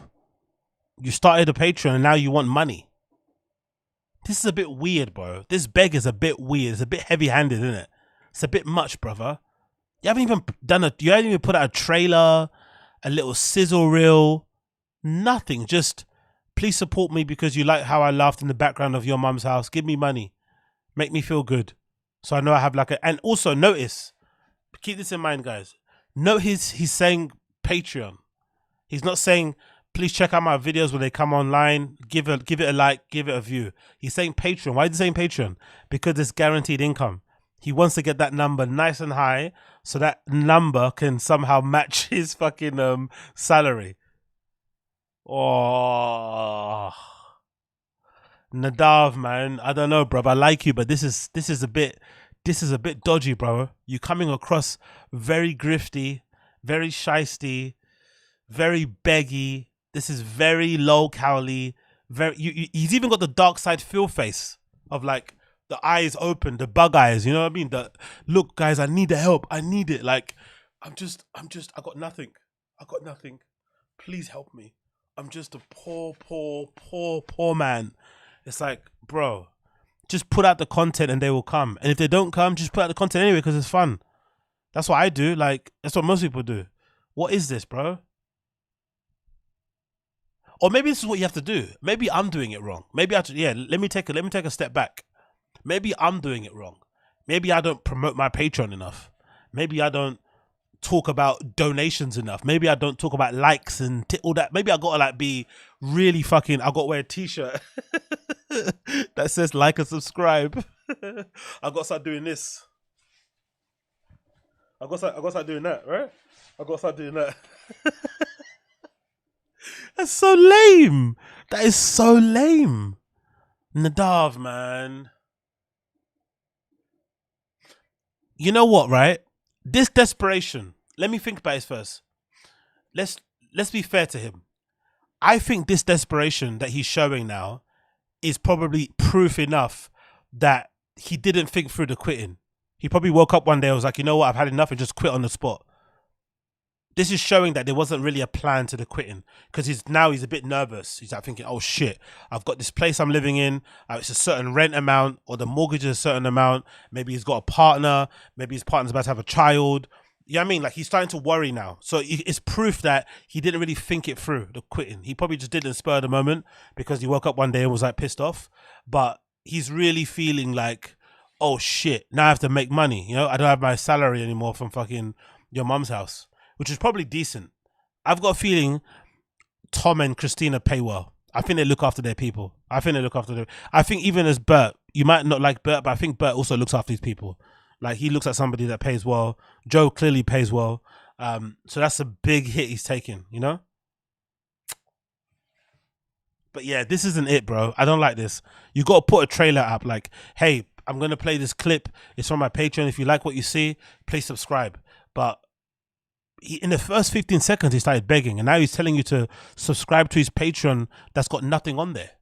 You started a Patreon and now you want money. This is a bit weird, bro. This beg is a bit weird. It's a bit heavy-handed, isn't it? It's a bit much, brother. You haven't even put out a trailer, a little sizzle reel, nothing. Just please support me because you like how I laughed in the background of your mum's house. Give me money. Make me feel good. So I know I have and also notice, keep this in mind, guys. Note he's saying Patreon. He's not saying, please check out my videos when they come online. Give it a like, give it a view. He's saying Patreon. Why is he saying Patreon? Because it's guaranteed income. He wants to get that number nice and high so that number can somehow match his fucking salary. Oh, NADAV, man. I don't know, bro. I like you, but this is a bit dodgy, bro. You coming across very grifty, very shisty, very beggy. This is very low calorie. He's even got the dark side feel face of like the eyes open, the bug eyes. You know what I mean? Look, guys, I need the help. I need it. Like, I got nothing. Please help me. I'm just a poor man. It's like, bro, just put out the content and they will come. And if they don't come, just put out the content anyway because it's fun. That's what I do. Like, that's what most people do. What is this, bro? Or maybe this is what you have to do. Maybe I'm doing it wrong. Maybe let me take a step back. Maybe I'm doing it wrong. Maybe I don't promote my Patreon enough. Maybe I don't talk about donations enough. Maybe I don't talk about likes and all that. Maybe I gotta be really fucking. I gotta wear a t-shirt that says like and subscribe. I gotta start doing this. I gotta start doing that, right? I gotta start doing that. That's so lame. That is so lame. NADAV, man. You know what, right? This desperation. Let me think about it first. let's be fair to him. I think this desperation that he's showing now is probably proof enough that he didn't think through the quitting. He probably woke up one day and was like, you know what, I've had enough, and just quit on the spot. This is showing that there wasn't really a plan to the quitting, because he's a bit nervous. He's like thinking, oh shit, I've got this place I'm living in. It's a certain rent amount, or the mortgage is a certain amount. Maybe he's got a partner. Maybe his partner's about to have a child. You know what I mean? Like, he's starting to worry now. So it's proof that he didn't really think it through, the quitting. He probably just did it in spur of the moment because he woke up one day and was like pissed off. But he's really feeling like, oh shit, now I have to make money. You know, I don't have my salary anymore from fucking your mum's house, which is probably decent. I've got a feeling Tom and Christina pay well. I think they look after their people. I think even as Bert, you might not like Bert, but I think Bert also looks after these people. Like, he looks at somebody that pays well. Joe clearly pays well. So that's a big hit he's taking, you know? But yeah, this isn't it, bro. I don't like this. You got to put a trailer up like, hey, I'm going to play this clip. It's from my Patreon. If you like what you see, please subscribe. But in the first 15 seconds, he started begging. And now he's telling you to subscribe to his Patreon that's got nothing on there.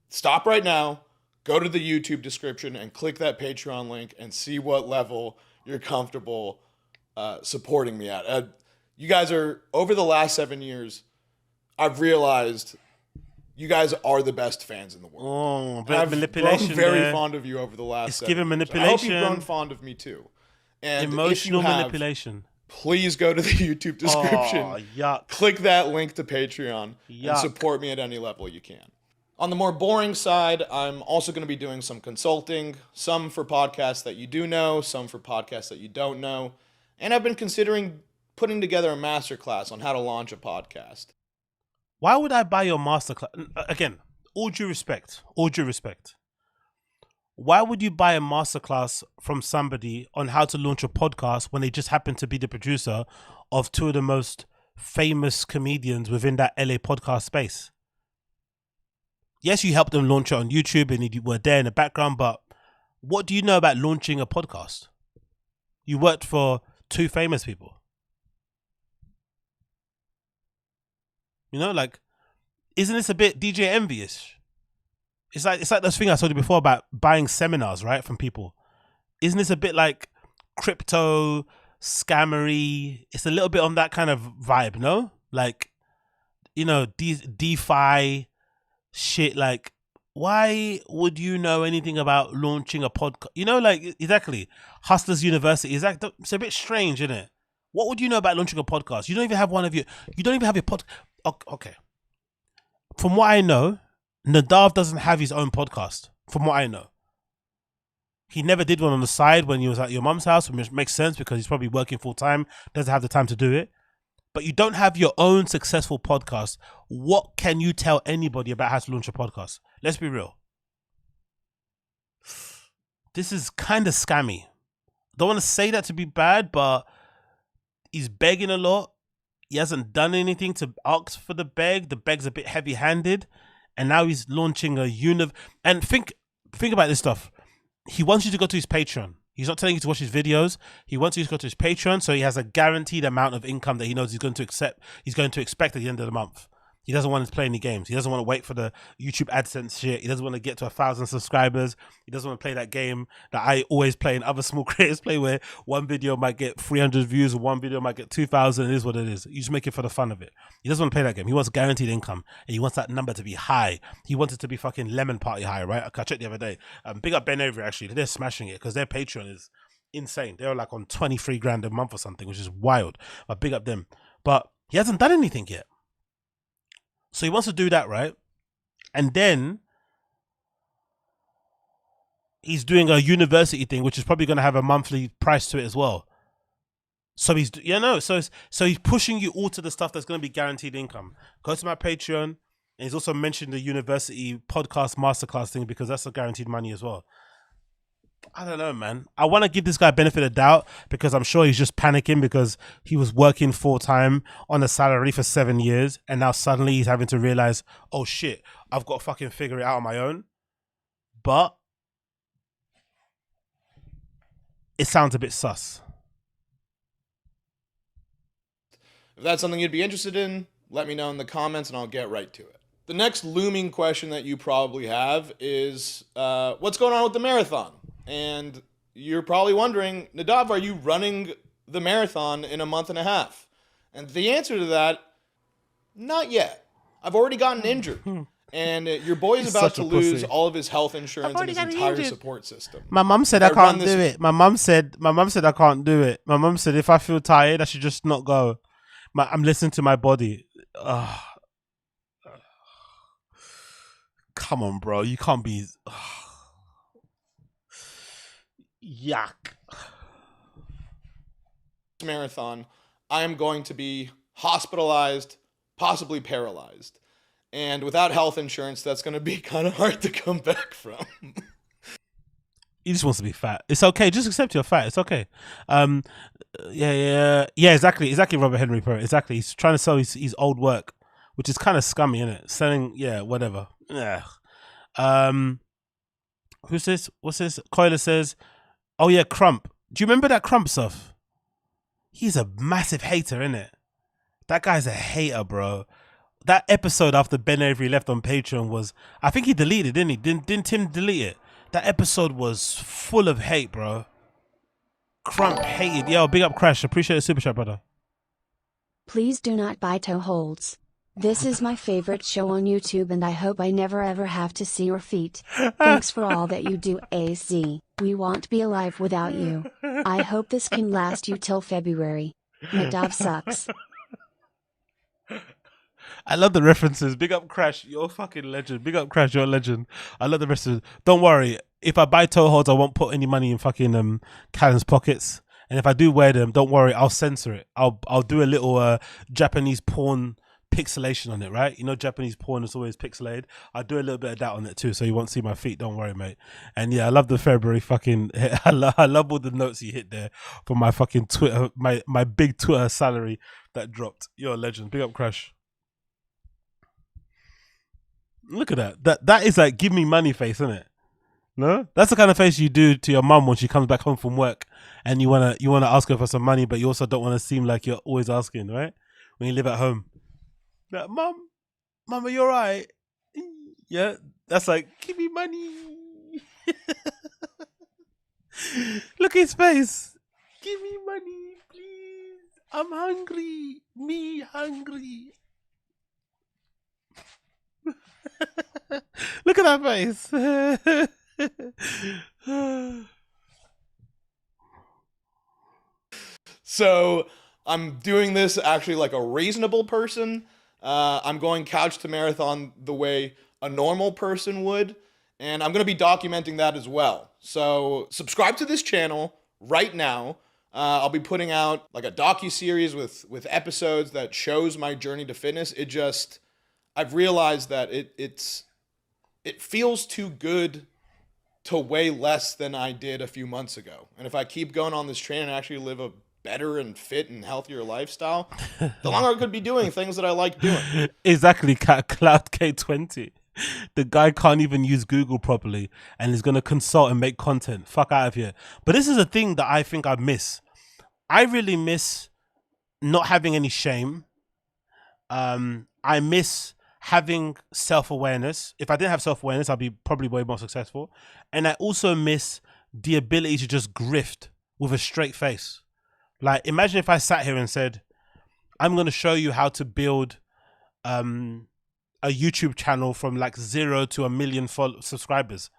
Stop right now, go to the YouTube description and click that Patreon link and see what level you're comfortable supporting me at. You guys are, over the last 7 years, I've realized you guys are the best fans in the world. Oh, bit of manipulation. I'm very fond of you over the last 7 years. Manipulation. I hope you've grown fond of me too. And emotional if you have, manipulation. Please go to the YouTube description. Oh, yuck. Click that link to Patreon Yuck. and support me at any level you can. On the more boring side, I'm also going to be doing some consulting, some for podcasts that you do know, some for podcasts that you don't know. And I've been considering putting together a masterclass on how to launch a podcast. Why would I buy your masterclass? Again, all due respect. Why would you buy a masterclass from somebody on how to launch a podcast when they just happen to be the producer of two of the most famous comedians within that LA podcast space? Yes, you helped them launch it on YouTube and you were there in the background, but what do you know about launching a podcast? You worked for two famous people. You know, like, isn't this a bit DJ envious? It's like those things I told you before about buying seminars, right, from people. Isn't this a bit like crypto, scammery? It's a little bit on that kind of vibe, no? Like, you know, DeFi shit. Like, why would you know anything about launching a podcast? You know, like, exactly. Hustlers University. It's a bit strange, isn't it? What would you know about launching a podcast? You don't even have you don't even have your podcast. Okay. From what I know, NADAV doesn't have his own podcast. From what I know. He never did one on the side when he was at your mum's house, which makes sense because he's probably working full time, doesn't have the time to do it. But you don't have your own successful podcast. What can you tell anybody about how to launch a podcast? Let's be real. This is kind of scammy. Don't want to say that to be bad, but he's begging a lot. He hasn't done anything to ask for the beg. The beg's a bit heavy-handed. And now he's launching a And think about this stuff. He wants you to go to his Patreon. He's not telling you to watch his videos. He wants you to go to his Patreon, so he has a guaranteed amount of income that he knows he's going to expect at the end of the month. He doesn't want to play any games. He doesn't want to wait for the YouTube AdSense shit. He doesn't want to get to 1,000 subscribers. He doesn't want to play that game that I always play and other small creators play, where one video might get 300 views or one video might get 2,000. It is what it is. You just make it for the fun of it. He doesn't want to play that game. He wants guaranteed income, and he wants that number to be high. He wants it to be fucking lemon party high, right? I checked the other day. Big up Ben Avery, actually. They're smashing it because their Patreon is insane. They're like on 23 grand a month or something, which is wild. But big up them. But he hasn't done anything yet. So he wants to do that, right? And then he's doing a university thing, which is probably going to have a monthly price to it as well. So he's, so he's pushing you all to the stuff that's going to be guaranteed income. Go to my Patreon, and he's also mentioned the university podcast masterclass thing because that's a guaranteed money as well. I don't know, man. I want to give this guy benefit of doubt because I'm sure he's just panicking because he was working full time on a salary for 7 years, and now suddenly he's having to realize, oh shit, I've got to fucking figure it out on my own. But it sounds a bit sus. If that's something you'd be interested in, let me know in the comments and I'll get right to it. The next looming question that you probably have is, what's going on with the marathon? And you're probably wondering, Nadav, are you running the marathon in a month and a half? And the answer to that, not yet. I've already gotten injured. And your boy is about to lose all of his health insurance and his entire support system. My mum said I can't do it. My mum said I can't do it. My mum said if I feel tired, I should just not go. I'm listening to my body. Come on, bro. You can't be. Yuck. Marathon, I am going to be hospitalized, possibly paralyzed. And without health insurance, that's going to be kind of hard to come back from. He just wants to be fat. It's okay. Just accept you're fat. It's okay. Yeah. Exactly, Robert Henry Perry. Exactly. He's trying to sell his old work, which is kind of scummy, isn't it? Selling, whatever. Yeah. Who's this? What's this? Coiler says, oh yeah, Crump. Do you remember that Crump stuff? He's a massive hater, isn't it? That guy's a hater, bro. That episode after Ben Avery left on Patreon was, I think he deleted, didn't he? Didn't Tim delete it? That episode was full of hate, bro. Crump hated. Yo, big up Crash. Appreciate the super chat, brother. Please do not buy toe holds. This is my favorite show on YouTube and I hope I never ever have to see your feet. Thanks for all that you do, AZ. We won't be alive without you. I hope this can last you till February. Nadav sucks. I love the references. Big up Crash, you're a fucking legend. Big up Crash, you're a legend. I love the references. Don't worry, if I buy toe holds, I won't put any money in fucking Callan's pockets. And if I do wear them, don't worry, I'll censor it. I'll do a little Japanese porn pixelation on it, right? You know, Japanese porn is always pixelated. I'll do a little bit of that on it too, so you won't see my feet. Don't worry, mate. And yeah, I love the February fucking. I love all the notes you hit there for my fucking Twitter, my big Twitter salary that dropped. You're a legend. Big up Crash. Look at that. That is like give me money face, isn't it? No, that's the kind of face you do to your mum when she comes back home from work, and you wanna ask her for some money, but you also don't want to seem like you're always asking, right? When you live at home, like, Mum, are you alright? Yeah, that's like give me money. Look at his face. Give me money, please. I'm hungry. Me hungry. Look at that face. So I'm doing this actually like a reasonable person. I'm going couch to marathon the way a normal person would. And I'm going to be documenting that as well. So subscribe to this channel right now. I'll be putting out like a docu-series with episodes that shows my journey to fitness. I've realized that it feels too good to weigh less than I did a few months ago. And if I keep going on this train and actually live a better and fit and healthier lifestyle, the longer I could be doing things that I like doing. Exactly, Cloud K20. The guy can't even use Google properly and he's going to consult and make content. Fuck out of here. But this is a thing that I think I miss. I really miss not having any shame. I miss having self-awareness. If I didn't have self-awareness, I'd be probably way more successful. And I also miss the ability to just grift with a straight face. Like, imagine if I sat here and said, I'm going to show you how to build a YouTube channel from like 0 to 1 million subscribers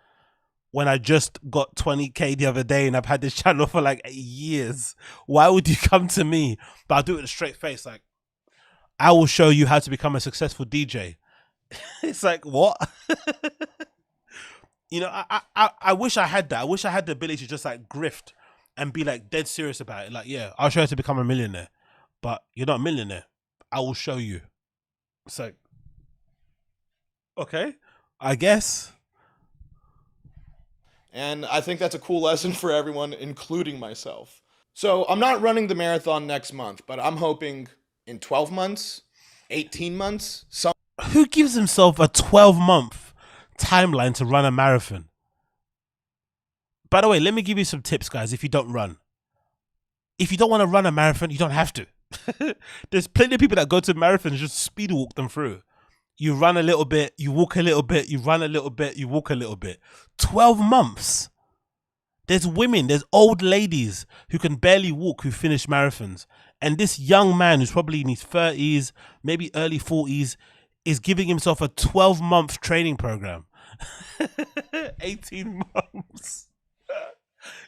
when I just got 20K the other day and I've had this channel for like 8 years. Why would you come to me? But I'll do it with a straight face. Like, I will show you how to become a successful DJ. It's like, what? You know, I wish I had that. I wish I had the ability to just like grift and be like dead serious about it. Like, yeah, I'll show you how to become a millionaire, but you're not a millionaire. I will show you. It's like, okay, I guess. And I think that's a cool lesson for everyone, including myself. So I'm not running the marathon next month, but I'm hoping in 12 months, 18 months. Who gives himself a 12-month timeline to run a marathon? By the way, let me give you some tips, guys. If you don't run, if you don't want to run a marathon, you don't have to. There's plenty of people that go to marathons, just speed walk them through. You run a little bit, you walk a little bit, you run a little bit, you walk a little bit. 12 months. There's women, there's old ladies who can barely walk who finish marathons. And this young man who's probably in his 30s, maybe early 40s, is giving himself a 12-month training program. 18 months.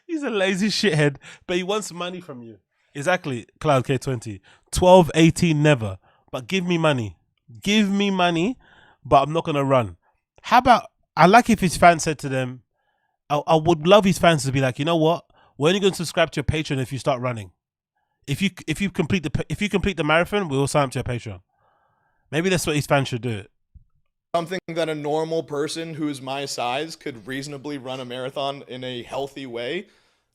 He's a lazy shithead, but he wants money from you. Exactly, Cloud K20. 12, 18, never. But give me money. Give me money, but I'm not going to run. How about, I like if his fans said to them, I would love his fans to be like, you know what? We're only going to subscribe to your Patreon if you start running. If you complete the marathon, we will sign up to your Patreon. Maybe that's what his fans should do. Something that a normal person who's my size could reasonably run a marathon in a healthy way.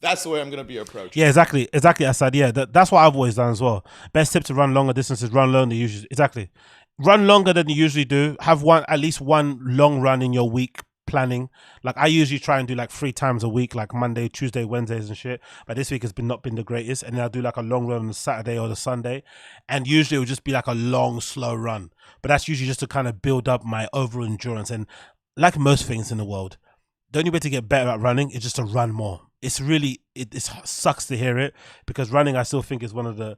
That's the way I'm going to be approaching. Yeah, exactly, Asad. Yeah, that's what I've always done as well. Best tip to run longer distances, run longer than you usually. Exactly. Run longer than you usually do. Have at least one long run in your week planning. Like I usually try and do like 3 times a week, like Monday, Tuesday, Wednesdays and shit. But this week has not been the greatest. And then I'll do like a long run on the Saturday or the Sunday. And usually it will just be like a long, slow run. But that's usually just to kind of build up my overall endurance. And like most things in the world, the only way to get better at running is just to run more. It's really, it sucks to hear it, because running I still think is one of the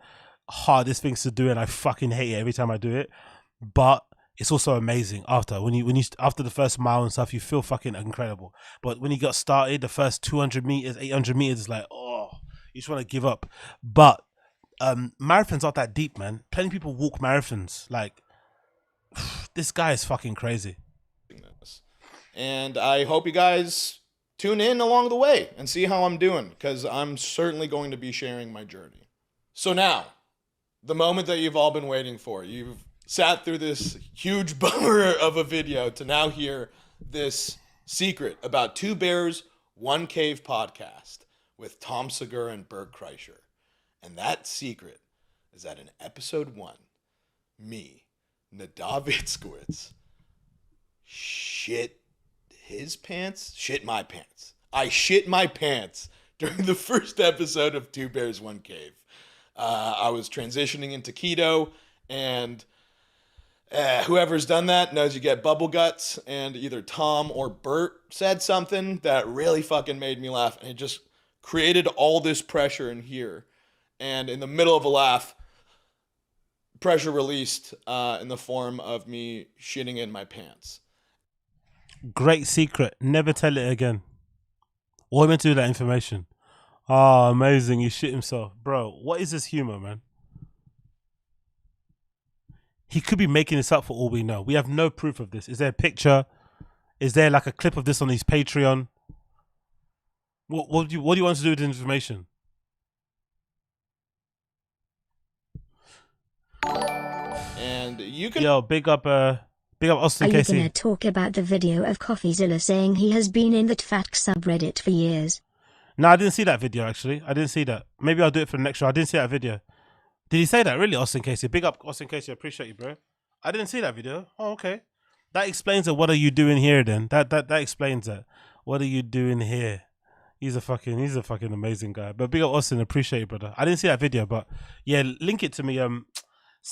hardest things to do, and I fucking hate it every time I do it. But it's also amazing after after the first mile and stuff, you feel fucking incredible. But when you got started, the first 200 meters, 800 meters, is like, oh, you just want to give up. But marathons aren't that deep, man. Plenty of people walk marathons. Like, this guy is fucking crazy. And I hope you guys tune in along the way and see how I'm doing, because I'm certainly going to be sharing my journey. So now, the moment that you've all been waiting for. You've sat through this huge bummer of a video to now hear this secret about Two Bears, One Cave podcast with Tom Segura and Bert Kreischer. And that secret is that in episode 1, me, Nadav Itzkowitz, shit my pants. I shit my pants during the first episode of Two Bears, One Cave. I was transitioning into keto, and whoever's done that knows you get bubble guts, and either Tom or Bert said something that really fucking made me laugh, and it just created all this pressure in here. And in the middle of a laugh, pressure released in the form of me shitting in my pants. Great secret. Never tell it again. Why meant to do that information? Oh, amazing. He shit himself. Bro, what is this humor, man? He could be making this up for all we know. We have no proof of this. Is there a picture? Is there like a clip of this on his Patreon? What do you want to do with the information? And you can... Yo, big up Austin Are you Casey. gonna talk about the video of COFFEEZILLA saying he has been in the TFATK subreddit for years? No, I didn't see that video, actually. I didn't see that. Maybe I'll do it for the next show. I didn't see that video. Did he say that? Really, Austin Casey? Big up Austin Casey. I appreciate you, bro. I didn't see that video. Oh, okay. That explains it. What are you doing here then? That explains it. What are you doing here? He's a fucking amazing guy. But big up Austin. Appreciate you, brother. I didn't see that video, but yeah, link it to me.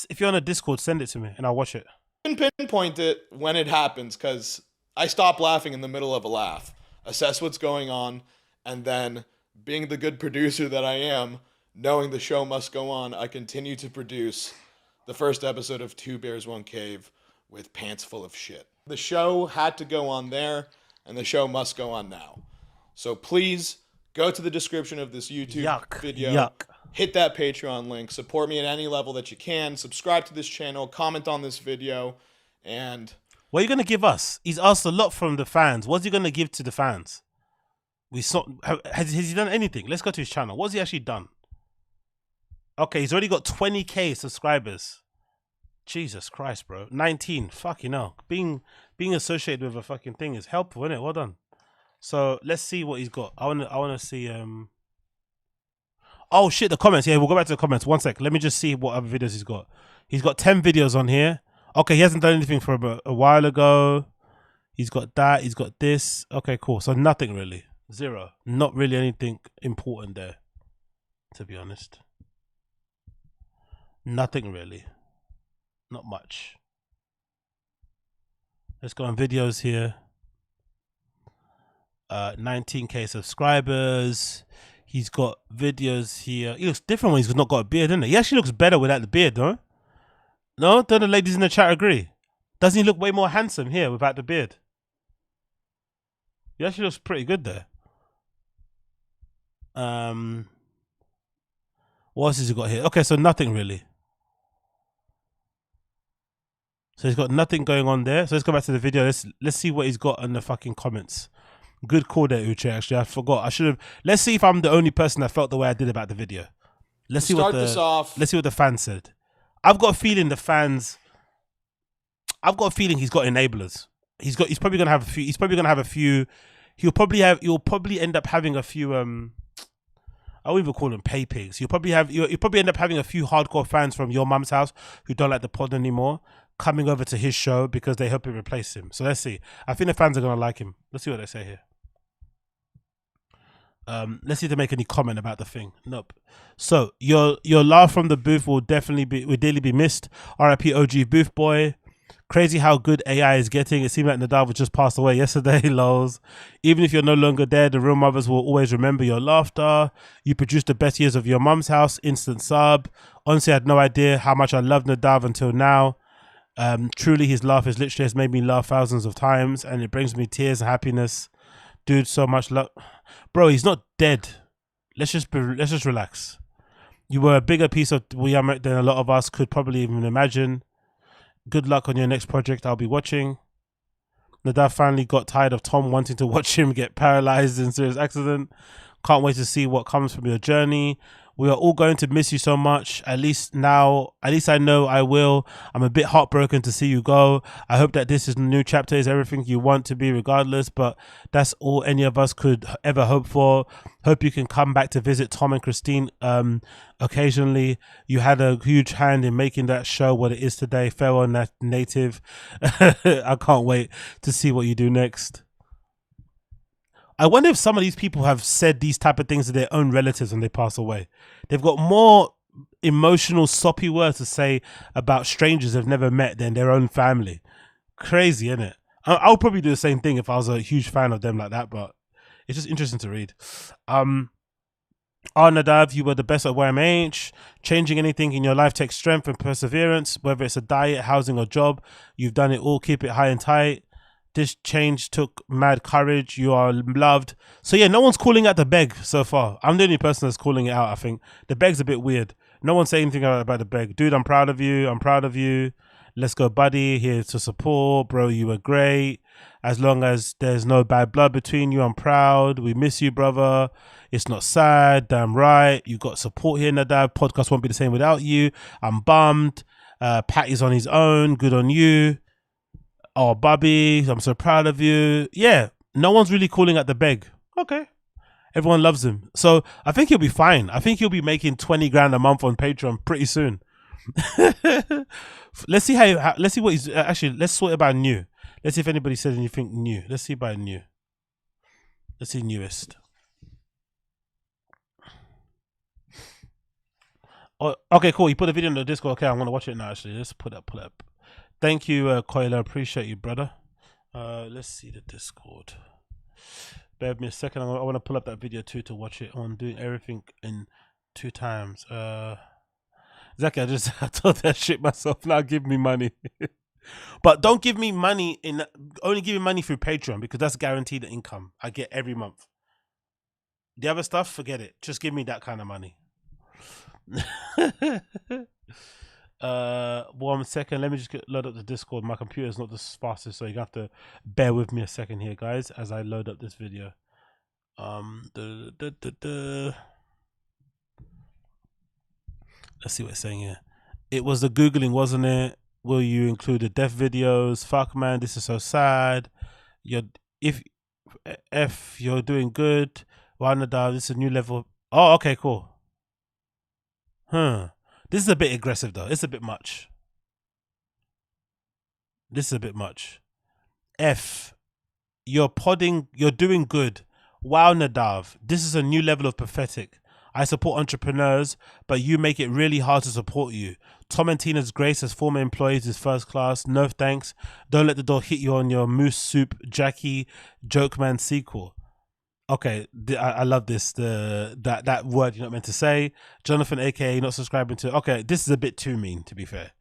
If you're on a Discord, send it to me and I'll watch it. You can pinpoint it when it happens, because I stop laughing in the middle of a laugh, assess what's going on, and then, being the good producer that I am, knowing the show must go on, I continue to produce the first episode of Two Bears, One Cave with pants full of shit. The show had to go on there, and the show must go on now. So please go to the description of this YouTube video. Hit that Patreon link. Support me at any level that you can. Subscribe to this channel. Comment on this video. And what are you going to give us? He's asked a lot from the fans. What's he going to give to the fans? Has he done anything? Let's go to his channel. What's he actually done? Okay, he's already got 20k subscribers. Jesus Christ, bro. 19. Fucking hell. Being associated with a fucking thing is helpful, isn't it? Well done. So let's see what he's got. I wanna see Oh shit, the comments. Yeah, we'll go back to the comments. One sec. Let me just see what other videos he's got. He's got 10 videos on here. Okay, he hasn't done anything from a while ago. He's got that. He's got this. Okay, cool. So nothing really. Zero. Not really anything important there, to be honest. Nothing really. Not much. Let's go on videos here. 19k subscribers. He's got videos here. He looks different when he's not got a beard, doesn't he? He actually looks better without the beard, no? No? Don't the ladies in the chat agree? Doesn't he look way more handsome here without the beard? He actually looks pretty good there. What else has he got here? Okay, so nothing really. So he's got nothing going on there. So let's go back to the video. Let's see what he's got in the fucking comments. Good call there, Uche. Actually, I forgot. I should have. Let's see if I'm the only person that felt the way I did about the video. Let's see what the fans said. I've got a feeling the fans. I've got a feeling he's got enablers. He's probably gonna have a few. He's probably gonna have a few. He'll probably end up having a few. I won't even call them pay pigs. You'll probably end up having a few hardcore fans from your mum's house who don't like the pod anymore coming over to his show because they hope it replace him. So let's see. I think the fans are gonna like him. Let's see what they say here. Let's see if they make any comment about the thing. Nope. So your laugh from the booth will definitely be missed. RIP OG booth boy. Crazy how good AI is getting. It seemed like NADAV just passed away yesterday. Lols. Even if you're no longer there, the real mothers will always remember your laughter. You produced the best years of your mum's house. Instant sub. Honestly, I had no idea how much I loved NADAV until now. Truly, his laugh has made me laugh thousands of times, and it brings me tears and happiness. Dude, so much love. Bro, he's not dead. Let's just relax. You were a bigger piece of Weyamek than a lot of us could probably even imagine. Good luck on your next project. I'll be watching. NADAV finally got tired of Tom wanting to watch him get paralyzed in serious accident. Can't wait to see what comes from your journey. We are all going to miss you so much. At least I know I will. I'm a bit heartbroken to see you go. I hope that this is a new chapter is everything you want to be regardless, but that's all any of us could ever hope for. Hope you can come back to visit Tom and KRISTIN occasionally. You had a huge hand in making that show what it is today. Farewell, native. I can't wait to see what you do next. I wonder if some of these people have said these type of things to their own relatives when they pass away. They've got more emotional, soppy words to say about strangers they've never met than their own family. Crazy, isn't it? I would probably do the same thing if I was a huge fan of them like that, but it's just interesting to read. NADAV, you were the best at YMH. Changing anything in your life takes strength and perseverance, whether it's a diet, housing, or job. You've done it all. Keep it high and tight. This change took mad courage. You are loved. So yeah, no one's calling out the beg so far. I'm the only person that's calling it out, I think. The beg's a bit weird. No one's saying anything about the beg. Dude, I'm proud of you. I'm proud of you. Let's go, buddy. Here to support. Bro, you were great. As long as there's no bad blood between you, I'm proud. We miss you, brother. It's not sad. Damn right. You got support here, NADAV. Podcast won't be the same without you. I'm bummed. Patty's on his own. Good on you. Oh, Bobby, I'm so proud of you. Yeah, no one's really calling out the beg. Okay. Everyone loves him. So I think he'll be fine. I think he'll be making 20 grand a month on Patreon pretty soon. Let's see let's see what he's actually, let's sort about new. Let's see if anybody says anything new. Let's see about new. Let's see newest. Oh, okay, cool. You put a video in the Discord. Okay, I'm going to watch it now, actually. Let's pull it up. Thank you, Koila. Appreciate you, brother. Let's see the Discord. Bear with me a second. I want to pull up that video too to watch it. I'm doing everything in 2 times. Exactly. I told that shit myself. Now give me money. But don't give me money only give me money through Patreon because that's guaranteed income I get every month. The other stuff, forget it. Just give me that kind of money. 1 second, let me just load up the Discord. My computer is not the fastest, so you have to bear with me a second here, guys, as I load up this video. Let's see what it's saying here. It was the Googling, wasn't it? Will you include the death videos? Fuck, man, this is so sad. If you're doing good, NADAV, this is a new level. Oh, okay, cool. This is a bit aggressive though. It's a bit much. This is a bit much. You're doing good. Wow, Nadav, this is a new level of pathetic. I support entrepreneurs, but you make it really hard to support you. Tom and Tina's grace as former employees is first class. No thanks. Don't let the door hit you on your Moose Soup Jackie Joke Man sequel. Okay, I love this. That word you're not meant to say. Jonathan, aka not subscribing to. Okay, this is a bit too mean, to be fair.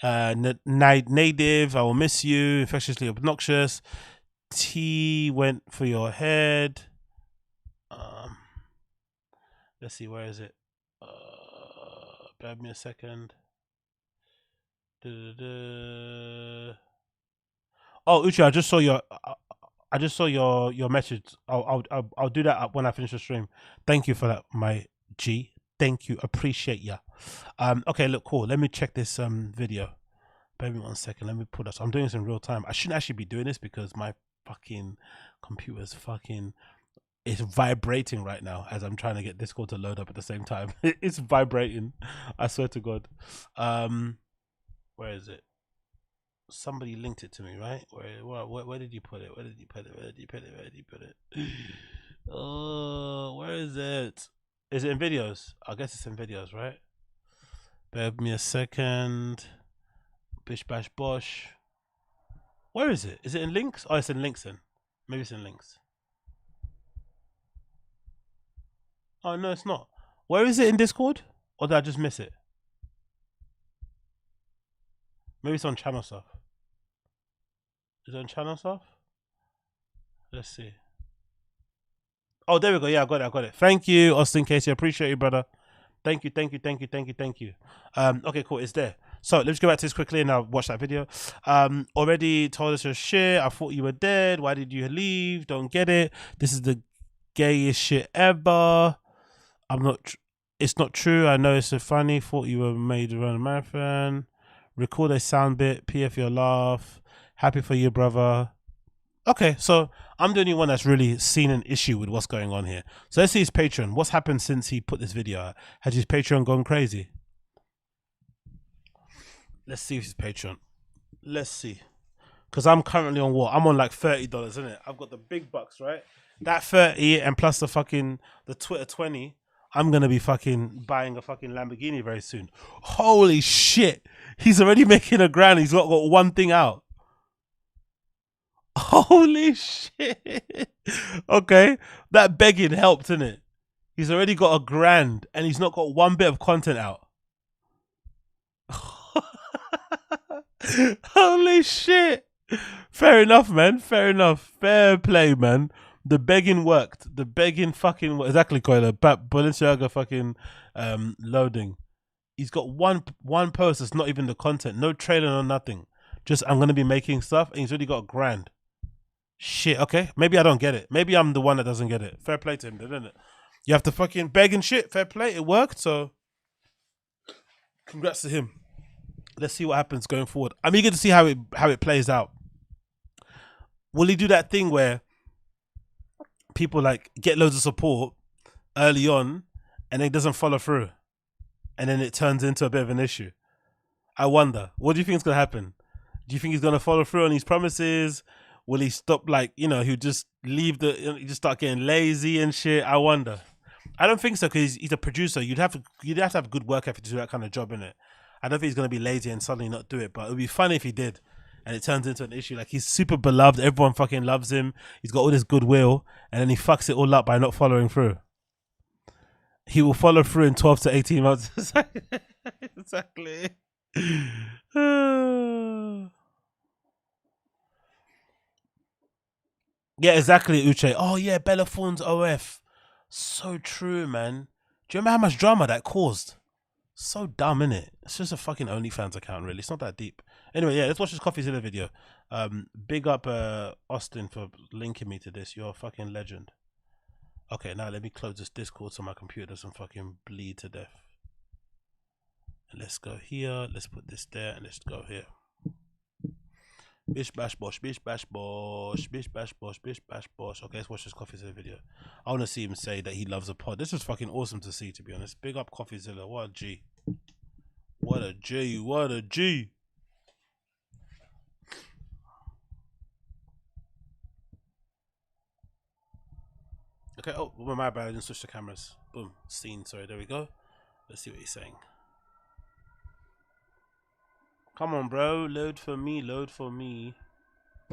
Native, I will miss you. Infectiously obnoxious. T went for your head. Let's see, where is it? Bear me a second. Oh, Uchi, I just saw your message. I'll do that when I finish the stream. Thank you for that, my G. Thank you, appreciate ya. Okay, look, cool. Let me check this video. Bear me 1 second. Let me pull this. I'm doing this in real time. I shouldn't actually be doing this because my fucking computer's fucking. It's vibrating right now as I'm trying to get Discord to load up at the same time. It's vibrating. I swear to God. Where is it? Somebody linked it to me, right? Where did you put it? Where did you put it? Where did you put it? Where did you put it? Oh, where is it? Is it in videos? I guess it's in videos, right? Bear me a second. Bish bash bosh. Where is it? Is it in links? Oh, it's in links then. Maybe it's in links. Oh, no, it's not. Where is it in Discord? Or did I just miss it? Maybe it's on channel stuff. Is it on channel stuff? Let's see. Oh, there we go. Yeah, I got it. Thank you, Austin Casey. I appreciate you, brother. Thank you. Okay, cool. It's there. So let's go back to this quickly and I'll watch that video. Already told us your shit. I thought you were dead. Why did you leave? Don't get it. This is the gayest shit ever. It's not true. I know it's so funny. Thought you were made to run a marathon. Record a sound bit. PF your laugh. Happy for you, brother. Okay, so I'm the only one that's really seen an issue with what's going on here. So let's see his Patreon. What's happened since he put this video out? Has his Patreon gone crazy? Let's see his Patreon. Let's see. Because I'm currently on what? I'm on like $30, isn't it? I've got the big bucks, right? That 30 and plus the Twitter 20. I'm going to be fucking buying a fucking Lamborghini very soon. Holy shit. He's already making $1,000. He's got one thing out. Holy shit. Okay. That begging helped, innit? He's already got $1,000 and he's not got one bit of content out. Holy shit. Fair enough, man. Fair enough. Fair play, man. The begging worked. The begging fucking worked. Exactly, Koila. Balenciaga fucking loading. He's got one post that's not even the content. No trailer or nothing. Just, I'm going to be making stuff. And he's already got $1,000. Shit, okay. Maybe I don't get it. Maybe I'm the one that doesn't get it. Fair play to him, didn't it? You have to fucking beg and shit. Fair play. It worked, so congrats to him. Let's see what happens going forward. I'm eager to see how it plays out. Will he do that thing where people like get loads of support early on and it doesn't follow through and then it turns into a bit of an issue? I wonder. What do you think is going to happen? Do you think he's going to follow through on his promises? Will he stop, like, you know, he'll just leave he just start getting lazy and shit? I wonder. I don't think so, because he's a producer. You'd have to have good work ethic to do that kind of job, innit? I don't think he's going to be lazy and suddenly not do it, but it would be funny if he did and it turns into an issue. Like, he's super beloved. Everyone fucking loves him. He's got all this goodwill and then he fucks it all up by not following through. He will follow through in 12 to 18 months. Exactly. Yeah, exactly, Uche. Oh, yeah, Bellafon's OF. So true, man. Do you remember how much drama that caused? So dumb, innit? It's just a fucking OnlyFans account, really. It's not that deep. Anyway, yeah, let's watch this COFFEEZILLA video. Big up Austin for linking me to this. You're a fucking legend. Okay, now let me close this Discord so my computer doesn't fucking bleed to death. And let's go here. Let's put this there and let's go here. Bish bash bosh, bish bash bosh, bish bash bosh, bish bash bosh. Okay, let's watch this COFFEEZILLA video. I want to see him say that he loves a pod. This is fucking awesome to see, to be honest. Big up COFFEEZILLA. What a G. What a G. What a G. Okay, oh, well, my bad, I didn't switch the cameras. Boom, scene, sorry, there we go. Let's see what he's saying. Come on, bro, load for me, load for me.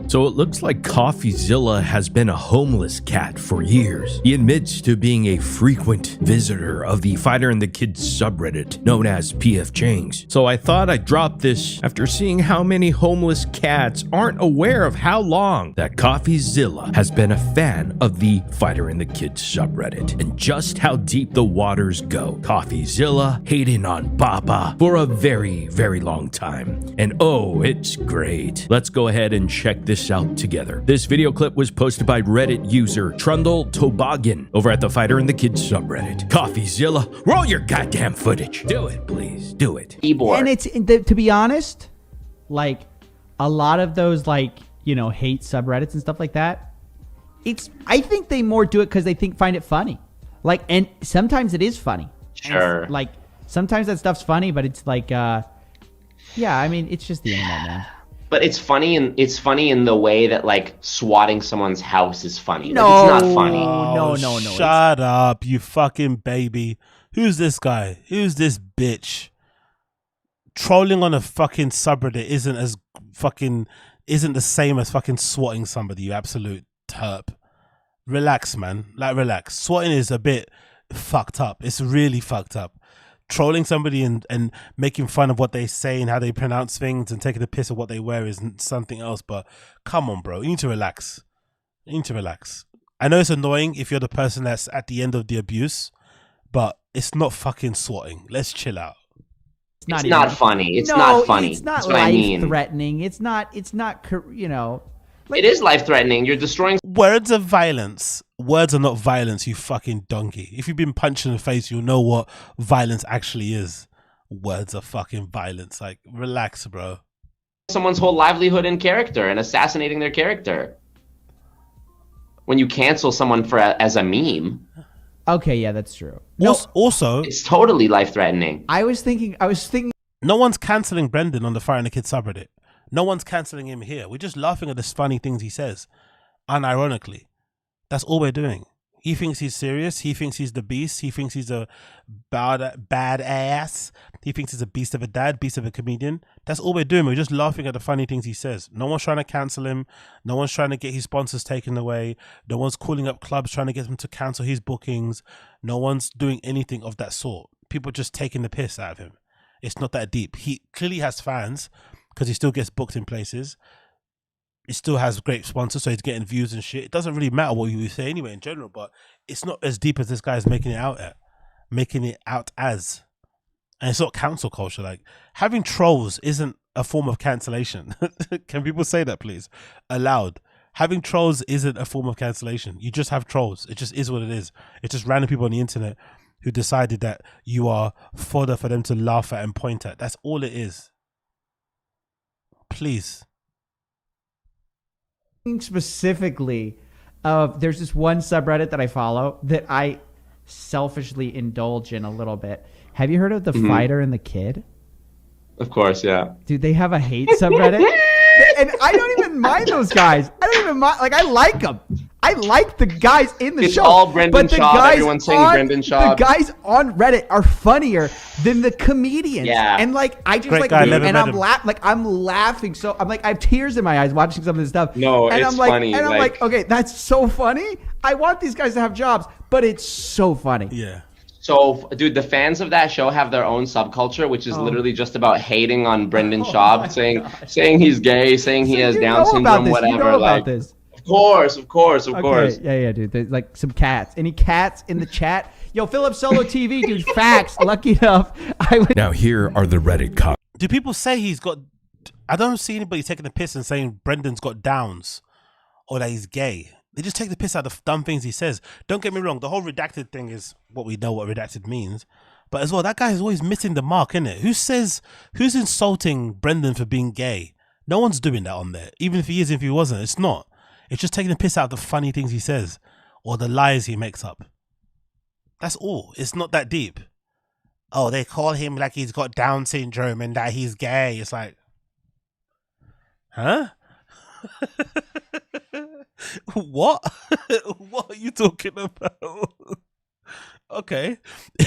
So it looks like COFFEEZILLA has been a homeless cat for years. He admits to being a frequent visitor of the Fighter and the Kid subreddit, known as PF Chang's. So I thought I'd drop this after seeing how many homeless cats aren't aware of how long that COFFEEZILLA has been a fan of the Fighter and the Kid subreddit, and just how deep the waters go. COFFEEZILLA hating on Baba for a very, very long time. And oh, it's great. Let's go ahead and check this out together. This video clip was posted by Reddit user Trundle Toboggan over at the Fighter and the Kid subreddit. COFFEEZILLA, roll your goddamn footage. Do it, please. Do it. Keyboard. And it's, to be honest, like a lot of those like, you know, hate subreddits and stuff like that. I think they more do it because they find it funny. Like, and sometimes it is funny. Sure. And, like sometimes that stuff's funny, but it's like, yeah, I mean, it's just the internet, man. But it's funny, and it's funny in the way that like swatting someone's house is funny. No, like, it's not funny. No. Shut up, you fucking baby. Who's this guy? Who's this bitch? Trolling on a fucking subreddit isn't the same as fucking swatting somebody, you absolute terp. Relax, man. Like, relax. Swatting is a bit fucked up. It's really fucked up. Trolling somebody and making fun of what they say and how they pronounce things and taking the piss of what they wear is something else. But come on, bro. You need to relax. I know it's annoying if you're the person that's at the end of the abuse, but it's not fucking swatting. Let's chill out. It's not funny. It's not funny. It's not That's what I mean. life-threatening. It's not, you know. Like, it is life-threatening. You're destroying... Words are violence. Words are not violence, you fucking donkey. If you've been punched in the face, you'll know what violence actually is. Words are fucking violence. Like, relax, bro. Someone's whole livelihood and character and assassinating their character. When you cancel someone as a meme. Okay, yeah, that's true. Also, it's totally life-threatening. I was thinking... No one's cancelling Brendan on the Fire and the Kid subreddit. No one's cancelling him here. We're just laughing at the funny things he says. Unironically. That's all we're doing. He thinks he's serious. He thinks he's the beast. He thinks he's a bad ass. He thinks he's a beast of a dad, beast of a comedian. That's all we're doing. We're just laughing at the funny things he says. No one's trying to cancel him. No one's trying to get his sponsors taken away. No one's calling up clubs trying to get him to cancel his bookings. No one's doing anything of that sort. People are just taking the piss out of him. It's not that deep. He clearly has fans because he still gets booked in places. He still has great sponsors, so he's getting views and shit. It doesn't really matter what you say anyway in general, but it's not as deep as this guy's making it out as. And it's not cancel culture. Like, having trolls isn't a form of cancellation. Can people say that, please? Aloud. Having trolls isn't a form of cancellation. You just have trolls. It just is what it is. It's just random people on the internet who decided that you are fodder for them to laugh at and point at. That's all it is. Please. Specifically, there's this one subreddit that I follow that I selfishly indulge in a little bit. Have you heard of the Fighter and the Kid? Of course, yeah. Dude, they have a hate subreddit. And I don't even mind those guys. I don't even mind. Like, I like them. I like the guys in the show. It's all Brendan Schaub. Everyone's saying Brendan Schaub. The guys on Reddit are funnier than the comedians. Yeah. And like, I just Great like, guy, and I'm laughing. So I'm like, I have tears in my eyes watching some of this stuff. No, and it's I'm like, funny. And I'm like, okay, that's so funny. I want these guys to have jobs, but it's so funny. Yeah. So, dude, the fans of that show have their own subculture, which is literally just about hating on Brendan Schaub, saying he's gay, saying he has Down syndrome, whatever. You know about this. Of course. Yeah, dude. There's like some cats. Any cats in the chat? Yo, Philip Solo TV, dude. Facts. Lucky enough. Now here are the Reddit comments. Do people say he's got... I don't see anybody taking the piss and saying Brendan's got Downs or that he's gay. They just take the piss out of dumb things he says. Don't get me wrong. The whole redacted thing is what we know what redacted means. But as well, that guy is always missing the mark, isn't it? Who's insulting Brendan for being gay? No one's doing that on there. Even if he is, if he wasn't, it's not. It's just taking the piss out of the funny things he says or the lies he makes up. That's all. It's not that deep. Oh, they call him like he's got Down syndrome and that he's gay. It's like, huh? What? What are you talking about? Okay,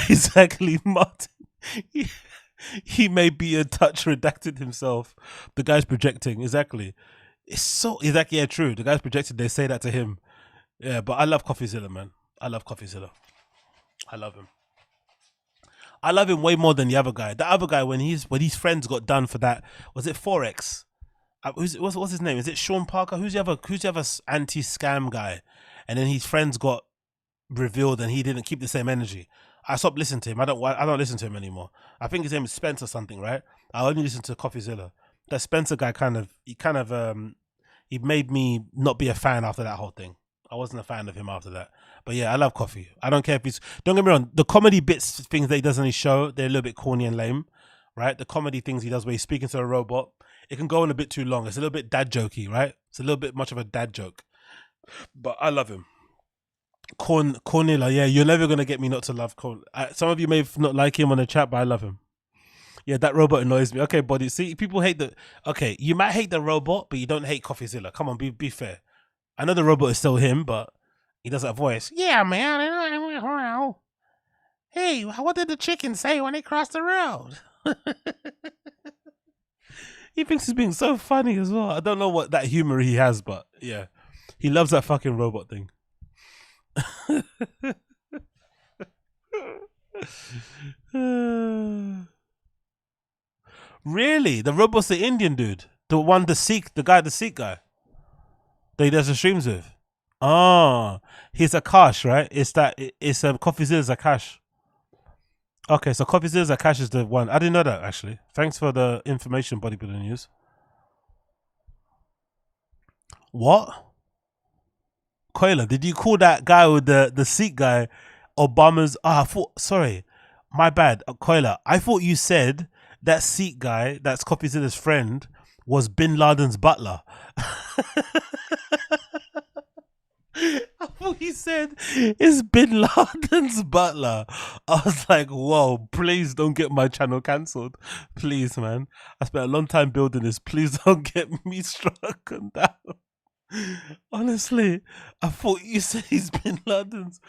exactly, Martin. He may be a touch redacted himself. The guy's projecting. Exactly. It's so exactly true. The guy's projected. They say that to him. Yeah, but I love COFFEEZILLA, man. I love COFFEEZILLA. I love him. I love him way more than the other guy. The other guy, when his friends got done for that, was it Forex? What's his name? Is it Sean Parker? Who's the other anti-scam guy? And then his friends got revealed, and he didn't keep the same energy. I stopped listening to him. I don't listen to him anymore. I think his name is Spencer something, right? I only listen to COFFEEZILLA. That Spencer guy he made me not be a fan after that whole thing. I wasn't a fan of him after that. But yeah, I love Coffee. I don't care if he's... Don't get me wrong. The comedy bits, things that he does on his show, they're a little bit corny and lame, right? The comedy things he does where he's speaking to a robot, it can go on a bit too long. It's a little bit dad jokey, right? It's a little bit much of a dad joke. But I love him. Cornilla, yeah, you're never going to get me not to love Corn. Some of you may not like him on the chat, but I love him. Yeah, that robot annoys me. Okay, buddy. See, people hate the... Okay, you might hate the robot, but you don't hate COFFEEZILLA. Come on, be fair. I know the robot is still him, but he does that voice. Yeah, man. Hey, what did the chicken say when they crossed the road? He thinks he's being so funny as well. I don't know what that humor he has, but yeah. He loves that fucking robot thing. Really? The robot's the Indian dude? The guy that he does the streams with? Oh, he's Akash, right? It's COFFEEZILLA's Akash. Okay, so COFFEEZILLA's Akash is the one. I didn't know that, actually. Thanks for the information, Bodybuilding News. What? Koila, did you call that guy with the Sikh guy Obama's... sorry, my bad, Koila. I thought you said that Sikh guy, that's COFFEEZILLA's friend, was Bin Laden's butler. I thought he said it's Bin Laden's butler. I was like, whoa, please don't get my channel cancelled. Please, man. I spent a long time building this. Please don't get me struck down. Honestly, I thought you said he's Bin Laden's.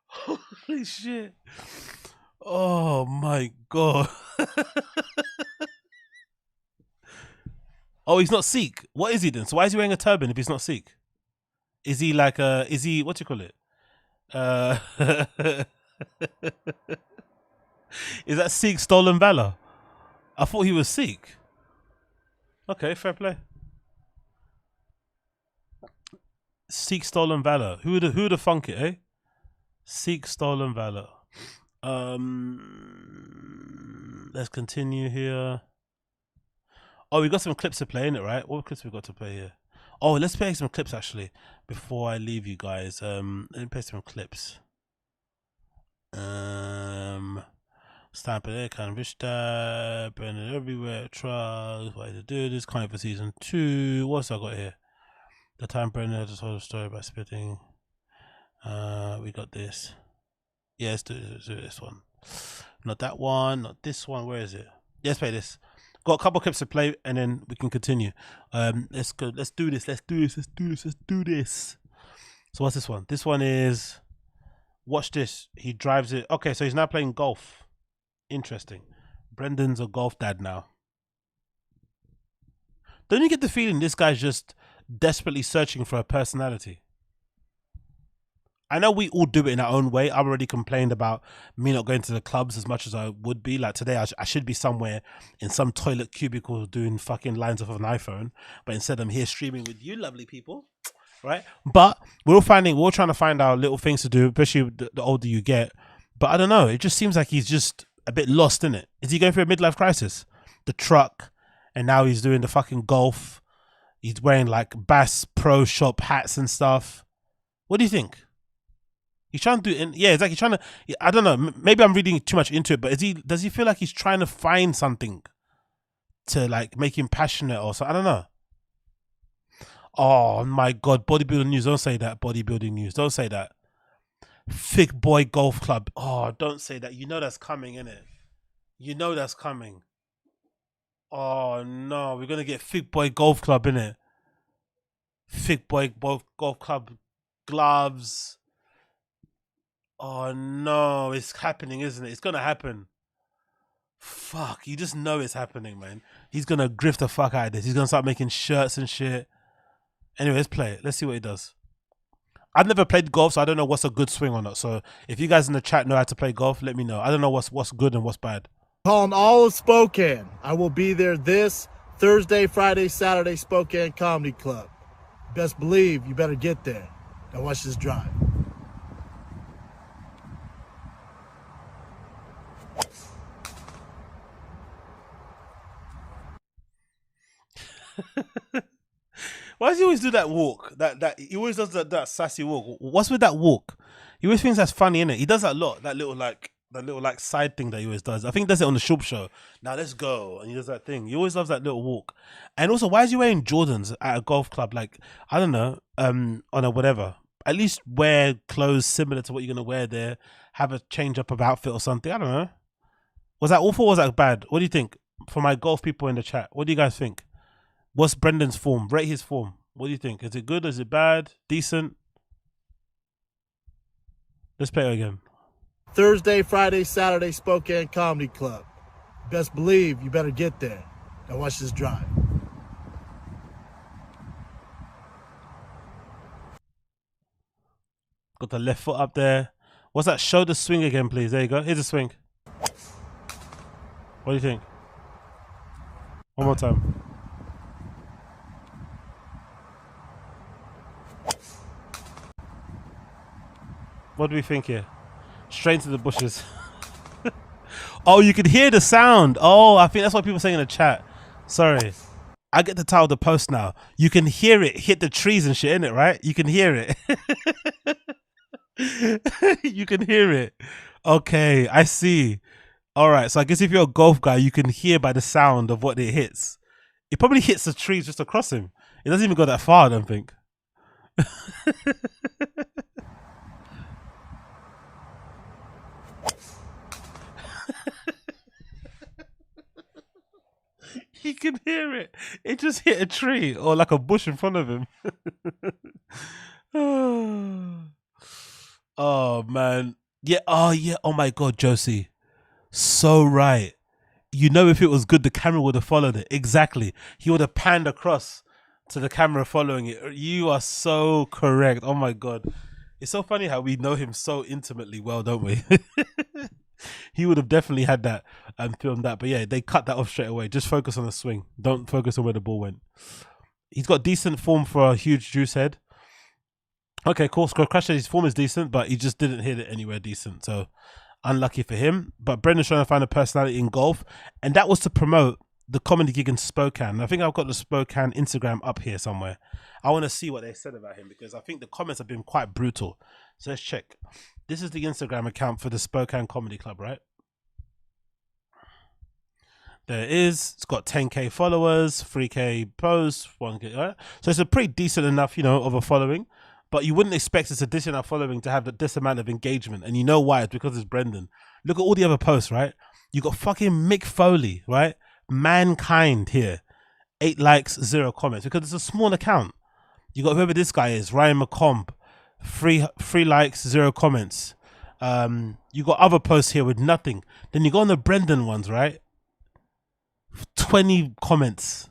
Holy shit. Oh my God. Oh, he's not Sikh. What is he then? So why is he wearing a turban if he's not Sikh? Is he like what do you call it? Is that Sikh stolen valor? I thought he was Sikh. Okay, fair play. Sikh stolen valor. Who would have funk it, eh? Sikh stolen valor. Let's continue here. Oh, we got some clips to play in it, right? What clips we got to play here? Oh, let's play some clips actually before I leave you guys. Let me play some clips. Stamp it, kind of rich dad, burning everywhere, trials, why to do this, kind for season 2. What's I got here? The time burner just told a story about spitting. We got this. Yeah, let's do this one. Not that one, not this one. Where is it? Yeah, let's play this. Got a couple clips to play and then we can continue. Let's go. Let's do this. Let's do this. So what's this one? This one is, watch this. He drives it. Okay, so he's now playing golf. Interesting. Brendan's a golf dad now. Don't you get the feeling this guy's just desperately searching for a personality? I know we all do it in our own way. I've already complained about me not going to the clubs as much as I would be. Like today, I should be somewhere in some toilet cubicle doing fucking lines off of an iPhone. But instead, I'm here streaming with you lovely people. Right? But we're all trying to find our little things to do, especially the older you get. But I don't know. It just seems like he's just a bit lost, isn't it? Is he going through a midlife crisis? The truck, and now he's doing the fucking golf. He's wearing like Bass Pro Shop hats and stuff. What do you think? He's trying to do, yeah, it's like he's trying to, I don't know, maybe I'm reading too much into it, but does he feel like he's trying to find something to like make him passionate or something? I don't know. Oh my God, Bodybuilding News, don't say that. Bodybuilding News, don't say that. Thick Boy Golf Club. Oh, don't say that. You know that's coming, innit? You know that's coming. Oh no, we're going to get Thick Boy Golf Club, innit? Thick boy golf club gloves. Oh no, it's happening, isn't it? It's gonna happen. Fuck, you just know it's happening, man. He's gonna grift the fuck out of this. He's gonna start making shirts and shit. Anyway, let's play it. Let's see what he does. I've never played golf, so I don't know what's a good swing or not. So if you guys in the chat know how to play golf, let me know. I don't know what's good and what's bad. Calling all of Spokane. I will be there this Thursday, Friday, Saturday, Spokane Comedy Club. Best believe you better get there. Now watch this drive. Why does he always do that walk? That he always does that sassy walk. What's with that walk? He always thinks that's funny, innit? He does that a lot. That little side thing that he always does. I think he does it on the SCHAUB'S show. Now let's go, and he does that thing. He always loves that little walk. And also, why is he wearing Jordans at a golf club? Like, I don't know, on a whatever. At least wear clothes similar to what you're gonna wear there. Have a change up of outfit or something. I don't know. Was that awful or was that bad? What do you think? For my golf people in the chat, what do you guys think? What's Brendan's form? Rate his form. What do you think? Is it good? Is it bad? Decent? Let's play it again. Thursday, Friday, Saturday, Spokane Comedy Club. Best believe you better get there. Now watch this drive. Got the left foot up there. What's that? Show the swing again, please. There you go. Here's a swing. What do you think? One more time. What do we think here? Straight into the bushes. Oh, you can hear the sound. Oh, I think that's what people are saying in the chat. Sorry. I get the title of the post now. You can hear it hit the trees and shit, innit, right? You can hear it. You can hear it. Okay, I see. All right, so I guess if you're a golf guy, you can hear by the sound of what it hits. It probably hits the trees just across him. It doesn't even go that far, I don't think. He can hear it. It just hit a tree or like a bush in front of him. Oh, man. Yeah. Oh, yeah. Oh, my God, Josie. So right. You know, if it was good, the camera would have followed it. Exactly. He would have panned across to the camera following it. You are so correct. Oh, my God. It's so funny how we know him so intimately well, don't we? He would have definitely had that and filmed that. But yeah, they cut that off straight away. Just focus on the swing. Don't focus on where the ball went. He's got decent form for a huge juice head. Okay, cool. Crash said his form is decent, but he just didn't hit it anywhere decent. So unlucky for him. But Brendan's trying to find a personality in golf. And that was to promote the comedy gig in Spokane. I think I've got the Spokane Instagram up here somewhere. I want to see what they said about him because I think the comments have been quite brutal. So let's check. This is the Instagram account for the Spokane Comedy Club, right? There it is. It's got 10K followers, 3K posts, 1K, right? So it's a pretty decent enough, of a following. But you wouldn't expect it's a decent enough following to have this amount of engagement. And you know why? It's because it's Brendan. Look at all the other posts, right? You got fucking Mick Foley, right? Mankind here. 8 likes, 0 comments. Because it's a small account. You got whoever this guy is, Ryan McComb. 3 likes, 0 comments. You got other posts here with nothing. Then you go on the Brendan ones, right? 20 comments.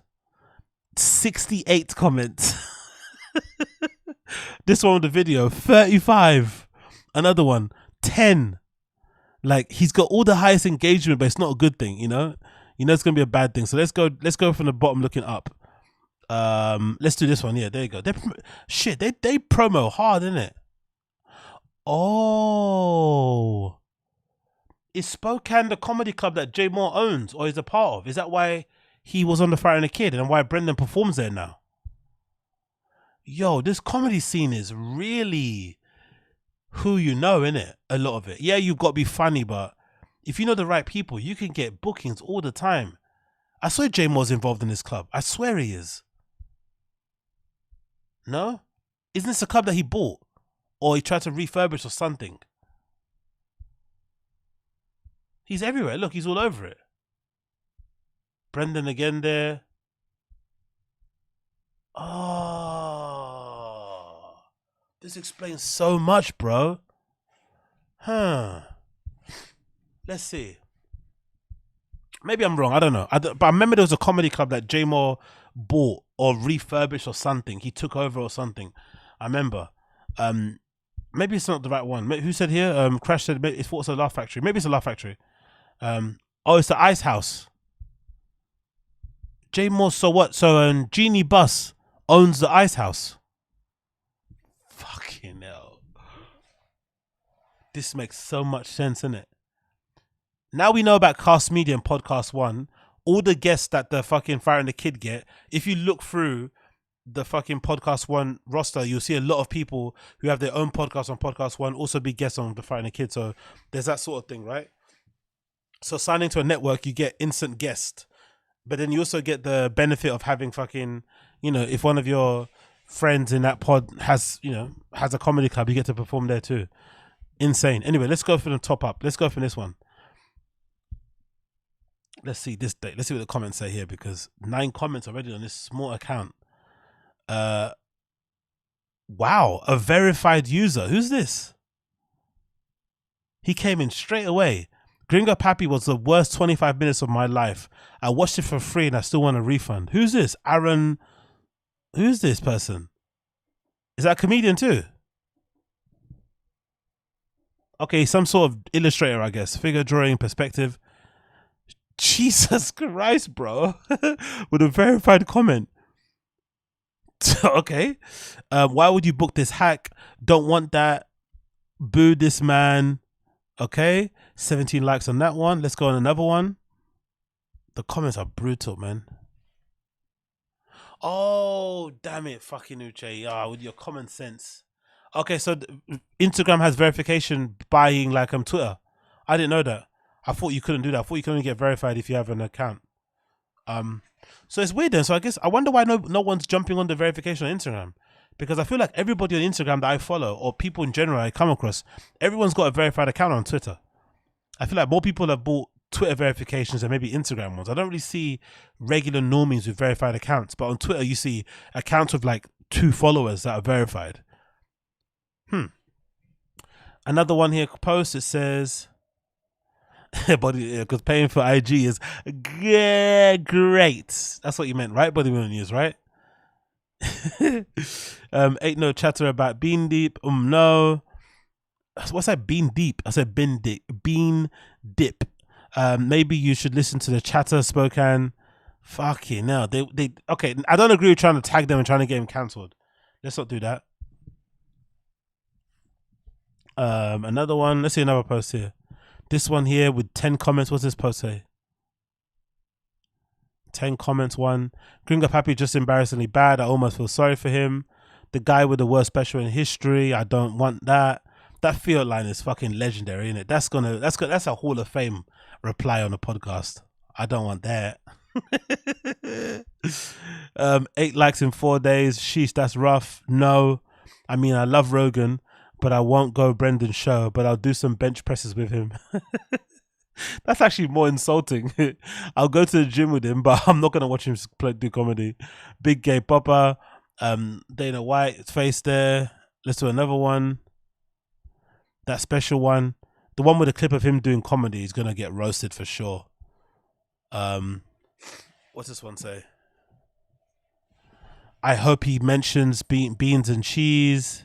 68 comments. This one with the video, 35. Another one, 10. Like, he's got all the highest engagement, but it's not a good thing, You know it's gonna be a bad thing. So let's go from the bottom looking up. Let's do this one. Yeah, there you go. They promo hard, innit? Oh, is Spokane the comedy club that Jay Moore owns or is a part of? Is that why he was on The Fighter and the Kid and why Brendan performs there now? Yo, this comedy scene is really who you know, innit? A lot of it. Yeah, you've got to be funny, but if you know the right people, you can get bookings all the time. I swear Jay Moore's involved in this club. I swear he is. No? Isn't this a club that he bought? Or he tried to refurbish or something? He's everywhere. Look, he's all over it. Brendan again there. Oh. This explains so much, bro. Huh. Let's see. Maybe I'm wrong. I don't know. But I remember there was a comedy club that J Moore bought or refurbished or something. He took over or something. I remember. Maybe it's not the right one. Who said here? Crash said it's thought it's a Laugh Factory. Maybe it's a Laugh Factory. Oh, it's the Ice House. J Moore. So what? So Genie Bus owns the Ice House. Fucking hell. This makes so much sense, innit? Now we know about Cast Media and Podcast One. All the guests that the fucking Fire and the Kid get, if you look through the fucking Podcast One roster, you'll see a lot of people who have their own podcast on Podcast One also be guests on the Fire and the Kid. So there's that sort of thing, right? So signing to a network, you get instant guest. But then you also get the benefit of having fucking, you know, if one of your friends in that pod has, you know, has a comedy club, you get to perform there too. Insane. Anyway, let's go for the top up. Let's go for this one. Let's see this date. Let's see what the comments say here, because 9 comments already on this small account. Wow, a verified user. Who's this? He came in straight away. Gringo Pappy was the worst 25 minutes of my life. I watched it for free and I still want a refund. Who's this? Aaron. Who's this person? Is that a comedian too? Okay, some sort of illustrator, I guess. Figure drawing, perspective. Jesus Christ, bro. With a verified comment. Okay. Why would you book this hack? Don't want that. Boo this man. Okay. 17 likes on that one. Let's go on another one. The comments are brutal, man. Oh, damn it. Fucking Uche. With your common sense. Okay, so Instagram has verification buying like Twitter. I didn't know that. I thought you couldn't do that. I thought you could only get verified if you have an account. So it's weird then. So I wonder why no one's jumping on the verification on Instagram. Because I feel like everybody on Instagram that I follow, or people in general I come across, everyone's got a verified account on Twitter. I feel like more people have bought Twitter verifications than maybe Instagram ones. I don't really see regular normies with verified accounts, but on Twitter you see accounts with like 2 followers that are verified. Another one here post, it says, because paying for IG is great. That's what you meant, right? Body News, right? Ain't no chatter about Bean Deep. No. What's that? Bean Deep. I said Bean Dip. Bean Dip. Maybe you should listen to the chatter Spokane. Fucking hell. They okay. I don't agree with trying to tag them and trying to get him cancelled. Let's not do that. Another one. Let's see another post here. This one here with 10 comments. What's this post say? 10 comments. 1. Gringo Pappy just embarrassingly bad. I almost feel sorry for him. The guy with the worst special in history. I don't want that. That field line is fucking legendary, isn't it? That's a Hall of Fame reply on a podcast. I don't want that. 8 likes in 4 days. Sheesh, that's rough. No. I mean, I love Rogan, but I won't go Brendan's show, but I'll do some bench presses with him. That's actually more insulting. I'll go to the gym with him, but I'm not going to watch him do comedy. Big Gay Papa, Dana White's face there. Let's do another one. That special one. The one with a clip of him doing comedy is going to get roasted for sure. What's this one say? I hope he mentions beans and cheese.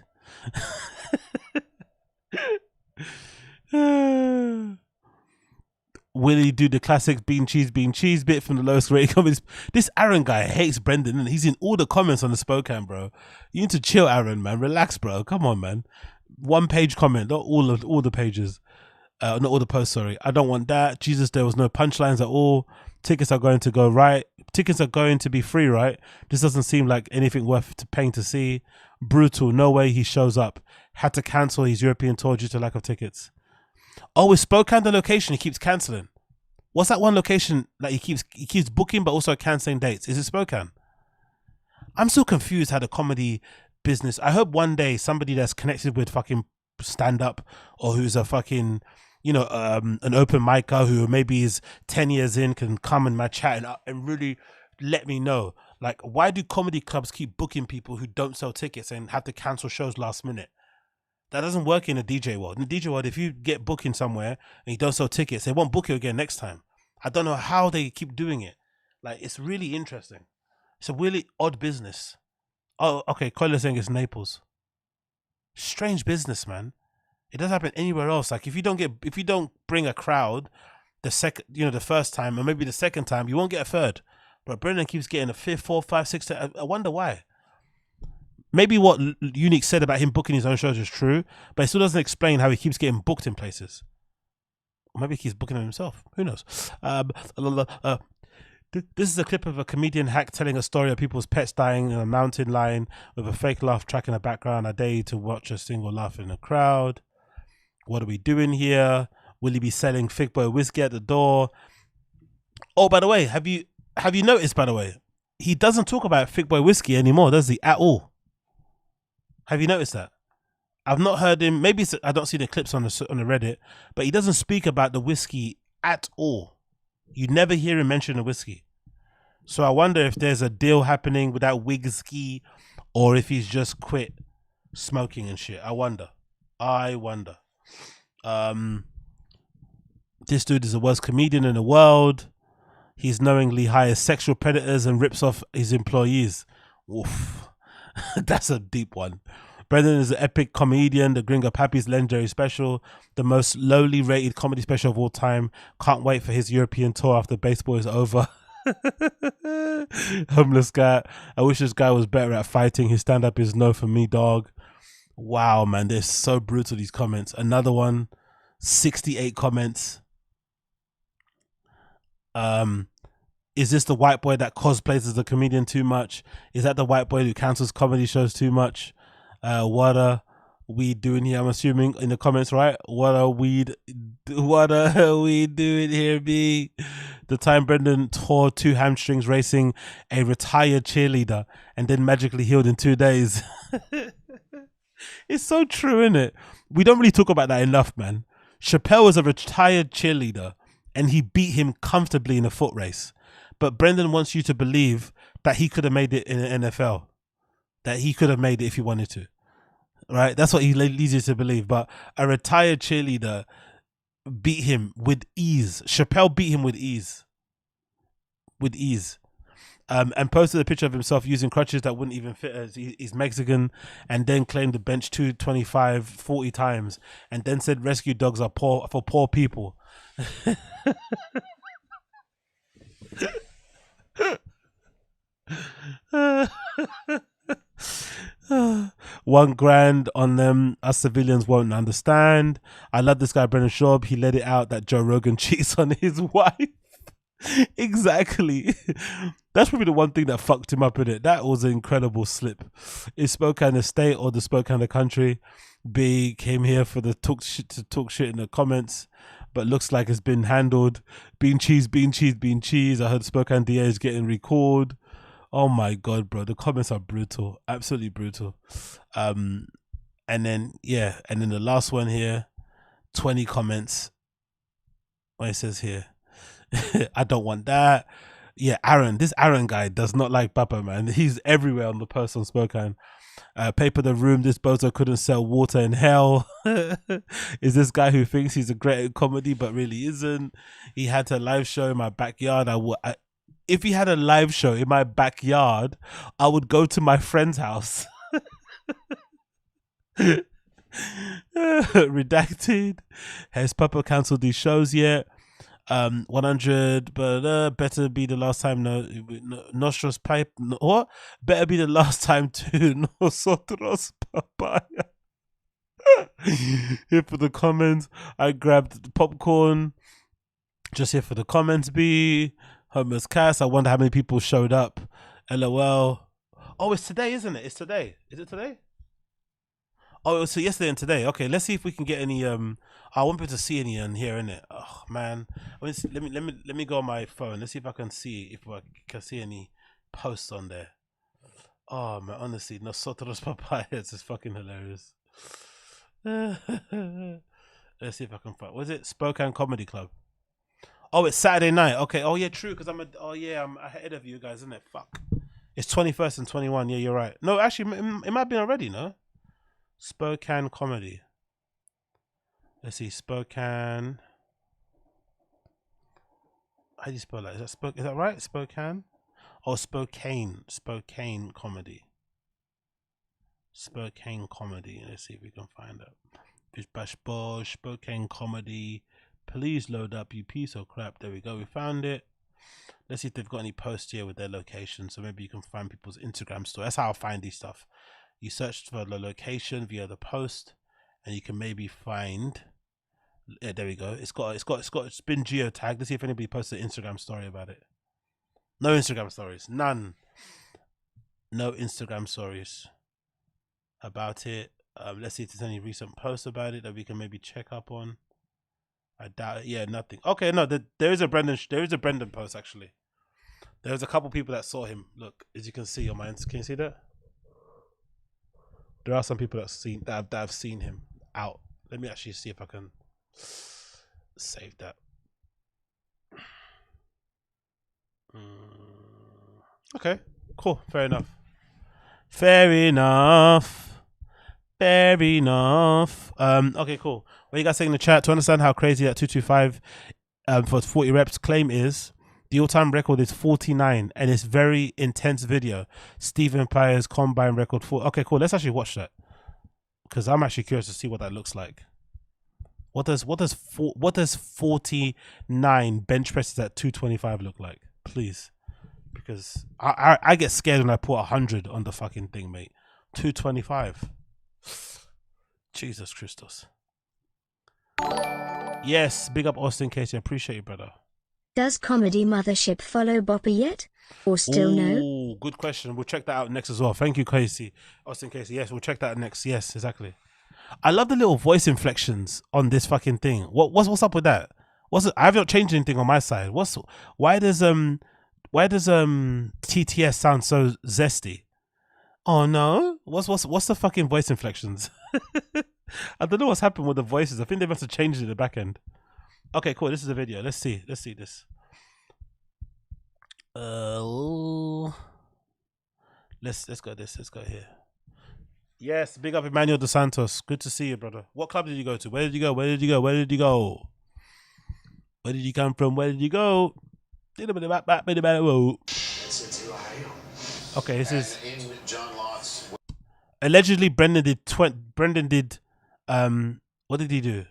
Will he do the classic bean cheese bit from the lowest rated comments? This Aaron guy hates Brendan, and he's in all the comments on the Spokane, bro. You need to chill, Aaron, man. Relax, bro. Come on, man. 1-page comment, not all the pages. Not all the posts, sorry. I don't want that. Jesus, there was no punchlines at all. Tickets are going to go right. Tickets are going to be free, right? This doesn't seem like anything worth paying to see. Brutal. No way he shows up. Had to cancel his European tour due to lack of tickets. Oh, is Spokane the location he keeps cancelling? What's that one location that he keeps booking but also cancelling dates? Is it Spokane? I'm so confused how the comedy business. I hope one day somebody that's connected with fucking stand-up, or who's a fucking, you know, an open micer who maybe is 10 years in, can come in my chat and really let me know. Like, why do comedy clubs keep booking people who don't sell tickets and have to cancel shows last minute? That doesn't work in the DJ world. In the DJ world, if you get booking somewhere and you don't sell tickets, they won't book you again next time. I don't know how they keep doing it. Like, it's really interesting. It's a really odd business. Oh, okay. Coiler's saying it's Naples. Strange business, man. It doesn't happen anywhere else. Like, if you don't bring a crowd the first time, or maybe the second time, you won't get a third. But Brendan keeps getting a fifth, fourth, five, sixth. I wonder why. Maybe what Unique said about him booking his own shows is true, but it still doesn't explain how he keeps getting booked in places. Or maybe he keeps booking them himself. Who knows? This is a clip of a comedian hack telling a story of people's pets dying in a mountain lion with a fake laugh track in the background. I dare you to watch a single laugh in the crowd. What are we doing here? Will he be selling Fig Boy whiskey at the door? Oh, by the way, have you noticed, by the way, he doesn't talk about Fig Boy whiskey anymore, does he? At all. Have you noticed that? I've not heard him. Maybe I don't see the clips on the Reddit, but he doesn't speak about the whiskey at all. You never hear him mention the whiskey. So I wonder if there's a deal happening with that whiskey, or if he's just quit smoking and shit. I wonder. This dude is the worst comedian in the world. He's knowingly hires sexual predators and rips off his employees. Oof. That's a deep one. Brendan is an epic comedian. The Gringo Pappy's legendary special, the most lowly rated comedy special of all time. Can't wait for his European tour after baseball is over. Homeless guy. I wish this guy was better at fighting. His stand-up is no for me, dog. Wow, man, they're so brutal, these comments. Another one, 68 comments. Is this the white boy that cosplays as a comedian too much? Is that the white boy who cancels comedy shows too much? What are we doing here? I'm assuming in the comments, right? What are we doing here, B? The time Brendan tore 2 hamstrings racing a retired cheerleader and then magically healed in 2 days. It's so true, isn't it? We don't really talk about that enough, man. Chappelle was a retired cheerleader and he beat him comfortably in a foot race. But Brendan wants you to believe that he could have made it in the NFL. That he could have made it if he wanted to. Right? That's what he leads you to believe. But a retired cheerleader beat him with ease. Chappelle beat him with ease. With ease. And posted a picture of himself using crutches that wouldn't even fit as he's Mexican, and then claimed the bench 225 40 times, and then said rescue dogs are for poor people. $1,000 on them. Us civilians won't understand. I love this guy Brendan Schaub. He let it out that Joe Rogan cheats on his wife. Exactly. That's probably the one thing that fucked him up in it. That was an incredible slip. Is Spokane a state or the Spokane a country? B came here for the talk shit in the comments, but looks like it's been handled. Bean cheese. I heard Spokane DA is getting recalled. Oh my god, bro, the comments are brutal, absolutely brutal. And then the last one here, 20 comments. What it says here. I don't want that. Yeah, this Aaron guy does not like Papa, man. He's everywhere on the post on Spokane. Paper the room, this bozo couldn't sell water in hell. Is this guy who thinks he's a great at comedy but really isn't. He had a live show in my backyard. If he had a live show in my backyard, I would go to my friend's house. Redacted. Has Papa cancelled these shows yet? 100, but better be the last time. Nostros pipe. What? Better be the last time to nosotros papaya. Here for the comments. I grabbed the popcorn. Just here for the comments. B. Homer's cast. I wonder how many people showed up. LOL. Oh, it's today, isn't it? It's today. Is it today? Oh, it was yesterday and today. Okay, let's see if we can get any. I won't be able to see any in here, innit? Oh man, let me go on my phone. Let's see if I can see any posts on there. Oh man, honestly, nosotros papayas is fucking hilarious. Let's see if I can find. Was it Spokane Comedy Club? Oh, it's Saturday night. Okay. Oh yeah, true. Because I'm ahead of you guys, isn't it? Fuck. It's 21st and 21. Yeah, you're right. No, actually, it might be already. No. Spokane comedy. Let's see. Spokane. How do you spell that? Is that right? Spokane? Oh, Spokane. Spokane comedy. Spokane comedy. Let's see if we can find it. Bish bash bosh. Spokane comedy. Please load up, you piece of crap. There we go. We found it. Let's see if they've got any posts here with their location. So maybe you can find people's Instagram story. That's how I find these stuff. You search for the location via the post, and you can maybe find. Yeah, there we go. It's been geotagged. Let's see if anybody posted an Instagram story about it. No Instagram stories. None. No Instagram stories about it. Let's see if there's any recent posts about it that we can maybe check up on. I doubt it. Yeah, nothing. Okay, no, there is a Brendan post actually. There's a couple people that saw him. Look, as you can see on my Instagram. Can you see that? There are some people that have seen him out. Let me actually see if I can save that. Okay, cool. Fair enough. Fair enough. Fair enough. Okay, cool. What you guys saying in the chat? To understand how crazy that 225 for 40 reps claim is, the all-time record is 49, and it's very intense video. Stephen Paea's combine record 4. Okay, cool. Let's actually watch that because I'm actually curious to see what that looks like. What does 49 bench presses at 225 look like? Please, because I get scared when I put 100 on the fucking thing, mate. 225. Jesus Christos. Yes, big up Austin Casey. I appreciate you, brother. Does Comedy Mothership follow Bopper yet? Or still no? Good question. We'll check that out next as well. Thank you, Casey. Austin Casey. Yes, we'll check that out next. Yes, exactly. I love the little voice inflections on this fucking thing. What's up with that? I have not changed anything on my side. Why does TTS sound so zesty? Oh no. What's the fucking voice inflections? I don't know what's happened with the voices. I think they must have changed it at the back end. Okay, cool. This is a video. Let's see this. Let's go this. Let's go here. Yes, big up Emmanuel Dos Santos. Good to see you, brother. What club did you go to? Where did you go? Where did you go? Where did you go? Where did you come from? Where did you go? Okay, this is allegedly Brendan did what did he do?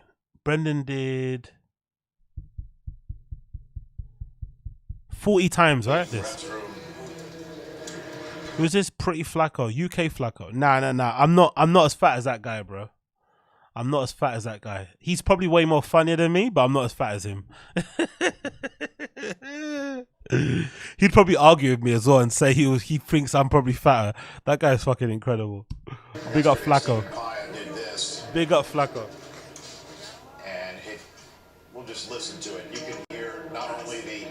Brendan did 40 times, right? This. Who's this? Pretty Flacco, UK Flacco. Nah. I'm not as fat as that guy, bro. I'm not as fat as that guy. He's probably way more funnier than me, but I'm not as fat as him. He'd probably argue with me as well and say he thinks I'm probably fatter. That guy is fucking incredible. Big up Flacco. Big up Flacco. And we'll just listen to it. You can hear not only the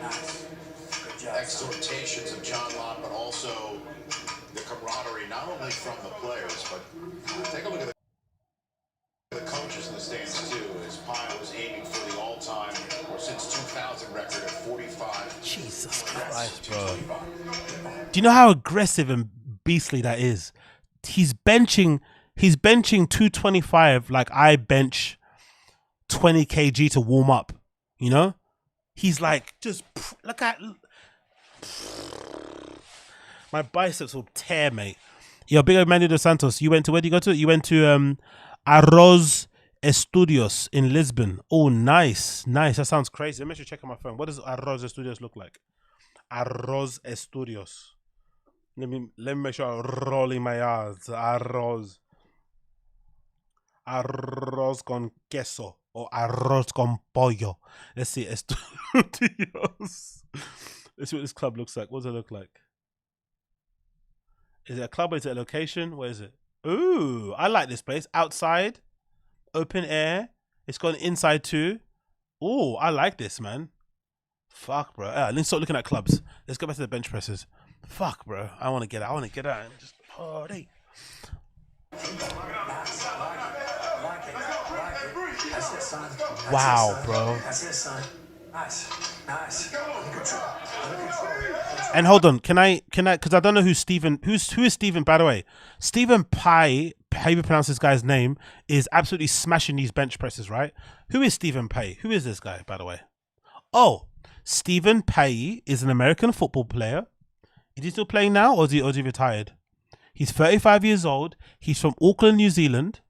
exhortations of John Lott, but also the camaraderie, not only from the players, but take a look at the coaches in the stands too, as PAEA was aiming for the all-time, or since 2000 record of 45. Jesus Christ, bro. Do you know how aggressive and beastly that is? He's benching 225 like I bench 20 kg to warm up, you know? He's like, just look at my biceps will tear, mate. Yo, big up Emmanuel Dos Santos. Where did you go to? You went to Arroz Estudios in Lisbon. Oh, nice. That sounds crazy. Let me actually check on my phone. What does Arroz Estudios look like? Arroz Estudios. Let me make sure I'm rolling my R's. Arroz con queso or arroz con pollo. Let's see. Estudios. Let's see what this club looks like. What does it look like? Is it a club or is it a location? Where is it? Ooh, I like this place. Outside, open air. It's got an inside too. Ooh, I like this, man. Fuck, bro. Let's start looking at clubs. Let's go back to the bench presses. Fuck, bro. I want to get out and just party. Wow, bro. Nice. And hold on, can I? Because I don't know who is Stephen, by the way. Stephen Pye, how you pronounce this guy's name, is absolutely smashing these bench presses, right? Who is Stephen Pye? Who is this guy, by the way? Oh, Stephen Pye is an American football player. Is he still playing now, or is he retired? He's 35 years old. He's from Auckland, New Zealand.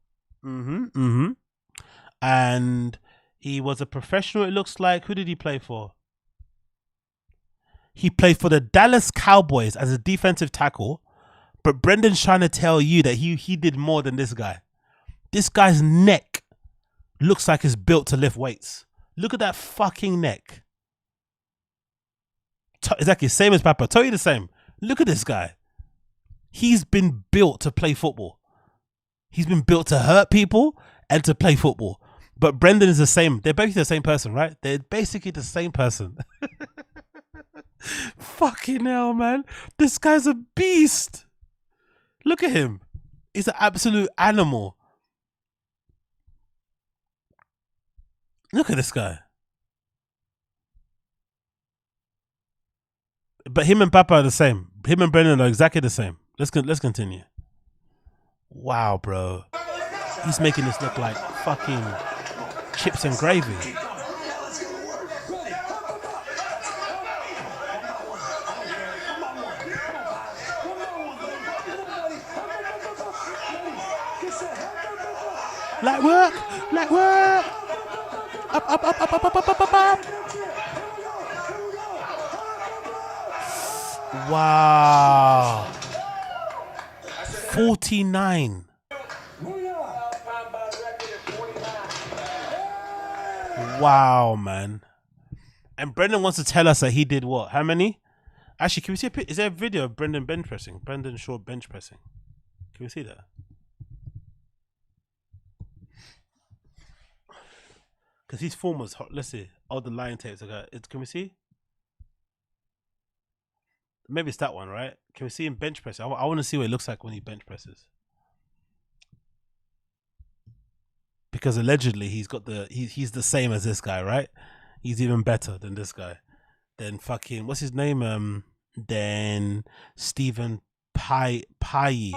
And he was a professional, it looks like. Who did he play for? He played for the Dallas Cowboys as a defensive tackle. But Brendan's trying to tell you that he did more than this guy. This guy's neck looks like it's built to lift weights. Look at that fucking neck. Exactly, same as Papa. Totally the same. Look at this guy. He's been built to play football. He's been built to hurt people and to play football. But Brendan is the same. They're basically the same person, right? They're basically the same person. Fucking hell, man. This guy's a beast. Look at him. He's an absolute animal. Look at this guy. But him and Papa are the same. Him and Brendan are exactly the same. Let's continue. Wow, bro. He's making this look like fucking chips and gravy. Light work. Up. Wow. 49. Wow, man. And Brendan wants to tell us that he did what? How many? Actually, can we see is there a video of Brendan bench pressing? Brendan Shaw bench pressing. Can we see that? Because his form was hot. Let's see. All the line tapes. Can we see? Maybe it's that one, right? Can we see him bench press? I want to see what it looks like when he bench presses. Because allegedly he's the same as this guy, right? He's even better than this guy. Then fucking what's his name? Then Stephen Paya.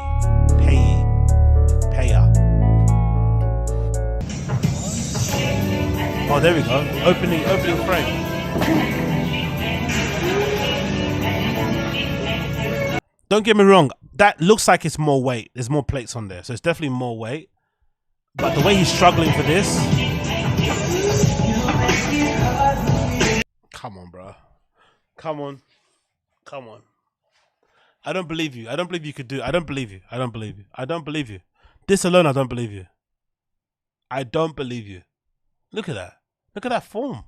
Oh, there we go. Opening frame. Don't get me wrong. That looks like it's more weight. There's more plates on there, so it's definitely more weight. But the way he's struggling for this. Come on, bro. Come on. I don't believe you. I don't believe you could do it. I don't believe you. This alone, I don't believe you. I don't believe you. Look at that. Look at that form.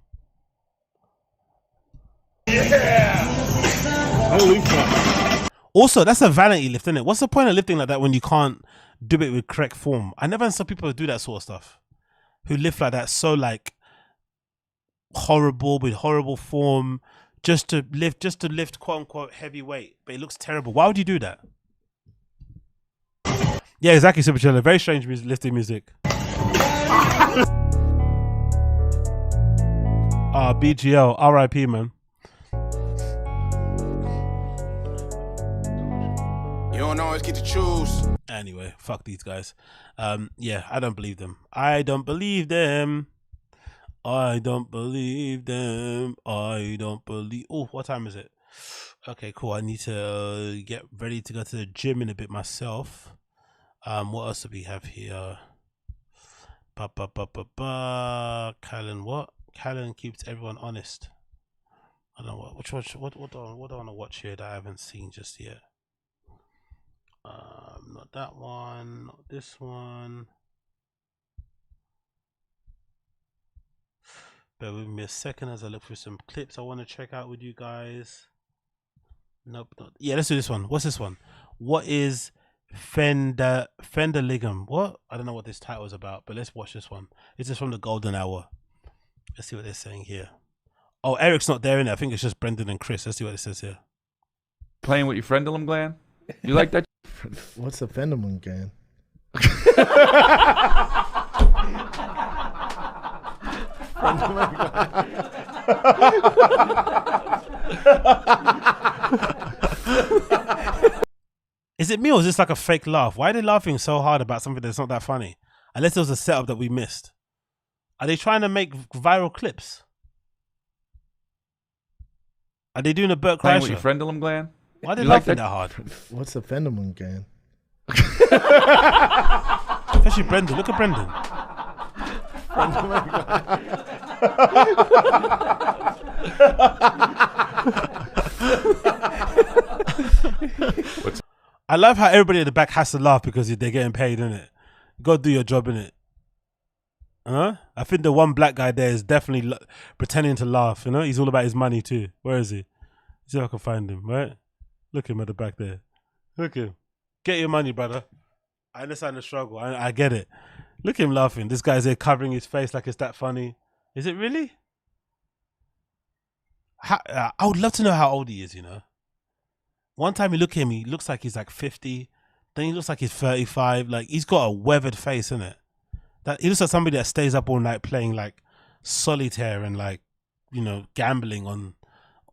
Yeah. Holy crap. Also, that's a vanity lift, isn't it? What's the point of lifting like that when you can't do it with correct form? I never saw people who do that sort of stuff. Who lift like that so like horrible with horrible form just to lift quote unquote heavy weight. But it looks terrible. Why would you do that? Yeah, exactly, Supercella. Very strange lifting music. BGL, RIP, man. You don't always get to choose. Anyway, fuck these guys. Yeah, I don't believe them. I don't believe. Oh, what time is it? Okay, cool. I need to get ready to go to the gym in a bit myself. What else do we have here? Callan, what? Callan keeps everyone honest. I don't know what do I want to watch here that I haven't seen just yet. Not that one, not this one. Bear with me a second as I look through some clips I want to check out with you guys. Nope, not. Yeah, let's do this one. What's this one? What is Fender Ligum? What? I don't know what this title is about, but let's watch this one. This is from the Golden Hour. Let's see what they're saying here. Oh, Eric's not there in it. I think it's just Brendan and Chris. Let's see what it says here. Playing with your friendulum gland? You like that? What's a friendulum gland? Is it me or is this like a fake laugh? Why are they laughing so hard about something that's not that funny? Unless it was a setup that we missed. Are they trying to make viral clips? Are they doing a Burt Playing with Kreischer? your friend, Glenn? Why are they You like laughing that hard? What's the Fenderman game? Especially Brendan. Look at Brendan. I love how everybody at the back has to laugh because they're getting paid, innit? You gotta do your job, innit? Huh? I think the one black guy there is definitely pretending to laugh, you know? He's all about his money too. Where is he? See if I can find him, right? Look at him at the back there. Look at him. Get your money, brother. I understand the struggle. I get it. Look at him laughing. This guy's there covering his face like it's that funny. Is it really? I would love to know how old he is, you know? One time you look at him, he looks like he's like 50. Then he looks like he's 35. Like, he's got a weathered face, innit? He looks like somebody that stays up all night playing like solitaire and like, you know, gambling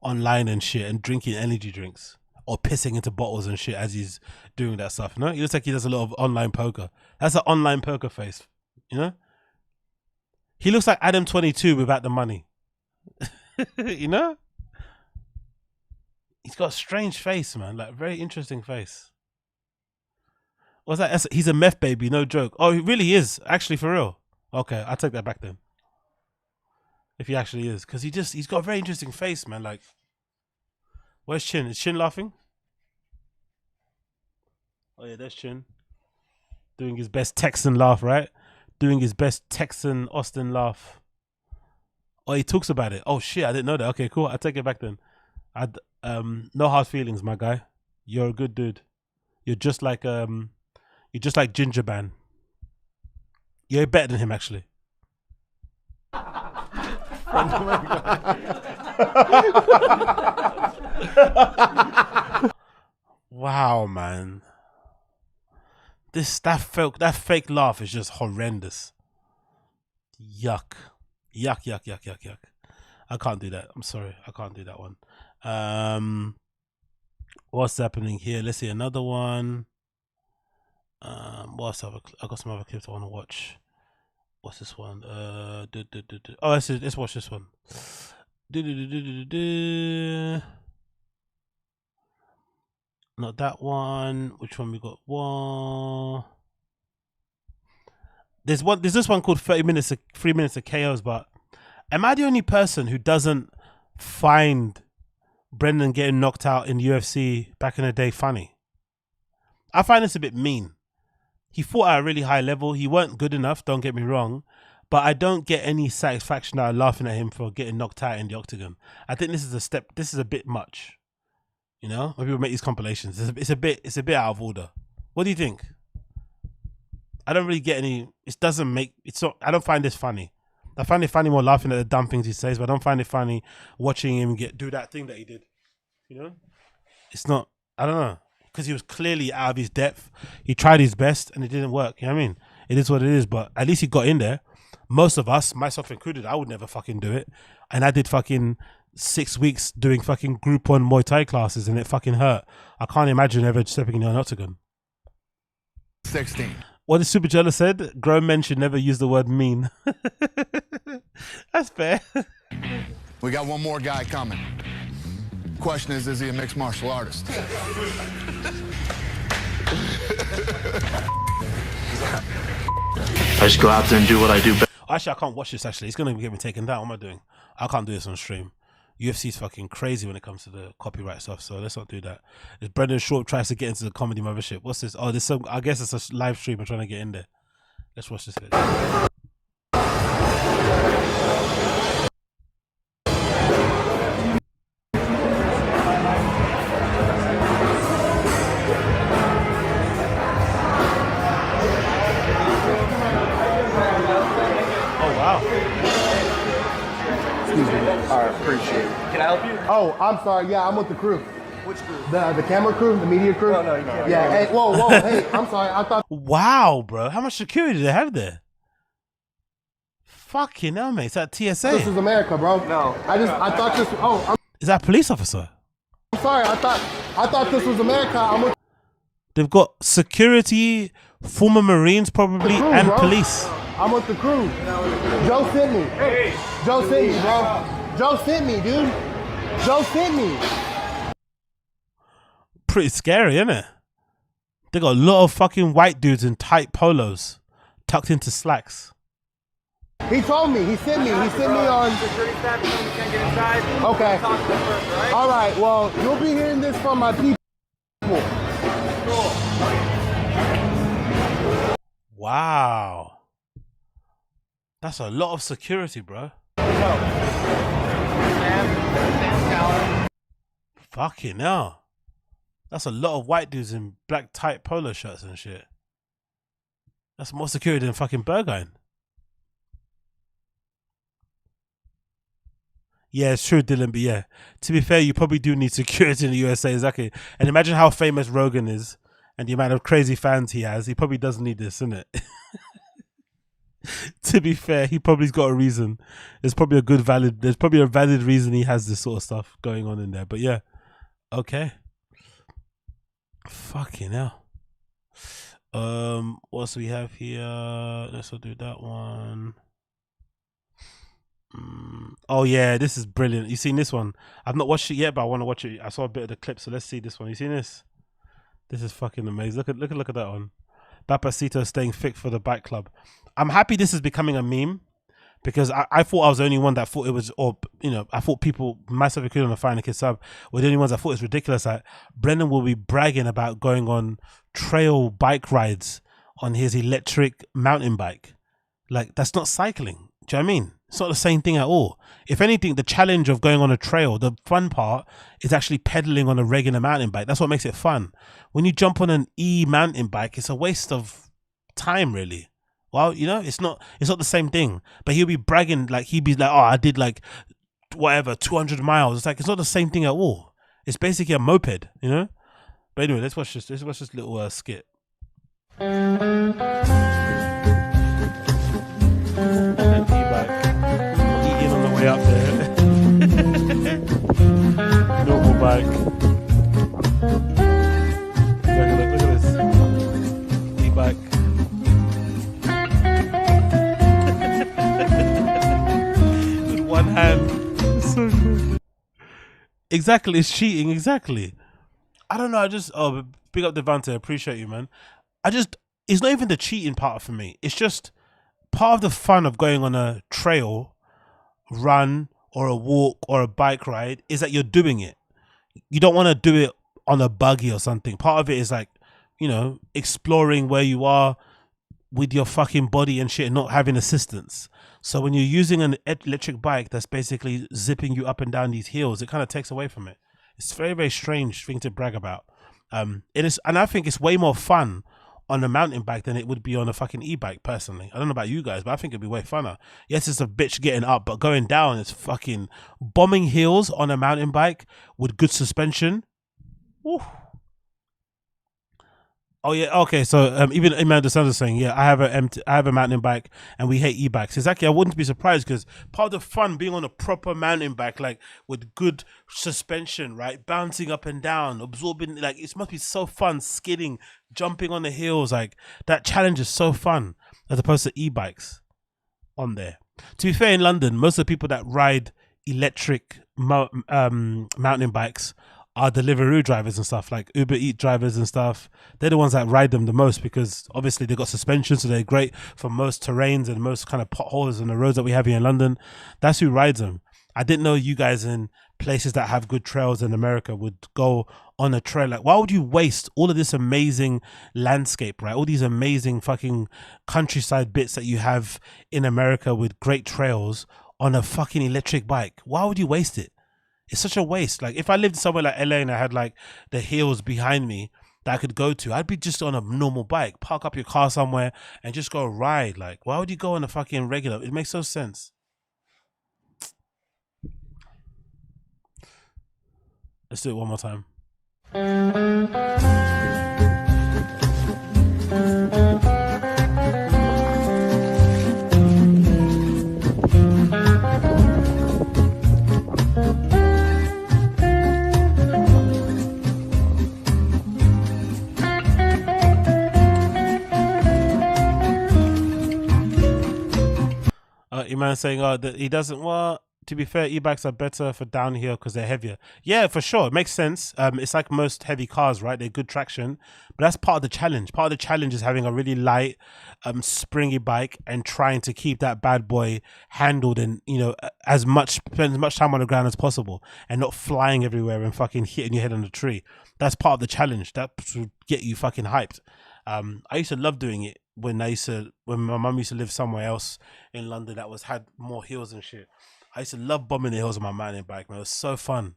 online and shit and drinking energy drinks or pissing into bottles and shit as he's doing that stuff. No, he looks like he does a lot of online poker. That's an online poker face, you know. He looks like Adam 22 without the money. You know, he's got a strange face, man. Like, very interesting face. What's that? He's a meth baby, no joke. Oh, he really is, actually, for real. Okay, I'll take that back then. If he actually is, because he's got a very interesting face, man. Like, where's Chin? Is Chin laughing? Oh yeah, there's Chin. Doing his best Texan laugh, right? Doing his best Texan Austin laugh. Oh, he talks about it. Oh shit, I didn't know that. Okay, cool. I'll take it back then. No hard feelings, my guy. You're a good dude. You're just like Gingerban. You're better than him, actually. Wow, man. That fake laugh is just horrendous. Yuck. Yuck, yuck, yuck, yuck, yuck. I can't do that. I'm sorry. I can't do that one. What's happening here? Let's see another one. What's up? I got some other clips I want to watch. What's this one? Oh, let's watch this one. Not that one. Which one we got? One. There's this one called 3 minutes of KOs, but am I the only person who doesn't find Brendan getting knocked out in UFC back in the day funny? I find this a bit mean. He fought at a really high level. He weren't good enough, don't get me wrong, but I don't get any satisfaction out of laughing at him for getting knocked out in the octagon. I think this is a bit much. You know, when people make these compilations, it's a bit out of order. What do you think? I don't really get any. I don't find this funny. I find it funny more laughing at the dumb things he says, but I don't find it funny watching him do that thing that he did. You know, it's not. I don't know, because he was clearly out of his depth. He tried his best and it didn't work. You know what I mean? It is what it is. But at least he got in there. Most of us, myself included, I would never fucking do it, and I did fucking 6 weeks doing fucking Group 1 Muay Thai classes, and it fucking hurt. I can't imagine ever stepping in an octagon. 16. What the Super Jealous said, grown men should never use the word mean. That's fair. We got one more guy coming. Question is he a mixed martial artist? I just go out there and do what I do best. Actually, I can't watch this, actually. It's going to get me taken down. What am I doing? I can't do this on stream. UFC's fucking crazy when it comes to the copyright stuff, so let's not do that. As Brendan Short tries to get into the comedy mothership. What's this? Oh, I guess it's a live stream. I'm trying to get in there. Let's watch this video. Appreciate it. Can I help you? Oh, I'm sorry. Yeah, I'm with the crew. Which crew? The camera crew, the media crew. No, you can't. Yeah. Hey, whoa. Hey, I'm sorry. I thought. Wow, bro. How much security do they have there? Fucking hell, mate. It's at TSA. This is America, bro. No. I thought this. Oh, Is that a police officer? I'm sorry. I thought this was America. I'm with They've got security, former Marines probably, the crew, and bro. police. I'm with the crew. Joe sent me. Hey. Joe sent me, bro. Joe sent me, dude. Joe sent me. Pretty scary, isn't it? They got a lot of fucking white dudes in tight polos, tucked into slacks. He told me. He sent me. He sent me on. Security staff, you can't get inside. Okay. Talk to them first, right? All right. Well, you'll be hearing this from my people. Wow. That's a lot of security, bro. Fucking hell. That's a lot of white dudes in black tight polo shirts and shit. That's more security than fucking Burgoyne. Yeah, it's true, Dylan, but yeah. To be fair, you probably do need security in the USA, exactly. And imagine how famous Rogan is and the amount of crazy fans he has. He probably doesn't need this, isn't it? To be fair, he probably's got a reason. There's probably a valid reason he has this sort of stuff going on in there. But yeah, okay. Fucking hell. What else do we have here? Let's do that one. Oh yeah, this is brilliant. You seen this one? I've not watched it yet, but I want to watch it. I saw a bit of the clip, so let's see this one. You seen this? This is fucking amazing. Look at that one. Papacito staying fit for the bike club. I'm happy this is becoming a meme because I thought I was the only one that thought it was, or I thought people, myself included on the Fire and the Kid sub, were the only ones that thought it was ridiculous that Brendan will be bragging about going on trail bike rides on his electric mountain bike. Like, that's not cycling. Do you know what I mean? It's not the same thing at all. If anything, the challenge of going on a trail, the fun part is actually pedaling on a regular mountain bike. That's what makes it fun. When you jump on an e-mountain bike, it's a waste of time, really. Well, it's not the same thing. But he'll be bragging, like, he'd be like, oh, I did like whatever 200 miles. It's like, it's not the same thing at all. It's basically a moped, But anyway, let's watch this little skit. Way up there. Normal bike. Look at this. E-bike. With one hand. It's so good. Exactly, it's cheating, exactly. I don't know, big up Devante, appreciate you, man. It's not even the cheating part for me. It's just part of the fun of going on a trail, run or a walk or a bike ride is that you're doing it. You don't want to do it on a buggy or something. Part of it is like, exploring where you are with your fucking body and shit and not having assistance. So when you're using an electric bike that's basically zipping you up and down these hills, it kind of takes away from it. It's a very, very strange thing to brag about. It is, and I think it's way more fun on a mountain bike than it would be on a fucking e-bike, personally. I don't know about you guys, but I think it'd be way funner. Yes, it's a bitch getting up, but going down is fucking bombing hills on a mountain bike with good suspension. Woo. Oh yeah, okay. So even Amanda Sanders saying, yeah, I have a mountain bike and we hate e-bikes. Exactly. I wouldn't be surprised because part of the fun being on a proper mountain bike, like with good suspension, right, bouncing up and down, absorbing, like it must be so fun, skidding, jumping on the hills. Like that challenge is so fun as opposed to e-bikes on there. To be fair, in London, most of the people that ride electric mountain bikes are Deliveroo drivers and stuff, like Uber Eats drivers and stuff. They're the ones that ride them the most because obviously they've got suspension, so they're great for most terrains and most kind of potholes on the roads that we have here in London. That's who rides them. I didn't know you guys in places that have good trails in America would go on a trail. Like, why would you waste all of this amazing landscape, right? All these amazing fucking countryside bits that you have in America with great trails on a fucking electric bike. Why would you waste it? It's such a waste. Like if I lived somewhere like LA and I had like the hills behind me that I could go to, I'd be just on a normal bike, park up your car somewhere and just go ride. Like, why would you go on a fucking regular? It makes no sense. Let's do it one more time. man saying, oh, that he doesn't. Well, to be fair, e-bikes are better for downhill because they're heavier. Yeah, for sure. It makes sense. It's like most heavy cars, right? They're good traction, but that's part of the challenge. Part of the challenge is having a really light, springy bike and trying to keep that bad boy handled and, you know, spend as much time on the ground as possible and not flying everywhere and fucking hitting your head on the tree. That's part of the challenge. That will get you fucking hyped. I used to love doing it when my mum used to live somewhere else in London that had more hills and shit. I used to love bombing the hills on my mountain bike, man. It was so fun.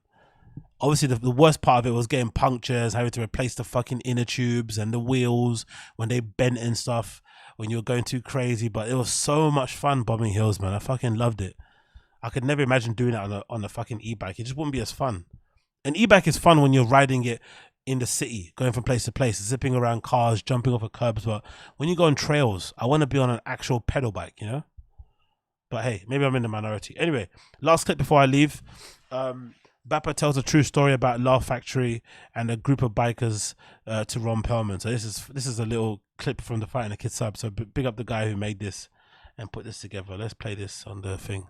Obviously, the worst part of it was getting punctures, having to replace the fucking inner tubes and the wheels when they bent and stuff, when you were going too crazy. But it was so much fun bombing hills, man. I fucking loved it. I could never imagine doing that on a fucking e-bike. It just wouldn't be as fun. An e-bike is fun when you're riding it in the city, going from place to place, zipping around cars, jumping off of curbs. But when you go on trails, I want to be on an actual pedal bike, you know? But hey, maybe I'm in the minority. Anyway, last clip before I leave. Bappa tells a true story about Laugh Factory and a group of bikers to Ron Perlman. So this is a little clip from the Fighting the Kid sub. So big up the guy who made this and put this together. Let's play this on the thing.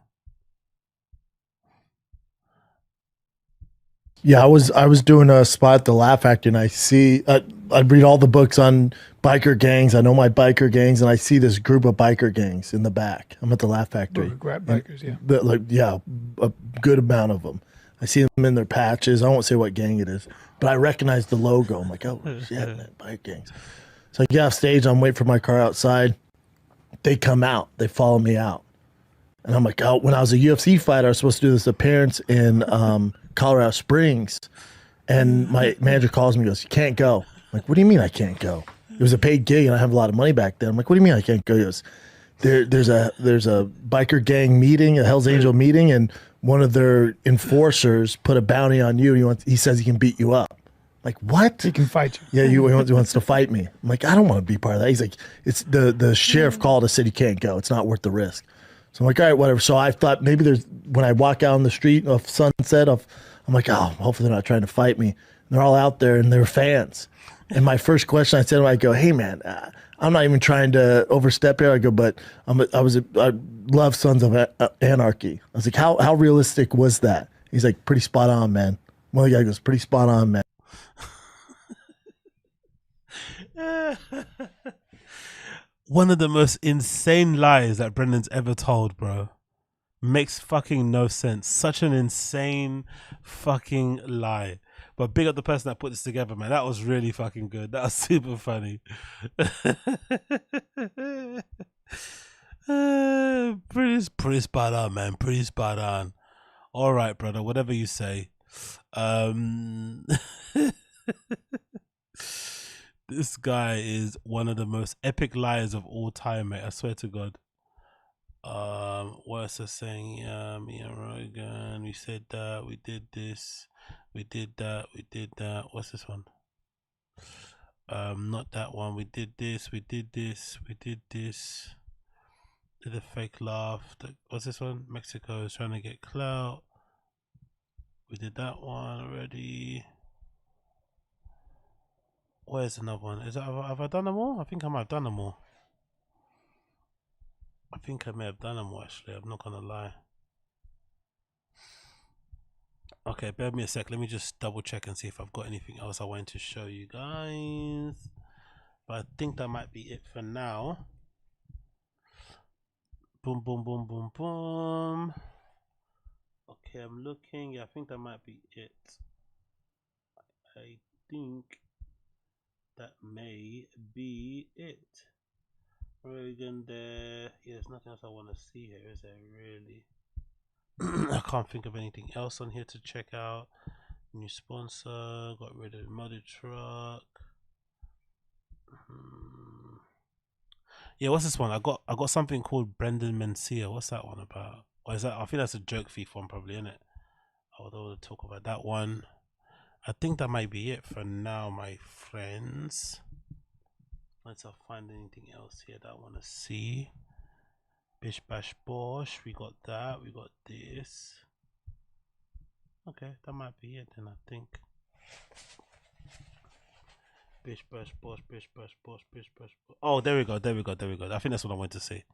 Yeah, I was doing a spot at the Laugh Factory, and I see I'd read all the books on biker gangs. I know my biker gangs, and I see this group of biker gangs in the back. I'm at the Laugh Factory. Grab bikers, yeah. A good amount of them. I see them in their patches. I won't say what gang it is, but I recognize the logo. I'm like, oh shit, man, bike gangs. So I get off stage. I'm waiting for my car outside. They come out. They follow me out, and I'm like, oh. When I was a UFC fighter, I was supposed to do this appearance in Colorado Springs, and my manager calls me and goes, you can't go. I'm like, what do you mean I can't go? It was a paid gig and I have a lot of money back then. I'm like, what do you mean I can't go? He goes, there's a biker gang meeting, a Hell's Angel meeting, and one of their enforcers put a bounty on you. He says he can beat you up. I'm like, what? He can fight you. Yeah, he wants to fight me. I'm like, I don't want to be part of that. He's like, it's the sheriff called us, said you can't go. It's not worth the risk. So I'm like, all right, whatever. So I thought maybe when I walk out on the street of Sunset, I'm like, oh, hopefully they're not trying to fight me. And they're all out there and they're fans. And my first question I said to him, I go, hey man, I'm not even trying to overstep here. I go, but I love Sons of Anarchy. I was like, how realistic was that? He's like, pretty spot on, man. One of the guys goes, pretty spot on, man. One of the most insane lies that Brendan's ever told, bro. Makes fucking no sense. Such an insane fucking lie. But big up the person that put this together, man. That was really fucking good. That was super funny. Pretty spot on, man. Pretty spot on. All right, brother. Whatever you say. This guy is one of the most epic liars of all time, mate. I swear to God. What's the saying? Me and Rogan, we said that, we did this, we did that, we did that. What's this one? Not that one. We did this, we did this, we did this. Did a fake laugh. What's this one? Mexico is trying to get clout. We did that one already. Where's another one? Have I done them all? I think I might have done them all. I think I may have done them all, actually. I'm not gonna lie. Okay, bear with me a sec. Let me just double check and see if I've got anything else I wanted to show you guys. But I think that might be it for now. Boom, boom, boom, boom, boom. Okay, I'm looking. Yeah, I think that might be it. I think that may be it. Reagan there. Yeah, there's nothing else I want to see here, is there really? I can't think of anything else on here to check out. New sponsor. Got rid of the modded truck. Yeah, what's this one? I got something called Brendan Mencia. What's that one about? Or is that? I think that's a joke thief one, probably, isn't it? I would want to talk about that one. I think that might be it for now, my friends. Let's find anything else here that I want to see. Bish bash bosh. We got that. We got this. Okay, that might be it then, I think. Bish bash bosh. Bish bash bosh. Bish bash bosh. Oh, there we go. There we go. There we go. I think that's what I wanted to say.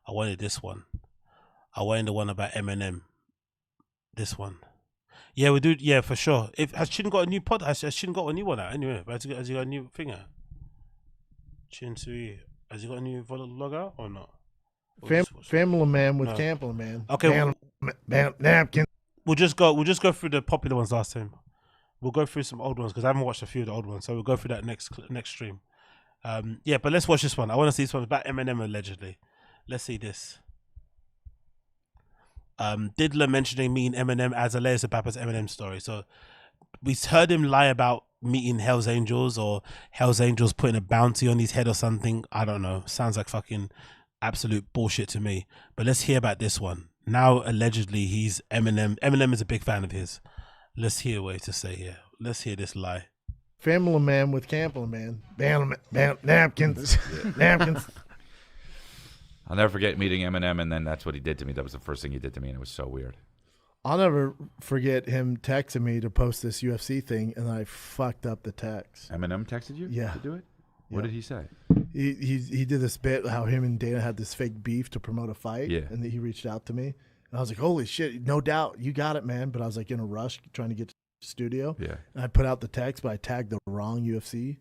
I wanted this one. I wanted the one about Eminem. This one. Yeah, we do. Yeah, for sure. If has Chin got a new pod? Has Chin got a new one out anyway? Has he got a new thing out? Chin Sui, has he got a new vlog out or not? Family Man with No. Campbell Man. Okay, Napkin. We'll just go through the popular ones last time. We'll go through some old ones because I haven't watched a few of the old ones, so we'll go through that next stream. Yeah, but let's watch this one. I want to see this one about Eminem allegedly. Let's see this. Diddler mentioning meeting Eminem as a layers of Papa's Eminem story. So we heard him lie about meeting Hell's Angels or Hell's Angels putting a bounty on his head or something. I don't know. Sounds like fucking absolute bullshit to me. But let's hear about this one. Now allegedly he's Eminem. Eminem is a big fan of his. Let's hear what he to say here. Let's hear this lie. Family Man with Campbell Man. Napkins. Napkins. I'll never forget meeting Eminem, and then that's what he did to me. That was the first thing he did to me, and it was so weird. I'll never forget him texting me to post this UFC thing, and I fucked up the text. Eminem texted you Yeah. to do it? What did he say? He did this bit how him and Dana had this fake beef to promote a fight, Yeah. and he reached out to me, and I was like, holy shit, no doubt, you got it, man. But I was like in a rush trying to get to the studio. Yeah. And I put out the text, but I tagged the wrong UFC.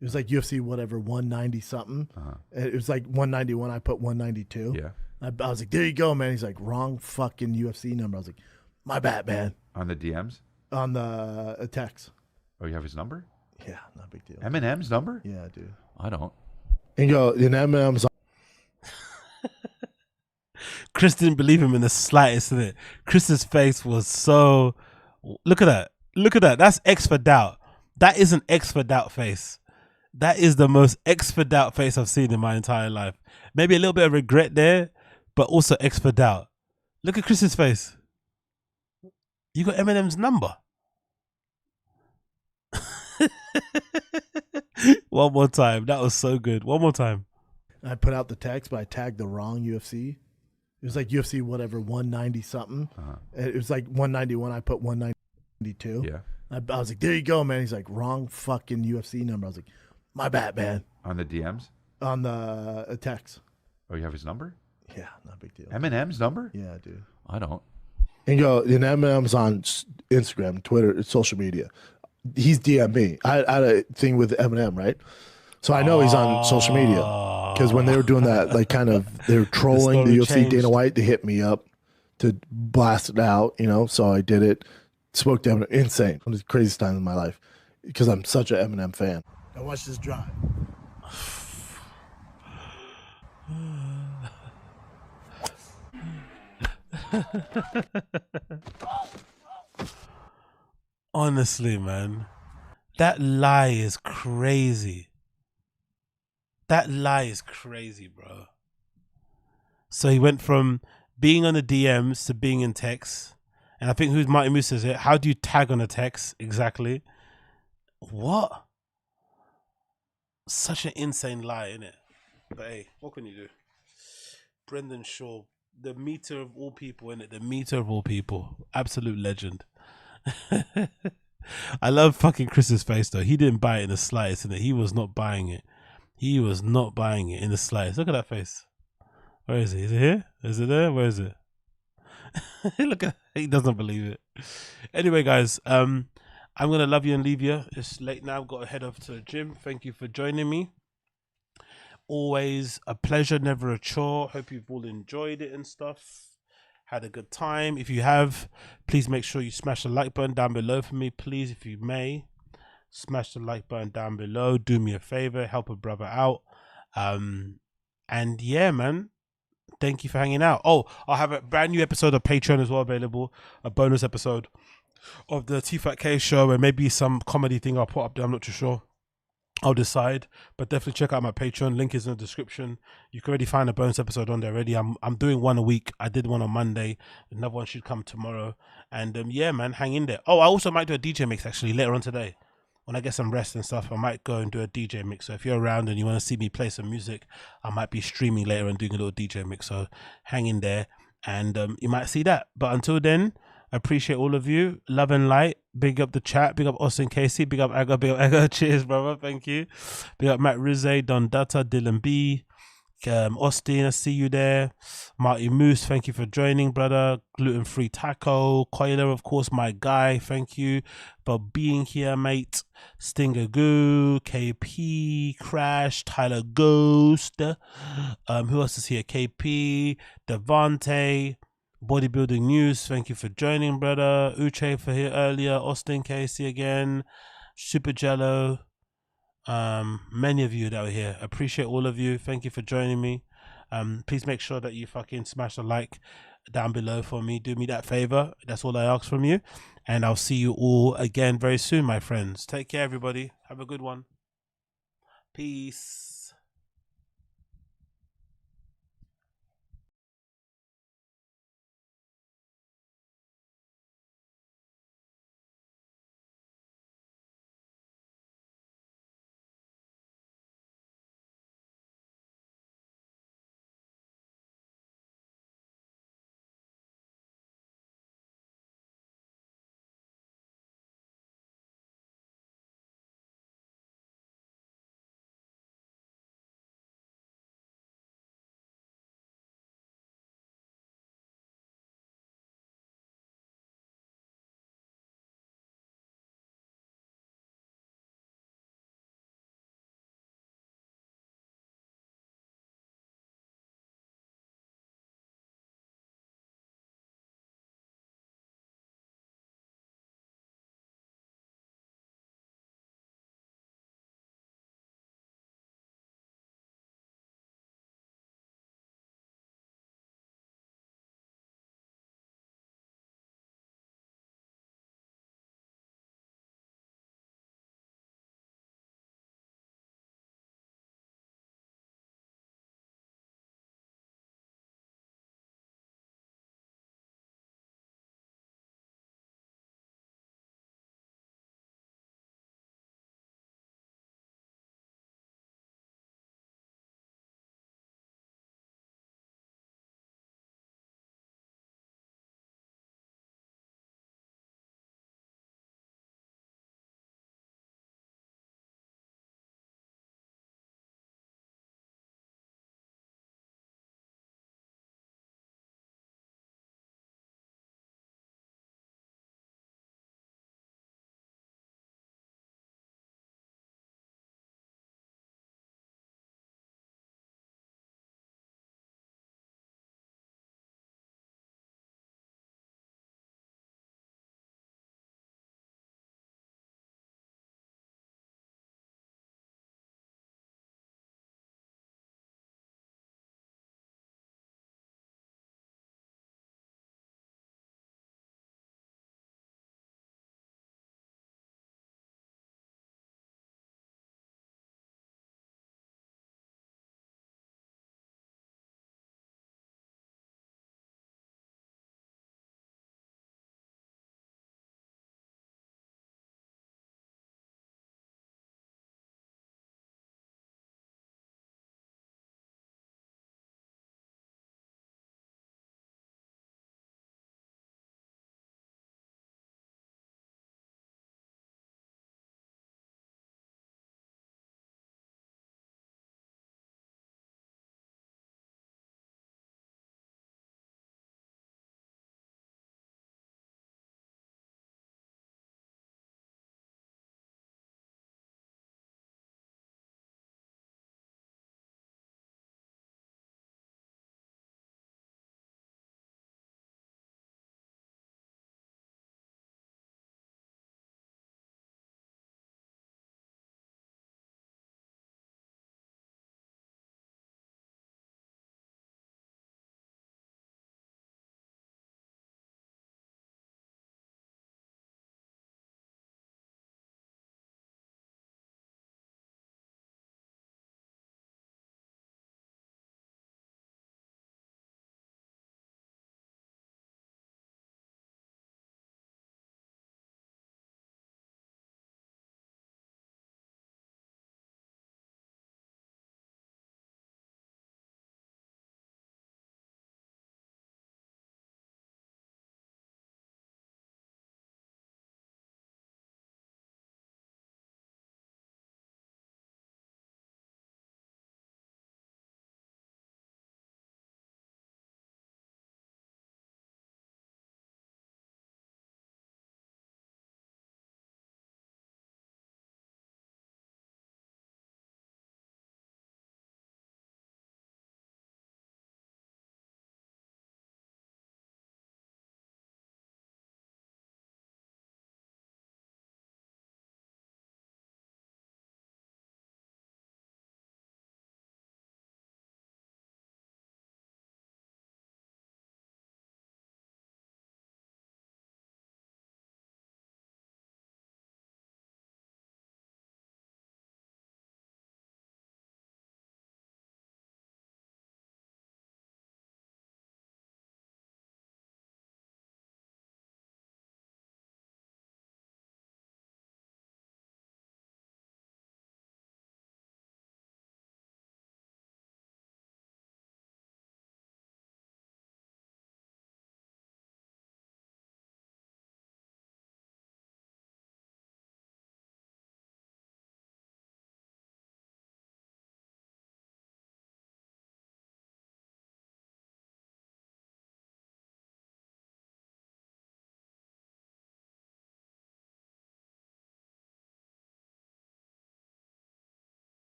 It was like UFC whatever 190 something. It was like 191. I put 192. Yeah. I was like, there you go, man. He's like, wrong fucking UFC number. I was like, my bad, man. On the DMs? On the text. Oh, you have his number? Yeah, not a big deal. Eminem's number? Yeah, dude. I don't. And Eminem's Chris didn't believe him in the slightest, didn't it? Chris's face was so... Look at that. Look at that. That's X for doubt. That isn't X for doubt face. That is the most X for doubt face I've seen in my entire life. Maybe a little bit of regret there, but also X for doubt. Look at Chris's face. You got Eminem's number. One more time. That was so good. One more time. I put out the text, but I tagged the wrong UFC. It was like UFC whatever 190 something. It was like 191. I put 192. Yeah. I was like, there you go, man. He's like, wrong fucking UFC number. I was like, my bad, man. On the DMs? On the text. Oh, you have his number? Yeah, not a big deal. Eminem's number? Yeah, dude. I don't. And Eminem's on Instagram, Twitter, social media. He's DM'd me. I had a thing with Eminem, right? So I know he's on social media because when they were doing that, like kind of, they were trolling the UFC changed. Dana White. They hit me up to blast it out, So I did it. Spoke to Eminem. Insane. It was the craziest time in my life because I'm such an Eminem fan. I watched this drive. Honestly, man, that lie is crazy. That lie is crazy, bro. So he went from being on the DMs to being in text. And I think who's Martin Moose says it. How do you tag on a text exactly? What? Such an insane lie, innit? But hey, what can you do? Brendan Shaw, the meter of all people, innit? The meter of all people. Absolute legend. I love fucking Chris's face though. He didn't buy it in the slightest, innit? He was not buying it. He was not buying it in the slightest. Look at that face. Where is he? Is it here? Is it there? Where is it? Look at, he doesn't believe it. Anyway, guys, I'm gonna love you and leave you. It's late now. I've got to head off to the gym. Thank you for joining me. Always a pleasure, never a chore. Hope you've all enjoyed it and stuff. Had a good time. If you have, please make sure you smash the like button down below for me, please, if you may. Smash the like button down below. Do me a favor, help a brother out. And yeah, man. Thank you for hanging out. Oh, I'll have a brand new episode of Patreon as well available. A bonus episode of the TFATK show and maybe some comedy thing I'll put up there. I'm not too sure. I'll decide. But definitely check out my Patreon. Link is in the description. You can already find a bonus episode on there already. I'm doing one a week. I did one on Monday. Another one should come tomorrow. And yeah, man, hang in there. Oh, I also might do a DJ mix actually later on today. When I get some rest and stuff, I might go and do a DJ mix. So if you're around and you want to see me play some music, I might be streaming later and doing a little DJ mix. So hang in there and you might see that. But until then, I appreciate all of you. Love and light. Big up the chat. Big up Austin Casey. Big up Aga. Big up Aga. Cheers, brother. Thank you. Big up Matt Rizze, Don Dutta, Dylan B, Austin, I see you there. Marty Moose, thank you for joining, brother. Gluten Free Taco. Coiler, of course, my guy. Thank you for being here, mate. Stinger Goo, KP, Crash, Tyler Ghost. Who else is here? KP, Devante, Bodybuilding News. Thank you for joining, brother. Uche for here earlier. Austin, Casey again. Super Jello. Many of you that were here, appreciate all of you. Thank you for joining me. Please make sure that you fucking smash a like down below for me. Do me that favor. That's all I ask from you, and I'll see you all again very soon, my friends. Take care, everybody. Have a good one. Peace.